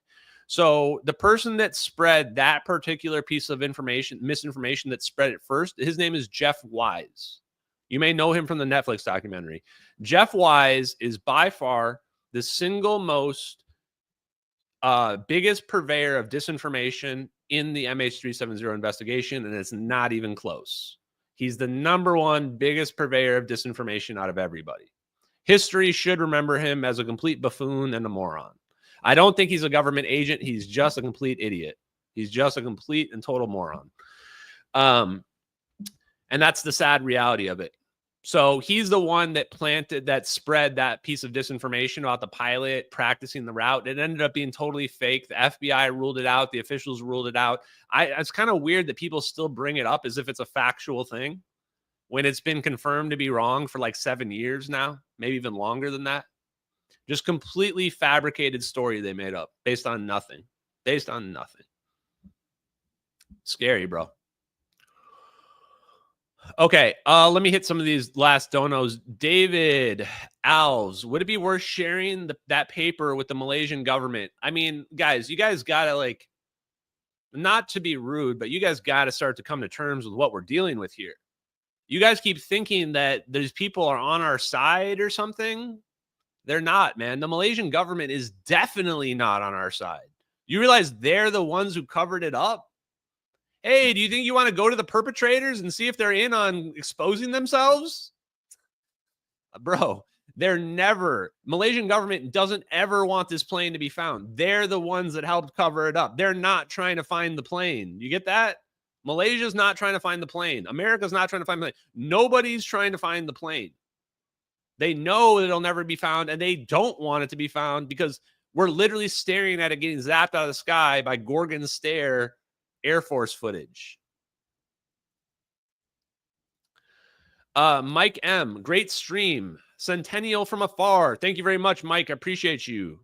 So the person that spread that particular piece of information, misinformation that spread it first, his name is Jeff Wise. You may know him from the Netflix documentary. Jeff Wise is by far the single most biggest purveyor of disinformation in the MH370 investigation, and it's not even close. He's the number one biggest purveyor of disinformation out of everybody. History should remember him as a complete buffoon and a moron. I don't think he's a government agent. He's just a complete idiot. He's just a complete and total moron. And that's the sad reality of it. So he's the one that spread that piece of disinformation about the pilot practicing the route. It ended up being totally fake. The FBI ruled it out. The officials ruled it out. It's kind of weird that people still bring it up as if it's a factual thing when it's been confirmed to be wrong for like 7 years now, maybe even longer than that. Just completely fabricated story they made up based on nothing. Based on nothing. Scary, bro. Okay, let me hit some of these last donos. David Alves, would it be worth sharing that paper with the Malaysian government? I mean, guys, you guys got to, like, not to be rude, but you guys got to start to come to terms with what we're dealing with here. You guys keep thinking that these people are on our side or something. They're not, man. The Malaysian government is definitely not on our side. You realize they're the ones who covered it up? Hey, do you think you want to go to the perpetrators and see if they're in on exposing themselves? Bro, Malaysian government doesn't ever want this plane to be found. They're the ones that helped cover it up. They're not trying to find the plane. You get that? Malaysia's not trying to find the plane. America's not trying to find the plane. Nobody's trying to find the plane. They know that it'll never be found, and they don't want it to be found because we're literally staring at it getting zapped out of the sky by Gorgon stare Air Force footage. Mike M, great stream. Centennial from afar. Thank you very much, Mike. I appreciate you.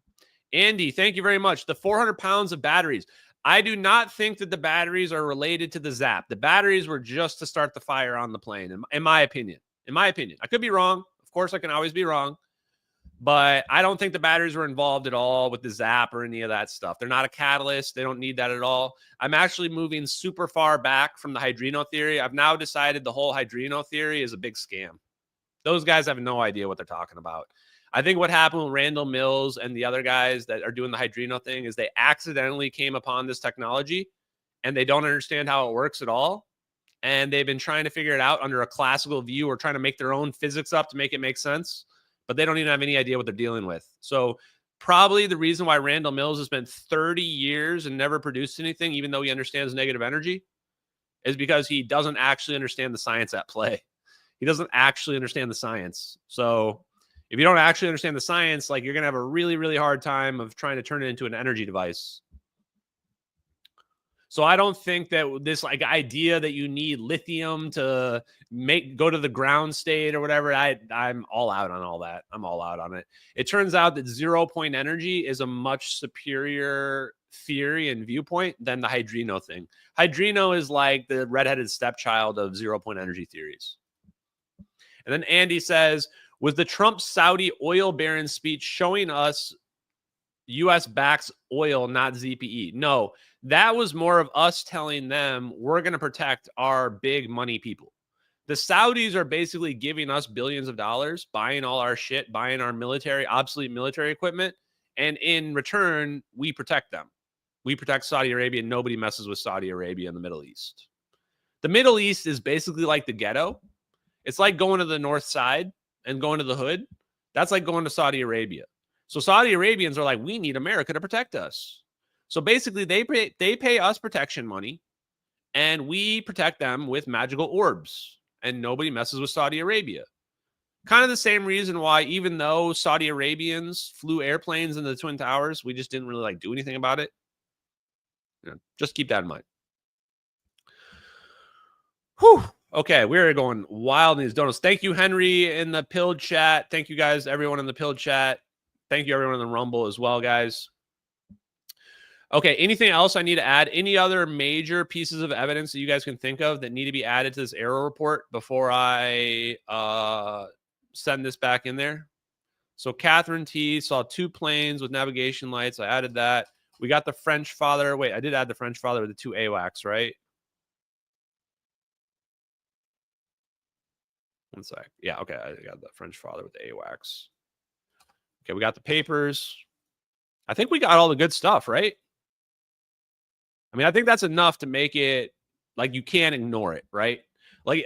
Andy, thank you very much. The 400 pounds of batteries. I do not think that the batteries are related to the zap. The batteries were just to start the fire on the plane, in my opinion. In my opinion. I could be wrong. Of course, I can always be wrong. But I don't think the batteries were involved at all with the zap or any of that stuff. They're not a catalyst. They don't need that at all. I'm actually moving super far back from the hydrino theory. I've now decided the whole hydrino theory is a big scam. Those guys have no idea what they're talking about. I think what happened with Randall Mills and the other guys that are doing the hydrino thing is they accidentally came upon this technology and they don't understand how it works at all. And they've been trying to figure it out under a classical view or trying to make their own physics up to make it make sense. But they don't even have any idea what they're dealing with. So probably the reason why Randall Mills has been 30 years and never produced anything, even though he understands negative energy, is because he doesn't actually understand the science at play. He doesn't actually understand the science. So if you don't actually understand the science, like, you're going to have a really, really hard time of trying to turn it into an energy device. So I don't think that this like idea that you need lithium to go to the ground state or whatever, I'm all out on all that. I'm all out on it. It turns out that 0-point energy is a much superior theory and viewpoint than the hydrino thing. Hydrino is like the redheaded stepchild of 0-point energy theories. And then Andy says, was the Trump Saudi oil baron speech showing us U.S. backs oil, not ZPE? No, that was more of us telling them we're going to protect our big money people. The Saudis are basically giving us billions of dollars, buying all our shit, buying our military, obsolete military equipment. And in return, we protect them. We protect Saudi Arabia. Nobody messes with Saudi Arabia in the Middle East. The Middle East is basically like the ghetto. It's like going to the north side and going to the hood. That's like going to Saudi Arabia. So Saudi Arabians are like, we need America to protect us. So basically, they pay us protection money, and we protect them with magical orbs, and nobody messes with Saudi Arabia. Kind of the same reason why, even though Saudi Arabians flew airplanes in the Twin Towers, we just didn't really like do anything about it. You know, just keep that in mind. Whew. Okay, we're going wild in these donuts. Thank you, Henry, in the Pilled chat. Thank you, guys, everyone in the Pilled chat. Thank you, everyone in the Rumble as well, guys. Okay, anything else I need to add? Any other major pieces of evidence that you guys can think of that need to be added to this AARO report before I send this back in there? So Catherine T. saw 2 planes with navigation lights. I added that. We got the French father. Wait, I did add the French father with the 2 AWACS, right? One sec. Yeah, okay. I got the French father with the AWACS. Okay, we got the papers. I think we got all the good stuff, right? I mean, I think that's enough to make it like you can't ignore it, right? Like,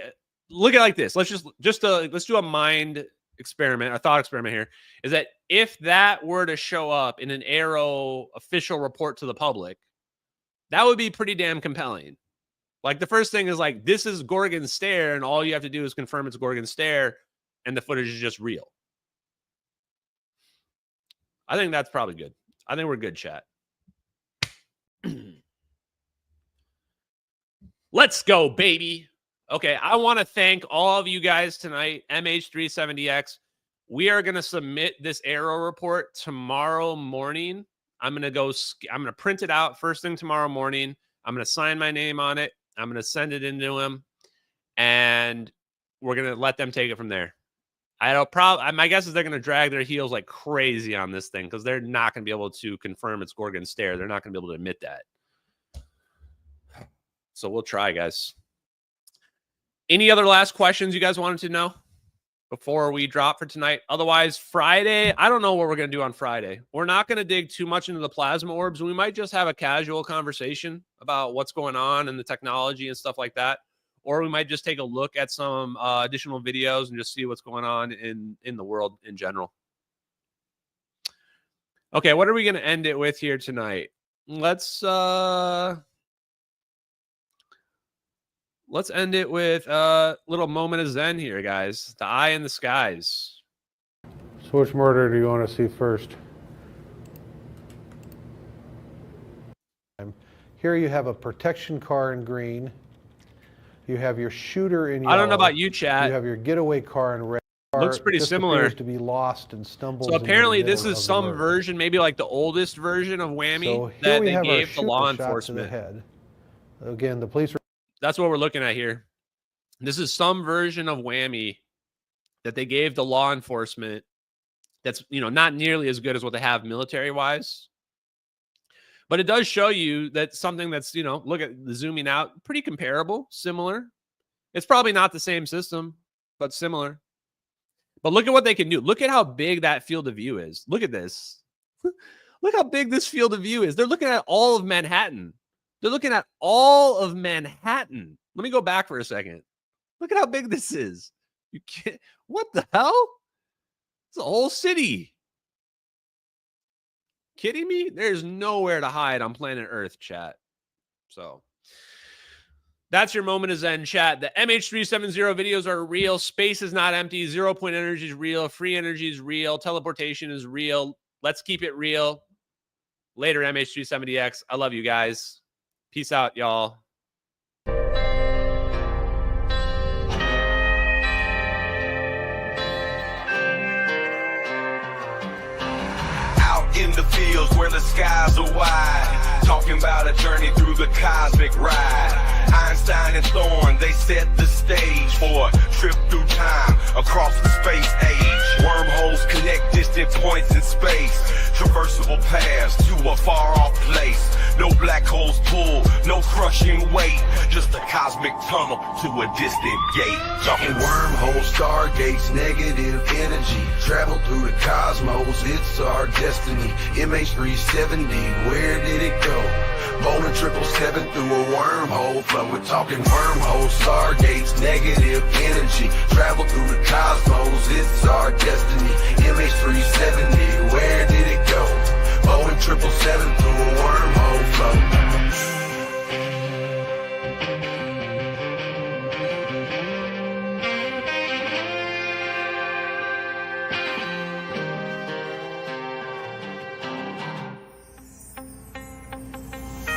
look at it like this. Let's let's do a mind experiment, a thought experiment here. Is that if that were to show up in an AARO official report to the public, that would be pretty damn compelling. Like, the first thing is like, this is Gorgon stare, and all you have to do is confirm it's Gorgon stare, and the footage is just real. I think that's probably good. I think we're good, chat. Let's go, baby. Okay, I want to thank all of you guys tonight. MH370X. We are going to submit this AARO report tomorrow morning. I'm going to print it out first thing tomorrow morning. I'm going to sign my name on it. I'm going to send it into them, and we're going to let them take it from there. My guess is they're going to drag their heels like crazy on this thing because they're not going to be able to confirm it's Gorgon stare. They're not going to be able to admit that. So we'll try, guys. Any other last questions you guys wanted to know before we drop for tonight? Otherwise, Friday, I don't know what we're going to do on Friday. We're not going to dig too much into the plasma orbs. We might just have a casual conversation about what's going on and the technology and stuff like that. Or we might just take a look at some additional videos and just see what's going on in the world in general. Okay, what are we going to end it with here tonight? Let's end it with a little moment of Zen here, guys. The eye in the skies. So which murder do you want to see first? Here you have a protection car in green. You have your shooter in yellow. I don't know about you, chat. You have your getaway car in red. Looks pretty similar. Appears to be lost and stumbles. So apparently this is some version, maybe like the oldest version of Whammy that they gave the law enforcement. Head. Again, the police. That's what we're looking at here. This is some version of Whammy that they gave the law enforcement that's, not nearly as good as what they have military-wise. But it does show you that something that's, look at the zooming out, pretty comparable, similar. It's probably not the same system, but similar. But look at what they can do. Look at how big that field of view is. Look at this. Look how big this field of view is. They're looking at all of Manhattan. They're looking at all of Manhattan. Let me go back for a second. Look at how big this is. You can't. What the hell? It's a whole city. Kidding me? There's nowhere to hide on planet Earth, chat. So That's your moment of Zen, chat. The MH370 videos are real. Space is not empty. 0-point energy is real. Free energy is real. Teleportation is real. Let's keep it real. Later, MH370X. I love you guys. Peace out, y'all. Out in the fields where the skies are wide, talking about a journey through the cosmic ride. Einstein and Thorne, they set the stage for a trip through time across the space age. Wormholes connect distant points in space, traversable paths to a far-off place. No black holes pull, no crushing weight, just a cosmic tunnel to a distant gate. Talking wormholes, stargates, negative energy, travel through the cosmos, it's our destiny. MH370, where did it go? Bowling 777 through a wormhole flow. We're talking wormholes, stargates, negative energy, travel through the cosmos, it's our destiny. MH370, where did it go? Bowling 777 through a wormhole flow.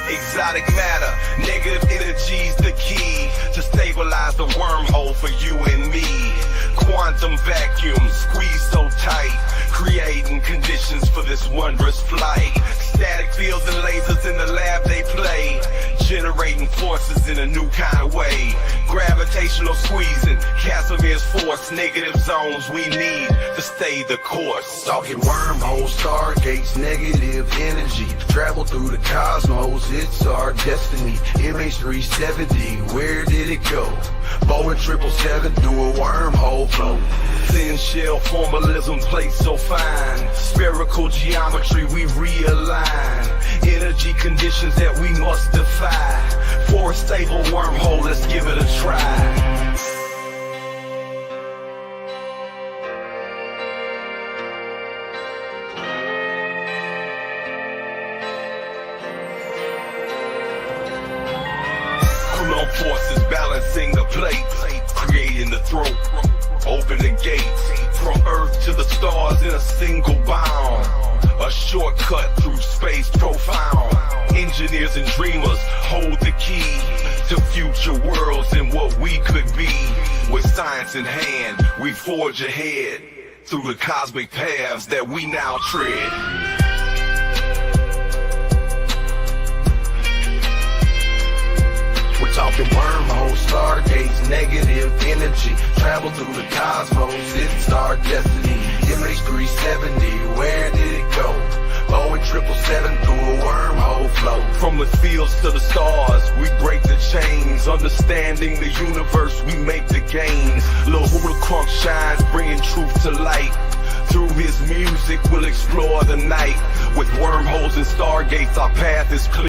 Exotic matter, negative energy's the key to stabilize the wormhole for you and me. Quantum vacuum squeezed so tight, creating conditions for this wondrous flight. Static fields and lasers in the lab they play, generating forces in a new kind of way. Gravitational squeezing, Casimir's force, negative zones we need to stay the course. Talking wormholes, stargates, negative energy, travel through the cosmos, it's our destiny. MH370, where did it go? Bowling 777 through a wormhole flow. Thin shell formalism placed so fine, spherical geometry we realign. Energy conditions that we must defy. For a stable wormhole, let's give it a try. Forces balancing the plate, creating the throat, open the gates, from Earth to the stars in a single bound. A shortcut through space profound. Engineers and dreamers hold the key to future worlds and what we could be. With science in hand, we forge ahead through the cosmic paths that we now tread. We're talking wormholes, stargates, negative energy, travel through the cosmos, it's our destiny. MH370, where did it go? Boeing 777 through a wormhole flow. From the fields to the stars, we break the chains. Understanding the universe, we make the gains. Lil Hula Crunk shines, bringing truth to light. Through his music, we'll explore the night. With wormholes and stargates, our path is clear.